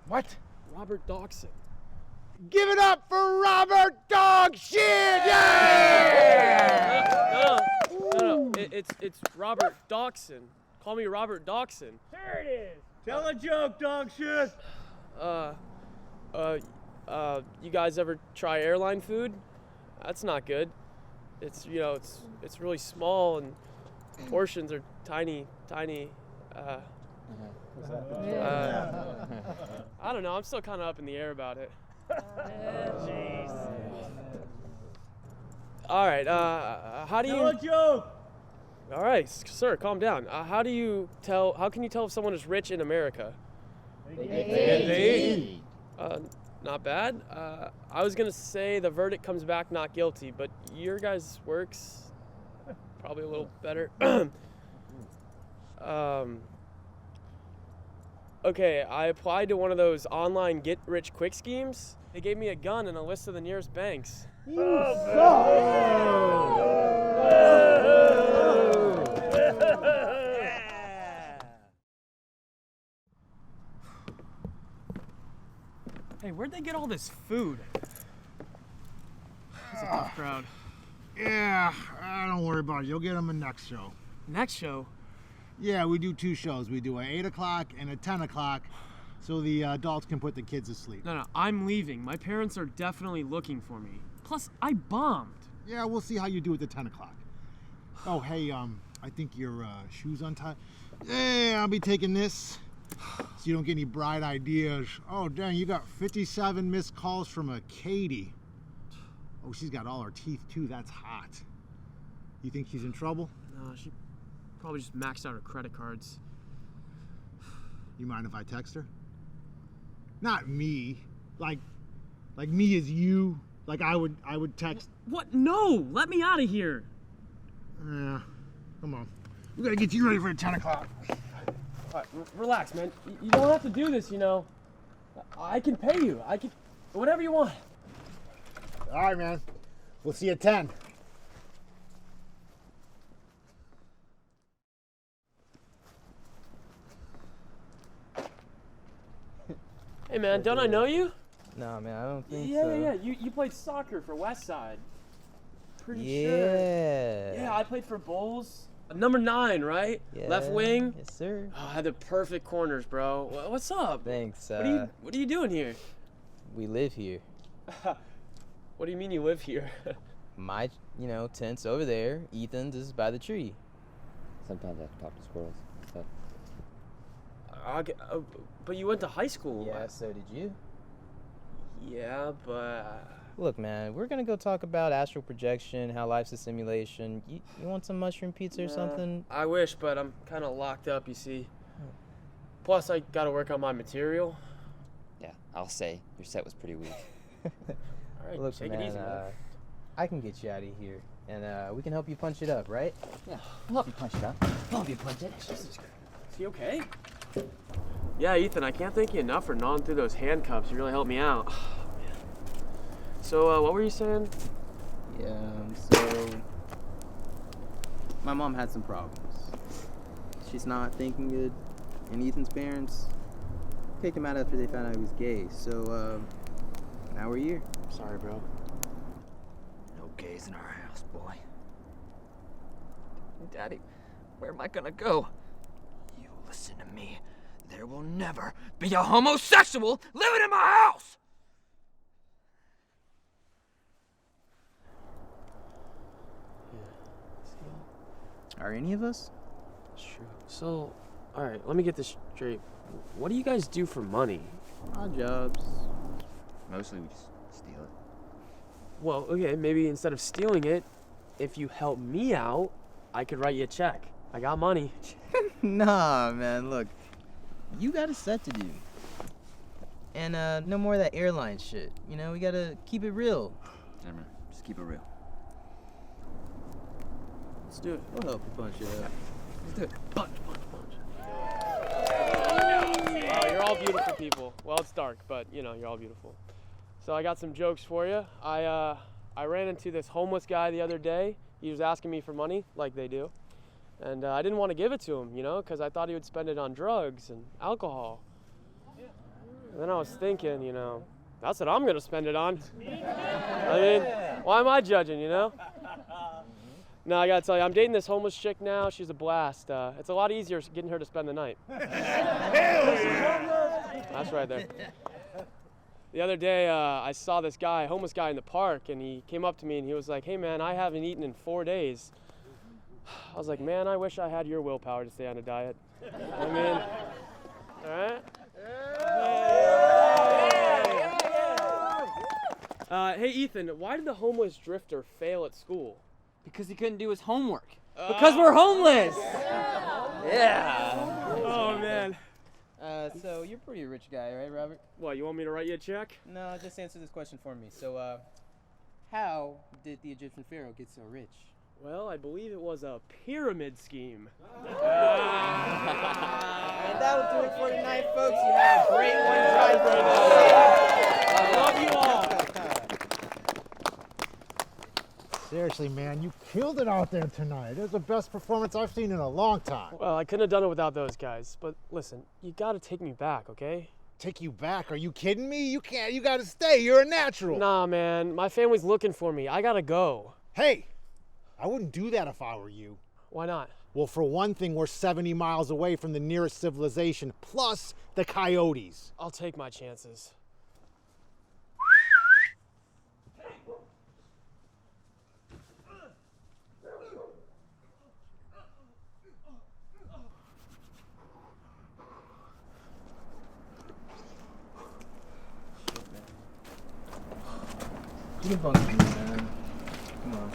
What? Robert Dawson. Give it up for Robert Dogshit! Yeah! No. It's Robert Dawson. Call me Robert Dawson. There it is. Tell a joke, Dogshit. You guys ever try airline food? That's not good. It's it's really small and portions are tiny. I don't know. I'm still kind of up in the air about it. All right. How do you? Tell a joke. All right, sir, calm down. How can you tell if someone is rich in America? They eat. Not bad. I was gonna say the verdict comes back not guilty, but your guys' works probably a little better. Okay, I applied to one of those online get-rich-quick schemes. They gave me a gun and a list of the nearest banks. Hey, where'd they get all this food? It's a tough crowd. Yeah, don't worry about it. You'll get them in next show. Next show? Yeah, we do 2 shows. We do an 8 o'clock and a 10 o'clock so the adults can put the kids to sleep. No, I'm leaving. My parents are definitely looking for me. Plus, I bombed. Yeah, we'll see how you do at the 10 o'clock. Oh, hey, I think your shoe's untied. Yeah, I'll be taking this so you don't get any bright ideas. Oh, dang, you got 57 missed calls from a Katie. Oh, she's got all her teeth, too. That's hot. You think she's in trouble? No, she probably just maxed out her credit cards. You mind if I text her? Not me. Like me as you. Like I would text. What? No! Let me out of here! Yeah. Come on. We gotta get you ready for 10 o'clock. All right, relax, man. You don't have to do this, you know. I can pay you. I can, whatever you want. All right, man. We'll see you at 10. Hey, man, don't I know you? Nah, man, I don't think Yeah, so. yeah. You played soccer for Westside. Pretty Yeah. sure. Yeah, I played for Bulls. Number 9, right? Yeah. Left wing. Yes, sir. Oh, I had the perfect corners, bro. What's up? Thanks. What are you doing here? We live here. What do you mean you live here? My, tent's over there. Ethan's is by the tree. Sometimes I have to talk to squirrels and stuff. But you went to high school. Yeah, so did you. Yeah, but... Look, man, we're gonna go talk about astral projection, how life's a simulation. You want some mushroom pizza or something? I wish, but I'm kind of locked up, you see. Plus, I gotta work on my material. Yeah, I'll say, your set was pretty weak. All right, Look, take man, it easy, man. I can get you out of here, and we can help you punch it up, right? Yeah, I'll help you punch it up. I'll help you punch it. Is he okay? Yeah, Ethan, I can't thank you enough for gnawing through those handcuffs. You really helped me out. So, what were you saying? Yeah, so my mom had some problems. She's not thinking good, and Ethan's parents kicked him out after they found out he was gay. So, now we're here. Sorry, bro. No gays in our house, boy. Daddy, where am I gonna go? You listen to me. There will never be a homosexual living in my house! Are any of us? Sure. So, alright, let me get this straight. What do you guys do for money? Odd jobs. Mostly we just steal it. Well, okay, maybe instead of stealing it, if you help me out, I could write you a check. I got money. Nah, man, look. You got a set to do. And no more of that airline shit. We gotta keep it real. Yeah, man, just keep it real. Let's do it. We'll help you punch it up. Let's do it. Punch. Oh, you're all beautiful people. Well, it's dark, but you're all beautiful. So I got some jokes for you. I ran into this homeless guy the other day. He was asking me for money, like they do. And I didn't want to give it to him, because I thought he would spend it on drugs and alcohol. And then I was thinking, that's what I'm going to spend it on. I mean, why am I judging, No, I got to tell you, I'm dating this homeless chick now. She's a blast. It's a lot easier getting her to spend the night. That's right there. The other day, I saw this guy, homeless guy in the park, and he came up to me and he was like, "Hey man, I haven't eaten in 4 days." I was like, "Man, I wish I had your willpower to stay on a diet." I mean, all right? Hey Ethan, why did the homeless drifter fail at school? Because he couldn't do his homework. Because we're homeless! Yeah. Oh man. So you're a pretty rich guy, right, Robert? What, you want me to write you a check? No, just answer this question for me. So, how did the Egyptian pharaoh get so rich? Well, I believe it was a pyramid scheme. And that'll do it for tonight, folks. You have a great one. Drive right now. I love you all. Seriously, man, you killed it out there tonight. It was the best performance I've seen in a long time. Well, I couldn't have done it without those guys. But listen, you gotta take me back, okay? Take you back? Are you kidding me? You can't. You gotta stay. You're a natural. Nah, man. My family's looking for me. I gotta go. Hey, I wouldn't do that if I were you. Why not? Well, for one thing, we're 70 miles away from the nearest civilization, plus the coyotes. I'll take my chances. You can bunk me, man. Come on.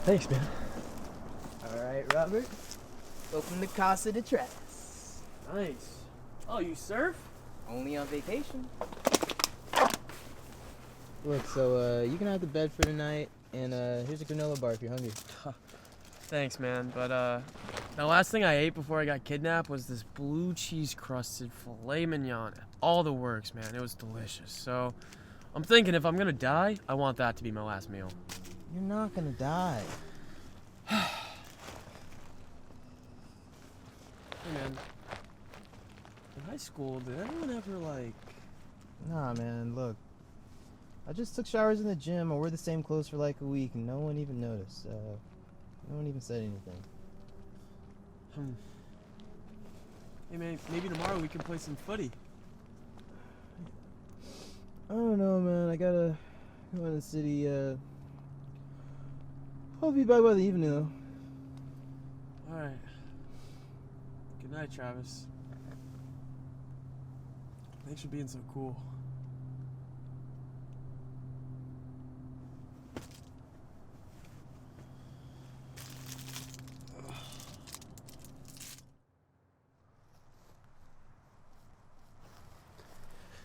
Thanks, man. All right, Robert. Open the Casa de Tres. Nice. Oh, you surf? Only on vacation. Look, so you can have the bed for tonight, and here's a granola bar if you're hungry. Thanks, man. But the last thing I ate before I got kidnapped was this blue cheese crusted filet mignon. All the works, man. It was delicious. So I'm thinking if I'm gonna die, I want that to be my last meal. You're not gonna die. Hey, man. In high school, did anyone ever, like... Nah, man, look. I just took showers in the gym. I wore the same clothes for like a week, and no one even noticed. No one even said anything. Hey, man, maybe tomorrow we can play some footy. I don't know, man. I gotta go in the city. I'll be back by the evening, though. All right. Good night, Travis. Thanks for being so cool.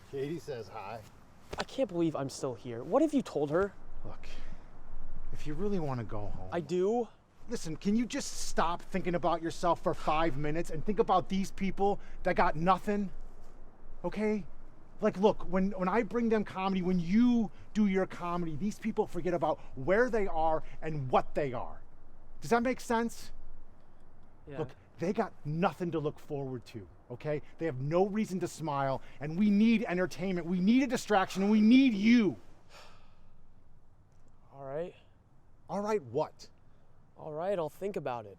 Katie says hi. I can't believe I'm still here. What have you told her? Look, if you really want to go home... I do? Listen, can you just stop thinking about yourself for 5 minutes and think about these people that got nothing? Okay? Like, look, when I bring them comedy, when you do your comedy, these people forget about where they are and what they are. Does that make sense? Yeah. Look, they got nothing to look forward to, okay? They have no reason to smile, and we need entertainment. We need a distraction, and we need you. All right. All right, what? All right, I'll think about it.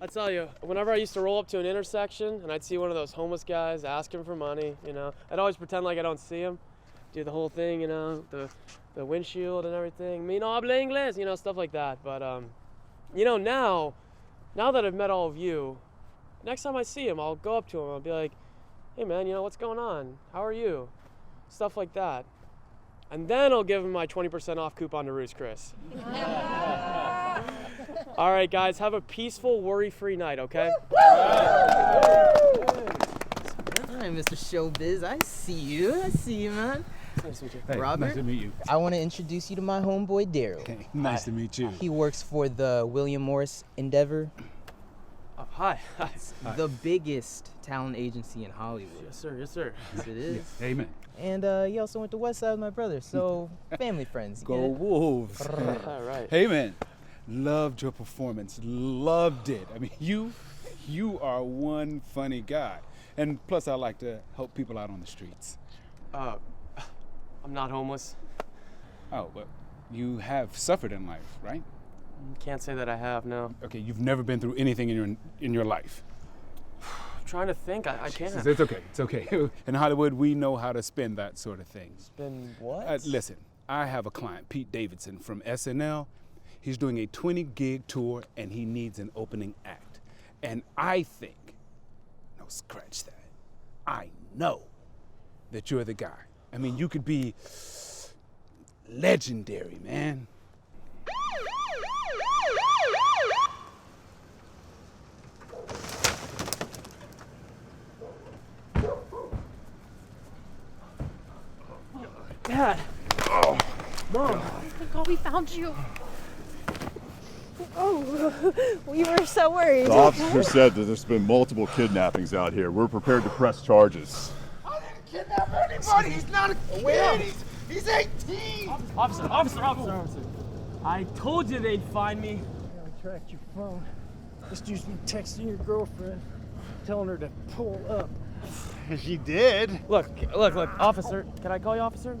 I tell you, whenever I used to roll up to an intersection and I'd see one of those homeless guys asking for money, you know, I'd always pretend like I don't see him, do the whole thing, you know, the windshield and everything. Me no habla inglés, you know, stuff like that. But you know, now that I've met all of you, next time I see him, I'll go up to him. I'll be like, "Hey man, you know, what's going on? How are you?" Stuff like that. And then I'll give him my 20% off coupon to Roost Chris. All right, guys, have a peaceful, worry-free night, okay? Hi, Mr. Showbiz. I see you, man. Nice to meet you. Hey, Robert, nice to meet you. I want to introduce you to my homeboy, Daryl. Hey, nice to meet you. He works for the William Morris Endeavor. Oh, hi. The biggest talent agency in Hollywood. Yes, sir. Yes, sir. Yes, it is. Yes, amen. And he also went to West Side with my brother, so family friends. Go Wolves. All right. Hey, man. Loved your performance. Loved it. I mean, you are one funny guy. And plus, I like to help people out on the streets. I'm not homeless. Oh, but you have suffered in life, right? Can't say that I have, no. Okay, you've never been through anything in your life. I'm trying to think. I can't. It's okay. It's okay. In Hollywood, we know how to spin that sort of thing. Spin what? Listen, I have a client, Pete Davidson from SNL. He's doing a 20-gig tour, and he needs an opening act. And I think, no, scratch that. I know that you're the guy. I mean, you could be legendary, man. Dad. Oh. Mom. Thank God we found you. Oh, we were so worried. The officer said that there's been multiple kidnappings out here. We're prepared to press charges. I didn't kidnap anybody. He's not a kid. He's 18. Officer. I told you they'd find me. I tracked your phone. This dude's been texting your girlfriend, telling her to pull up. He did. Look, officer. Can I call you officer?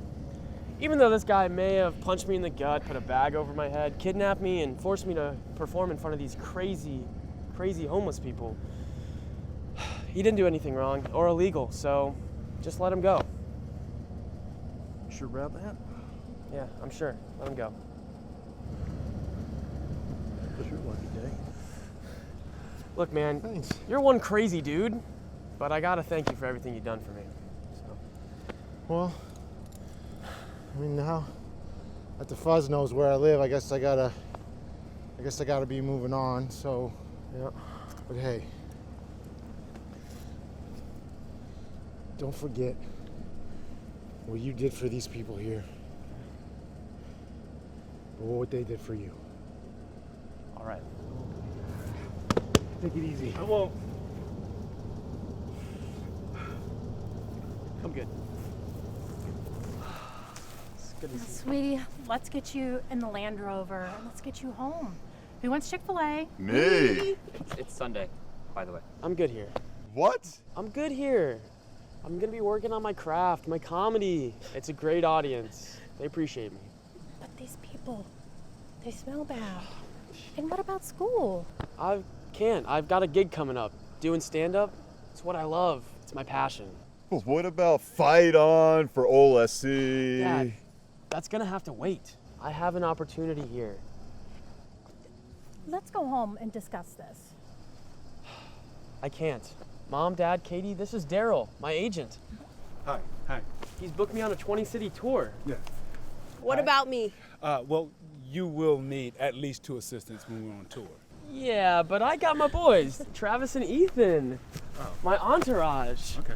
Even though this guy may have punched me in the gut, put a bag over my head, kidnapped me, and forced me to perform in front of these crazy homeless people, he didn't do anything wrong or illegal, so just let him go. Sure about that? Yeah, I'm sure. Let him go. It's your lucky day. Look, man, Thanks. you're one crazy dude, but I gotta thank you for everything you've done for me. So. Well, I mean, now that the fuzz knows where I live, I guess I gotta be moving on. So, yeah. But hey, don't forget what you did for these people here, or what they did for you. All right. Take it easy. I won't. I'm good. Sweetie, let's get you in the Land Rover and let's get you home. Who wants Chick-fil-A? Me. It's Sunday, by the way. I'm good here. What? I'm good here. I'm gonna be working on my craft, my comedy. It's a great audience. They appreciate me. But these people, they smell bad. And what about school? I can't. I've got a gig coming up. Doing stand-up, it's what I love. It's my passion. Well, what about Fight On for OLSC? Dad, that's gonna have to wait. I have an opportunity here. Let's go home and discuss this. I can't. Mom, Dad, Katie, this is Daryl, my agent. Hi. He's booked me on a 20-city tour. Yeah. What about me? Well, you will need at least 2 assistants when we're on tour. Yeah, but I got my boys, Travis and Ethan. Oh. My entourage. Okay.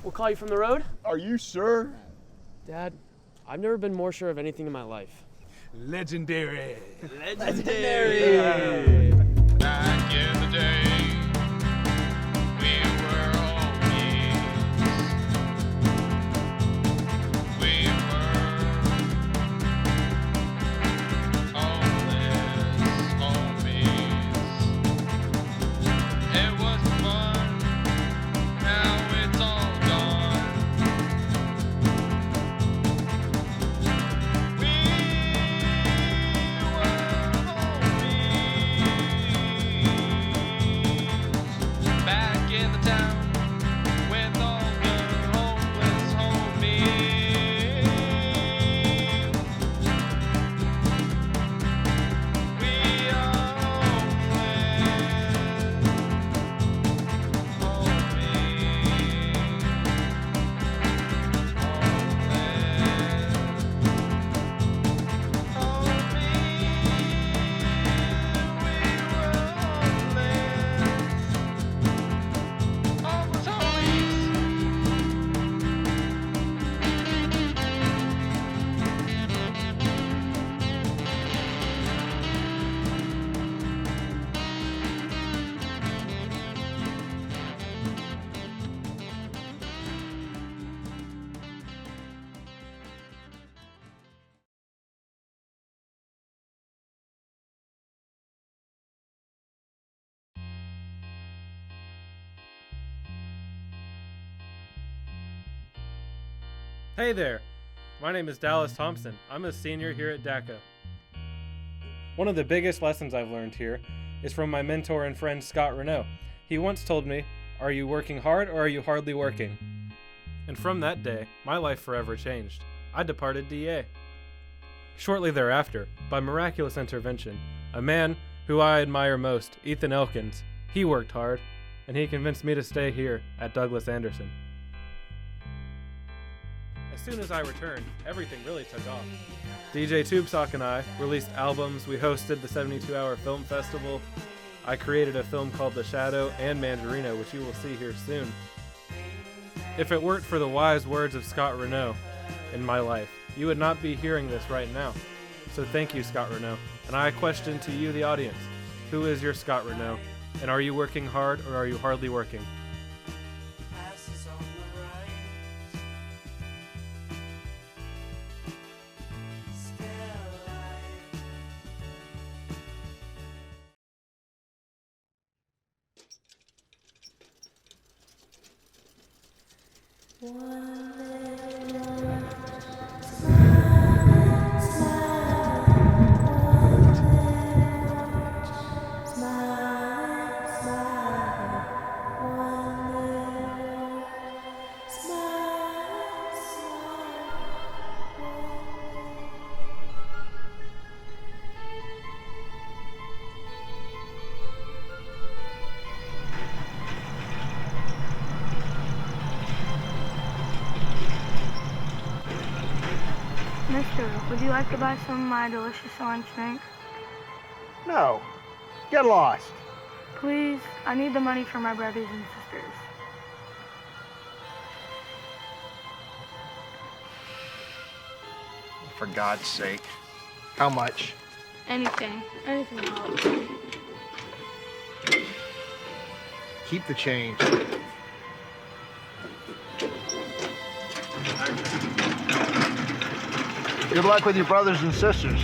We'll call you from the road? Are you sure? Dad, I've never been more sure of anything in my life. Legendary. Legendary. Back in the day, we were homies. We were homeless homies. It was fun, now it's all gone. We back in the town with all the hopeless homies. We are Hey there. My name is Dallas Thompson. I'm a senior here at DACA. One of the biggest lessons I've learned here is from my mentor and friend Scott Renault. He once told me, "Are you working hard or are you hardly working?" And from that day, my life forever changed. I departed DA. Shortly thereafter, by miraculous intervention, a man who I admire most, Ethan Elkins, he worked hard, and he convinced me to stay here at Douglas Anderson. As soon as I returned, everything really took off. DJ Tubesock and I released albums, we hosted the 72-hour film festival, I created a film called The Shadow and Mandarino, which you will see here soon. If it weren't for the wise words of Scott Renault in my life, you would not be hearing this right now. So thank you, Scott Renault. And I question to you, the audience, who is your Scott Renault? And are you working hard or are you hardly working? Mister, would you like to buy some of my delicious orange drink? No. Get lost. Please, I need the money for my brothers and sisters. For God's sake. How much? Anything. Anything helps. Keep the change. Good luck with your brothers and sisters.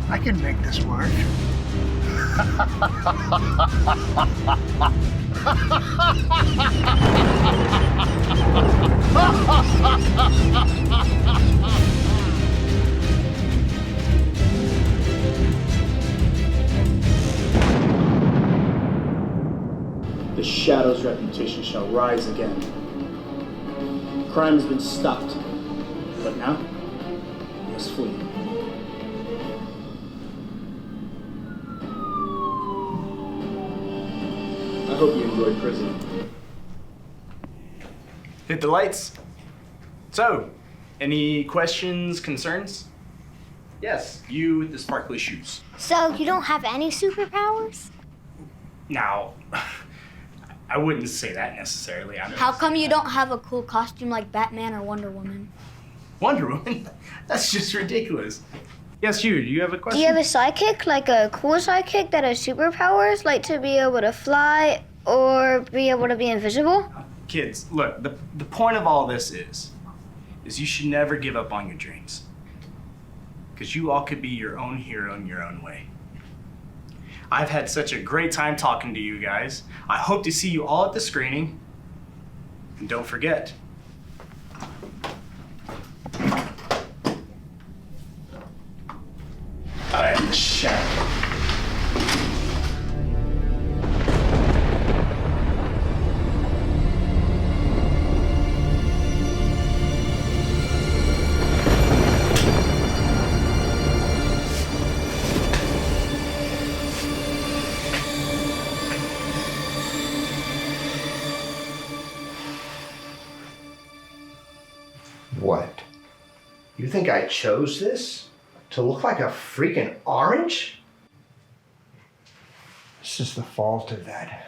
I can make this work. The Shadow's reputation shall rise again. Crime has been stopped, but now we must flee. I hope you enjoyed prison. Hit the lights. So, any questions, concerns? Yes, you with the sparkly shoes. So, you don't have any superpowers? Now, I wouldn't say that necessarily. How come you don't have a cool costume like Batman or Wonder Woman? Wonder Woman? That's just ridiculous. Yes, do you have a question? Do you have a sidekick, like a cool sidekick that has superpowers, like to be able to fly or be able to be invisible? Kids, look, the point of all this is you should never give up on your dreams. Because you all could be your own hero in your own way. I've had such a great time talking to you guys. I hope to see you all at the screening. And don't forget, I am the Shadow. You think I chose this? To look like a freaking orange? This is the fault of that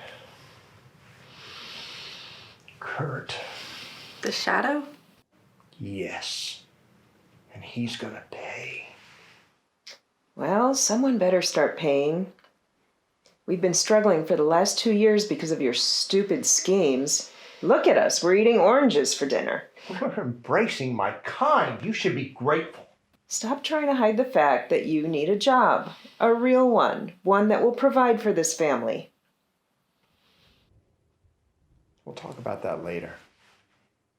Kurt. The shadow? Yes. And he's gonna pay. Well, someone better start paying. We've been struggling for the last 2 years because of your stupid schemes. Look at us, we're eating oranges for dinner. We're embracing my kind. You should be grateful. Stop trying to hide the fact that you need a job. A real one. One that will provide for this family. We'll talk about that later.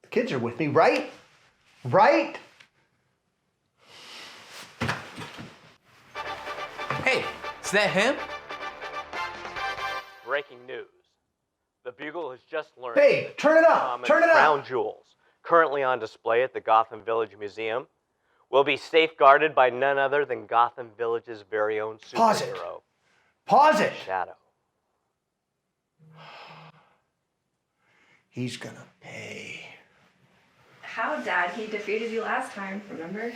The kids are with me, right? Right? Hey, is that him? Breaking news. The Bugle has just learned. Hey, turn it up! Turn it up! Crown jewels, currently on display at the Gotham Village Museum, will be safeguarded by none other than Gotham Village's very own superhero. Pause it. Pause it! Shadow. He's gonna pay. How, Dad? He defeated you last time, remember?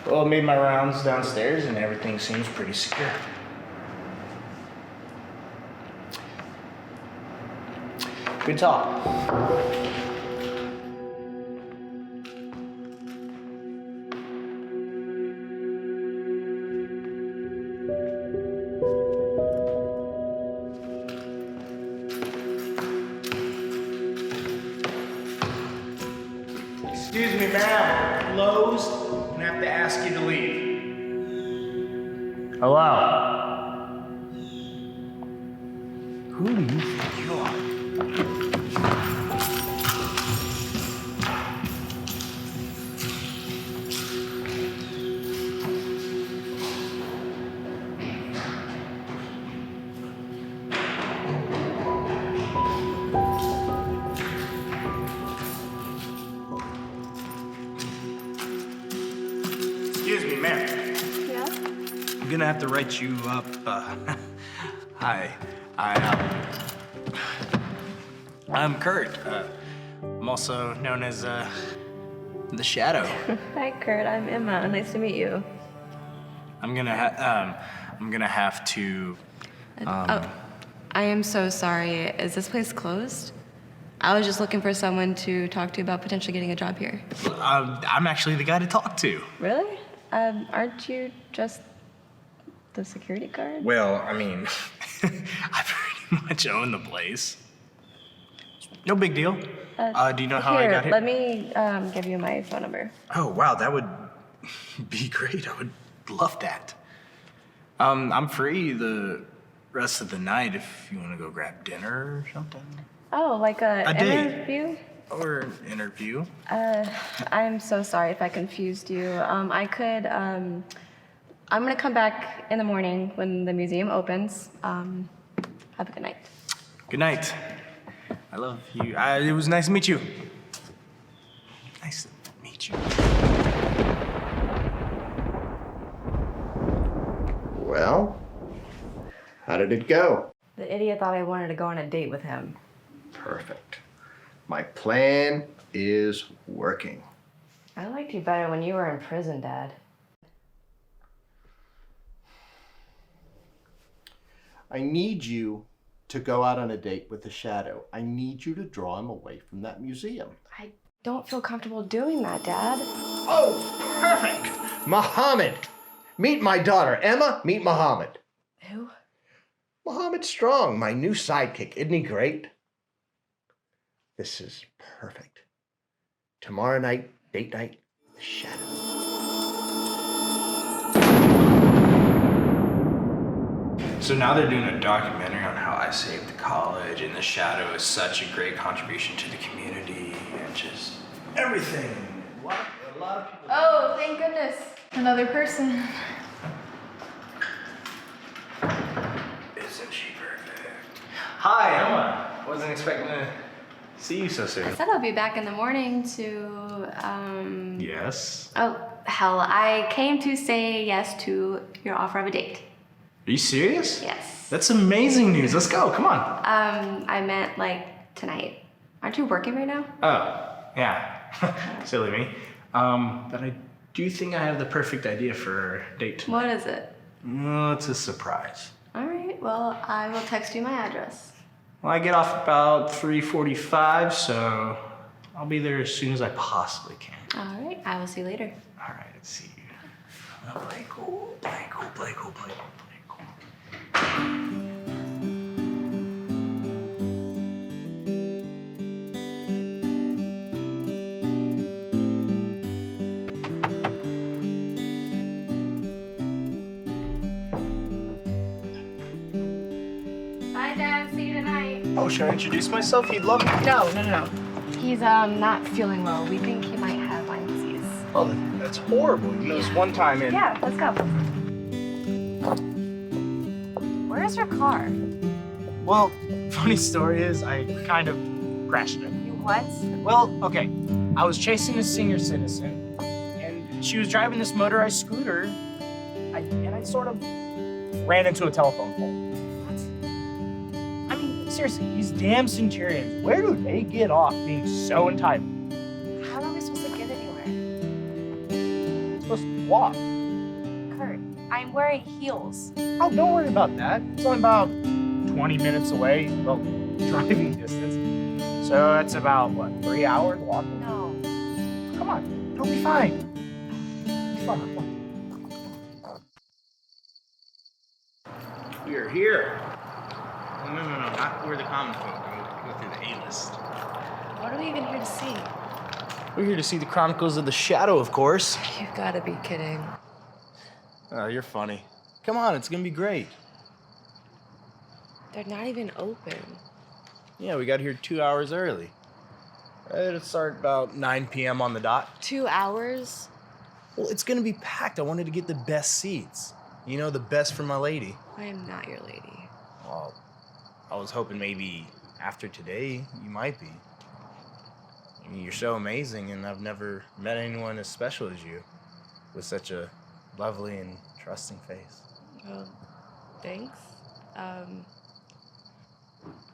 Well, I made my rounds downstairs and everything seems pretty secure. Good talk. Excuse me, ma'am. Closed. I'm gonna have to ask you to leave. Hello. Who do you think you are? Excuse me, ma'am. Yeah? I'm gonna have to write you up. Hi. I'm Kurt. I'm also known as the Shadow. Hi, Kurt. I'm Emma. Nice to meet you. I'm gonna have to. I am so sorry. Is this place closed? I was just looking for someone to talk to about potentially getting a job here. I'm actually the guy to talk to. Really? Aren't you just the security guard? Well, I mean, I pretty much own the place. No big deal. Do you know how I got here? Let me give you my phone number. Oh, wow, that would be great. I would love that. I'm free the rest of the night if you want to go grab dinner or something. Oh, like A date. interview? Or an interview. I'm so sorry if I confused you. I could, I'm gonna come back in the morning when the museum opens. Have a good night. Good night. I love you. It was nice to meet you. Nice to meet you. Well, how did it go? The idiot thought I wanted to go on a date with him. Perfect. My plan is working. I liked you better when you were in prison, Dad. I need you to go out on a date with the Shadow. I need you to draw him away from that museum. I don't feel comfortable doing that, Dad. Oh, perfect! Muhammad! Meet my daughter, Emma. Meet Muhammad. Who? Muhammad Strong, my new sidekick. Isn't he great? This is perfect. Tomorrow night, date night, the Shadow. So now they're doing a documentary on how I saved the college, and the shadow is such a great contribution to the community, and just everything. A lot of people. Oh, thank goodness. Another person. Isn't she perfect? Hi, Emma. Wasn't expecting to see you so soon. I said I'll be back in the morning to, Yes. Oh, hell, I came to say yes to your offer of a date. Are you serious? Yes. That's amazing news. Let's go. Come on. I meant, like, tonight. Aren't you working right now? Oh, yeah. Silly me. But I do think I have the perfect idea for a date tonight. What is it? No, it's a surprise. All right, well, I will text you my address. Well, I get off about 3:45, so I'll be there as soon as I possibly can. All right, I will see you later. All right, let's see you. Play cool, play cool, play cool, play cool, play cool. Bye, Dad. See you tonight. Oh, should I introduce myself? You'd love it. No. He's not feeling well. We think he might have Lyme disease. Oh, that's horrible. You know, this one time in. Yeah, let's go. Where's your car? Well, funny story is, I kind of crashed it. You what? Well, okay. I was chasing a senior citizen, and she was driving this motorized scooter, and I sort of ran into a telephone pole. What? I mean, seriously, these damn Centurions, where do they get off being so entitled? How are we supposed to get anywhere? I'm supposed to walk. Kurt, I'm wearing heels. Oh, don't worry about that. It's only about 20 minutes away, well, driving distance. So that's about, what, 3 hours walking? No. Come on, it'll be fine. Come on. We are here. No, not where the common folk go. Go through the A-list. What are we even here to see? We're here to see the Chronicles of the Shadow, of course. You've got to be kidding. Oh, you're funny. Come on, it's gonna be great. They're not even open. Yeah, we got here 2 hours early. It'll start about 9 p.m. on the dot. 2 hours? Well, it's gonna be packed. I wanted to get the best seats. You know, the best for my lady. I am not your lady. Well, I was hoping maybe after today, you might be. I mean, you're so amazing, and I've never met anyone as special as you, with such a lovely and trusting face. Well, thanks.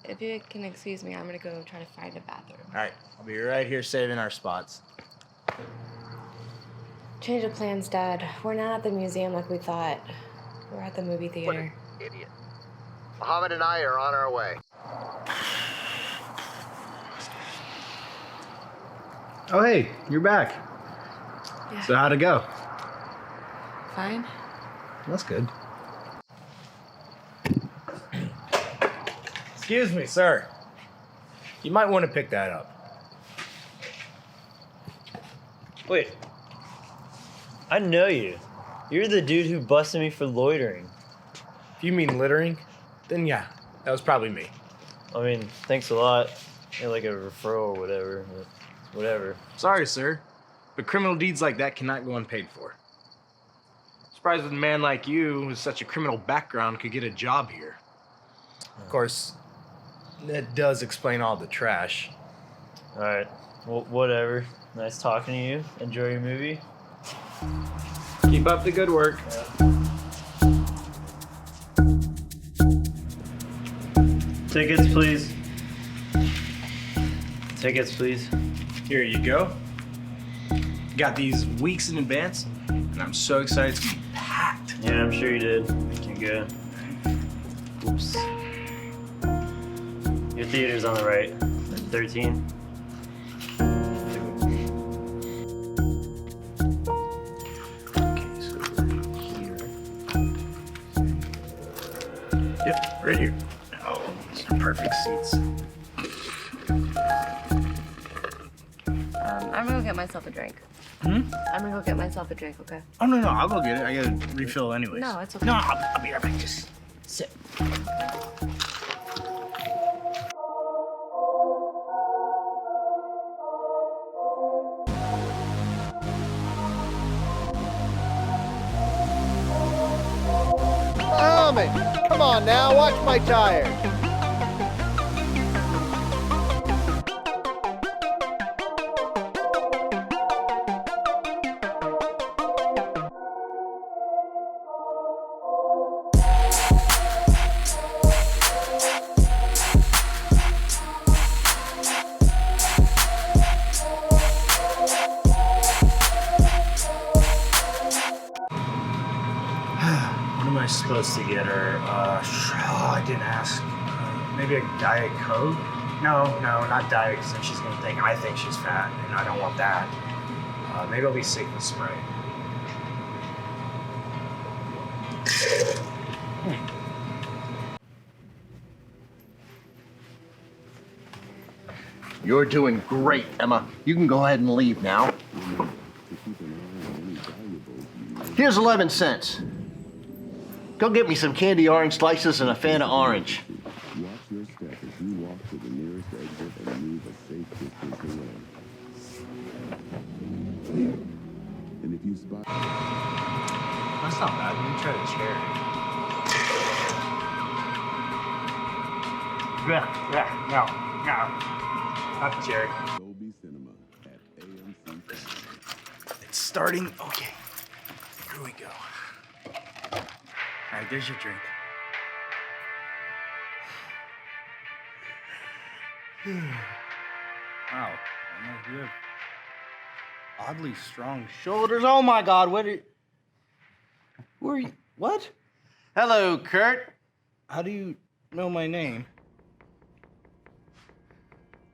If you can excuse me, I'm gonna go try to find a bathroom. All right, I'll be right here saving our spots. Change of plans, Dad. We're not at the museum like we thought. We're at the movie What theater. an idiot. Muhammad and I are on our way. Oh, hey, you're back. Yeah. So how'd it go? Fine. That's good. Excuse me, sir. You might want to pick that up. Wait. I know you. You're the dude who busted me for loitering. If you mean littering, then yeah, that was probably me. I mean, thanks a lot. Yeah, like a referral or whatever. But whatever. Sorry, sir, but criminal deeds like that cannot go unpaid for. Surprised that a man like you with such a criminal background could get a job here. Of course, that does explain all the trash. All right. Well, whatever. Nice talking to you. Enjoy your movie. Keep up the good work. Tickets, please. Tickets, please. Here you go. Got these weeks in advance, and I'm so excited to be packed. Yeah, I'm sure you did. You can go. Oops. Your theater's on the right. 13. Okay, so here. Yep, right here. Oh, these are perfect seats. I'm gonna go get myself a drink. Hmm? I'm gonna go get myself a drink, okay? Oh, no, I'll go get it. I gotta refill anyways. No, it's okay. No, I'll be right back. Just sit. Muhammad, come on now, watch my tires. What am I supposed to get her? I didn't ask. Maybe a Diet Coke? No, not Diet, because then she's gonna think I think she's fat, and I don't want that. Maybe I'll be sick with Sprite. You're doing great, Emma. You can go ahead and leave now. Here's 11 cents. Go get me some candy orange slices and a Fanta orange. Watch your step as you walk to the nearest exit and move a safe distance away. And if you spot... That's not bad. Let me try the chair. No. Not the cherry. Dolby Cinema at AMC. It's starting. Okay. Here we go. All right, there's your drink. Wow, you have oddly strong shoulders. Oh my God, who are you? What? Hello, Kurt. How do you know my name?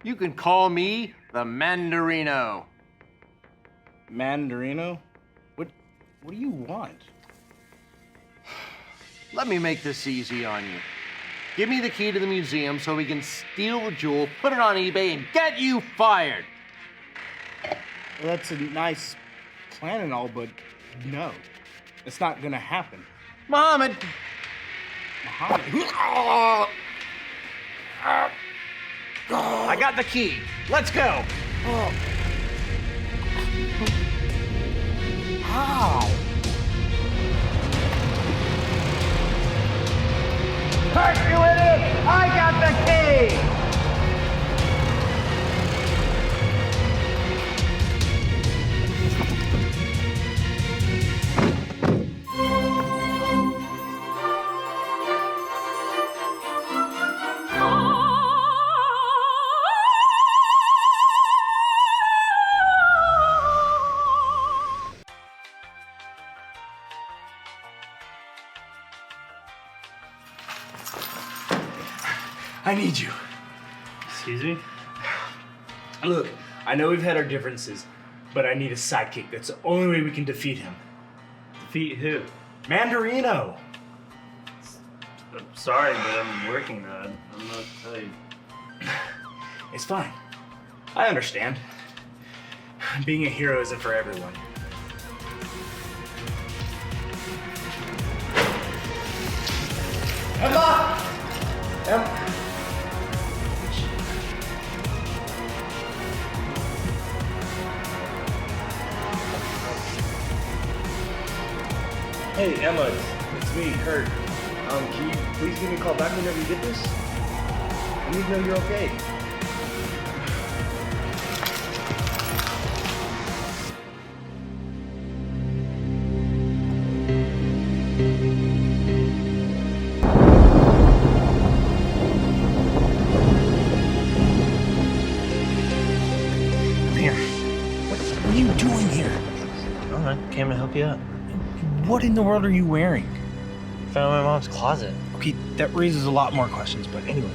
You can call me the Mandarino. Mandarino? What do you want? Let me make this easy on you. Give me the key to the museum so we can steal the jewel, put it on eBay, and get you fired. Well, that's a nice plan and all, but no. It's not gonna happen. Muhammad! I got the key. Let's go. Ow! Kurt, you idiot! I got the key! I need you. Excuse me? Look, I know we've had our differences, but I need a sidekick. That's the only way we can defeat him. Defeat who? Mandarino! I'm sorry, but I'm working on it. I'm not tell you. It's fine. I understand. Being a hero isn't for everyone. Emma! Hey, Emma, it's me, Kurt. Can you please give me a call back whenever you get this? I need to know you're okay. Come here. What are you doing here? I came to help you out. What in the world are you wearing? Found my mom's closet. Okay, that raises a lot more questions, but anyways.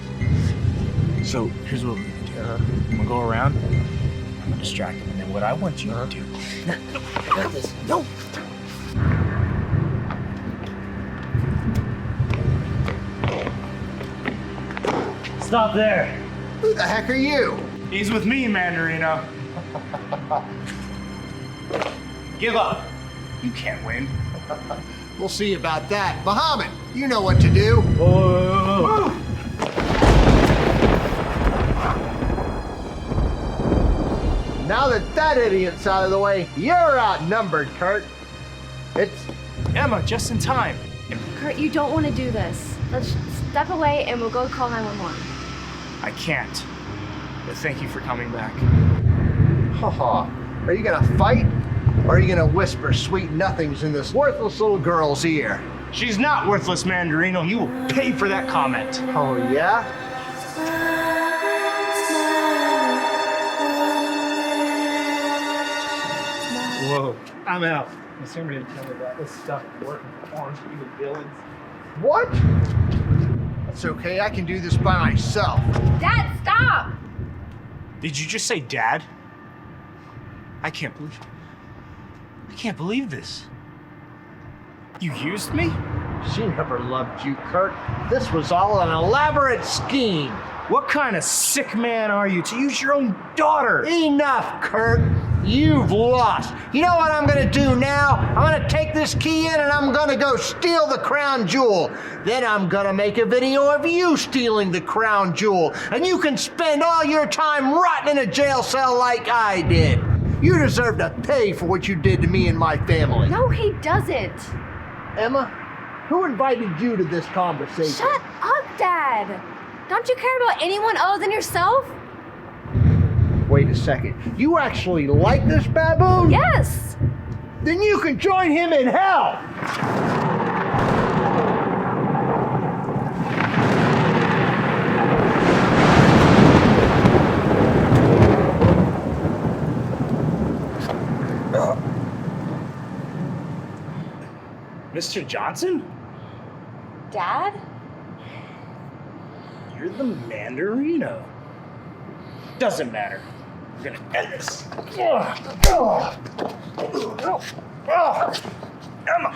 So here's what we're gonna do. I'm gonna go around, I'm gonna distract him, and then what I want you to do. I got this. No! Stop there! Who the heck are you? He's with me, Mandarino. Give up. You can't win. We'll see about that. Muhammad, you know what to do. Whoa. Now that idiot's out of the way, you're outnumbered, Kurt. It's Emma, just in time. Kurt, you don't want to do this. Let's step away and we'll go call 911. I can't. But thank you for coming back. Haha. Are you gonna fight? Or are you gonna whisper sweet nothings in this worthless little girl's ear? She's not worthless, Mandarino. You will pay for that comment. Oh, yeah? Whoa, I'm out. Somebody tell me about this stuff working for Orange Evil villains. What? That's okay, I can do this by myself. Dad, stop! Did you just say Dad? I can't believe this. You used me? She never loved you, Kurt. This was all an elaborate scheme. What kind of sick man are you to use your own daughter? Enough, Kurt. You've lost. You know what I'm gonna do now? I'm gonna take this key in and I'm gonna go steal the crown jewel. Then I'm gonna make a video of you stealing the crown jewel. And you can spend all your time rotting in a jail cell like I did. You deserve to pay for what you did to me and my family. No, he doesn't. Emma, who invited you to this conversation? Shut up, Dad. Don't you care about anyone other than yourself? Wait a second. You actually like this baboon? Yes. Then you can join him in hell. Mr. Johnson? Dad? You're the Mandarino. Doesn't matter. We're gonna end this. Emma!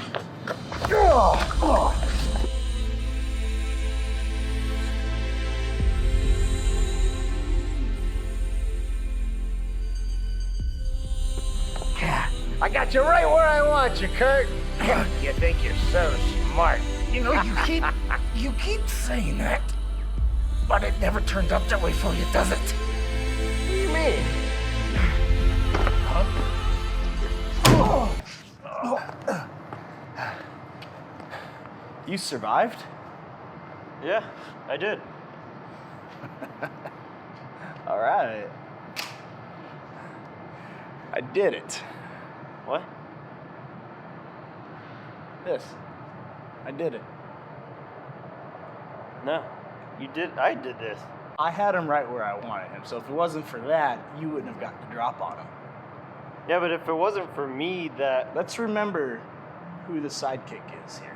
I got you right where I want you, Kurt. You think you're so smart. You know, you keep saying that, but it never turns out that way for you, does it? What do you mean? You survived? Yeah, I did. All right. I did it. What? This. I did it. No, you did. I did this. I had him right where I wanted him, so if it wasn't for that, you wouldn't have gotten the drop on him. Yeah, but if it wasn't for me, that... Let's remember who the sidekick is here.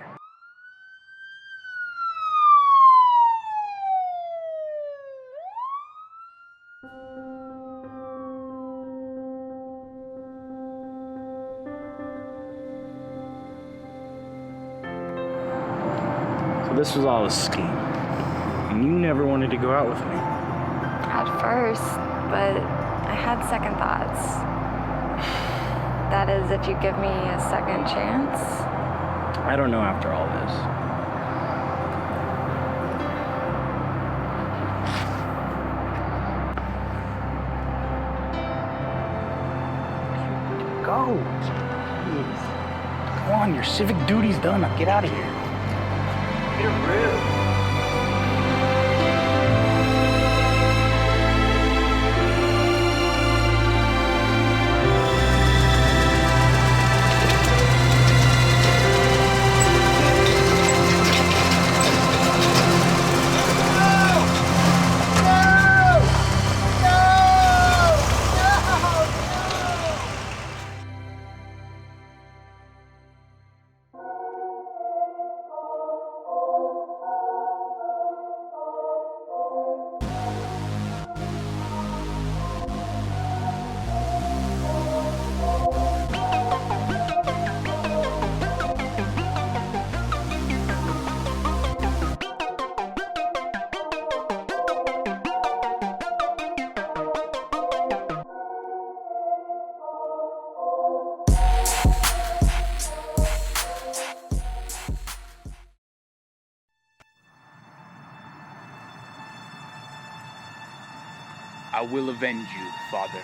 So this was all a scheme, and you never wanted to go out with me. At first, but I had second thoughts. That is, if you give me a second chance. I don't know after all this. Go. Jeez. Come on, your civic duty's done. Now get out of here. You're rude. I will avenge you, Father.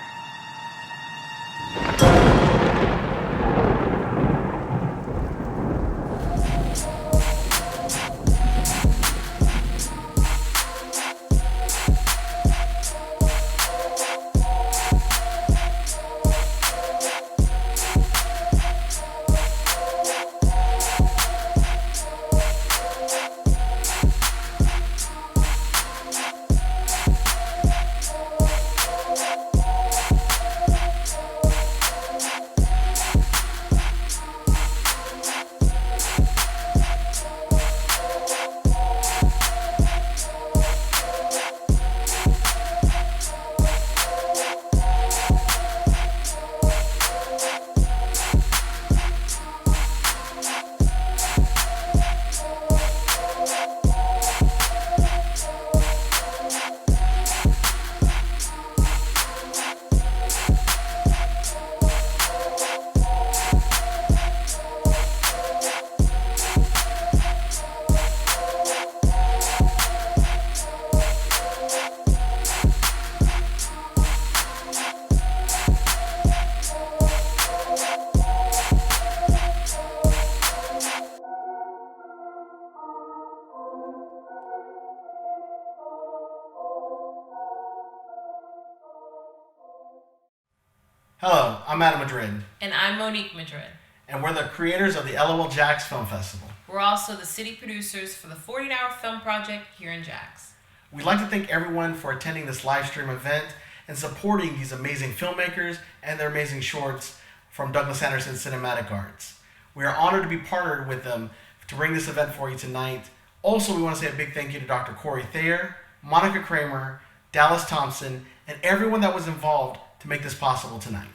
Hello, I'm Adam Madrid. And I'm Monique Madrid. And we're the creators of the LOL Jax Film Festival. We're also the city producers for the 48-hour film project here in Jax. We'd like to thank everyone for attending this live stream event and supporting these amazing filmmakers and their amazing shorts from Douglas Anderson Cinematic Arts. We are honored to be partnered with them to bring this event for you tonight. Also, we want to say a big thank you to Dr. Corey Thayer, Monica Kramer, Dallas Thompson, and everyone that was involved to make this possible tonight.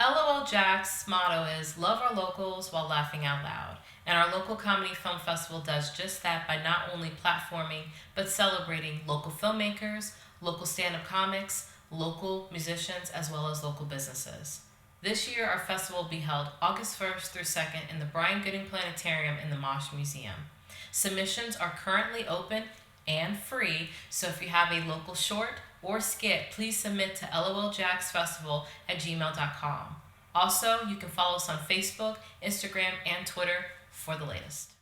LOL Jack's motto is love our locals while laughing out loud. And our local comedy film festival does just that by not only platforming, but celebrating local filmmakers, local stand-up comics, local musicians, as well as local businesses. This year, our festival will be held August 1st through 2nd in the Brian Gooding Planetarium in the Mosh Museum. Submissions are currently open and free, so if you have a local short or skit, please submit to loljacksfestival@gmail.com. Also, you can follow us on Facebook, Instagram, and Twitter for the latest.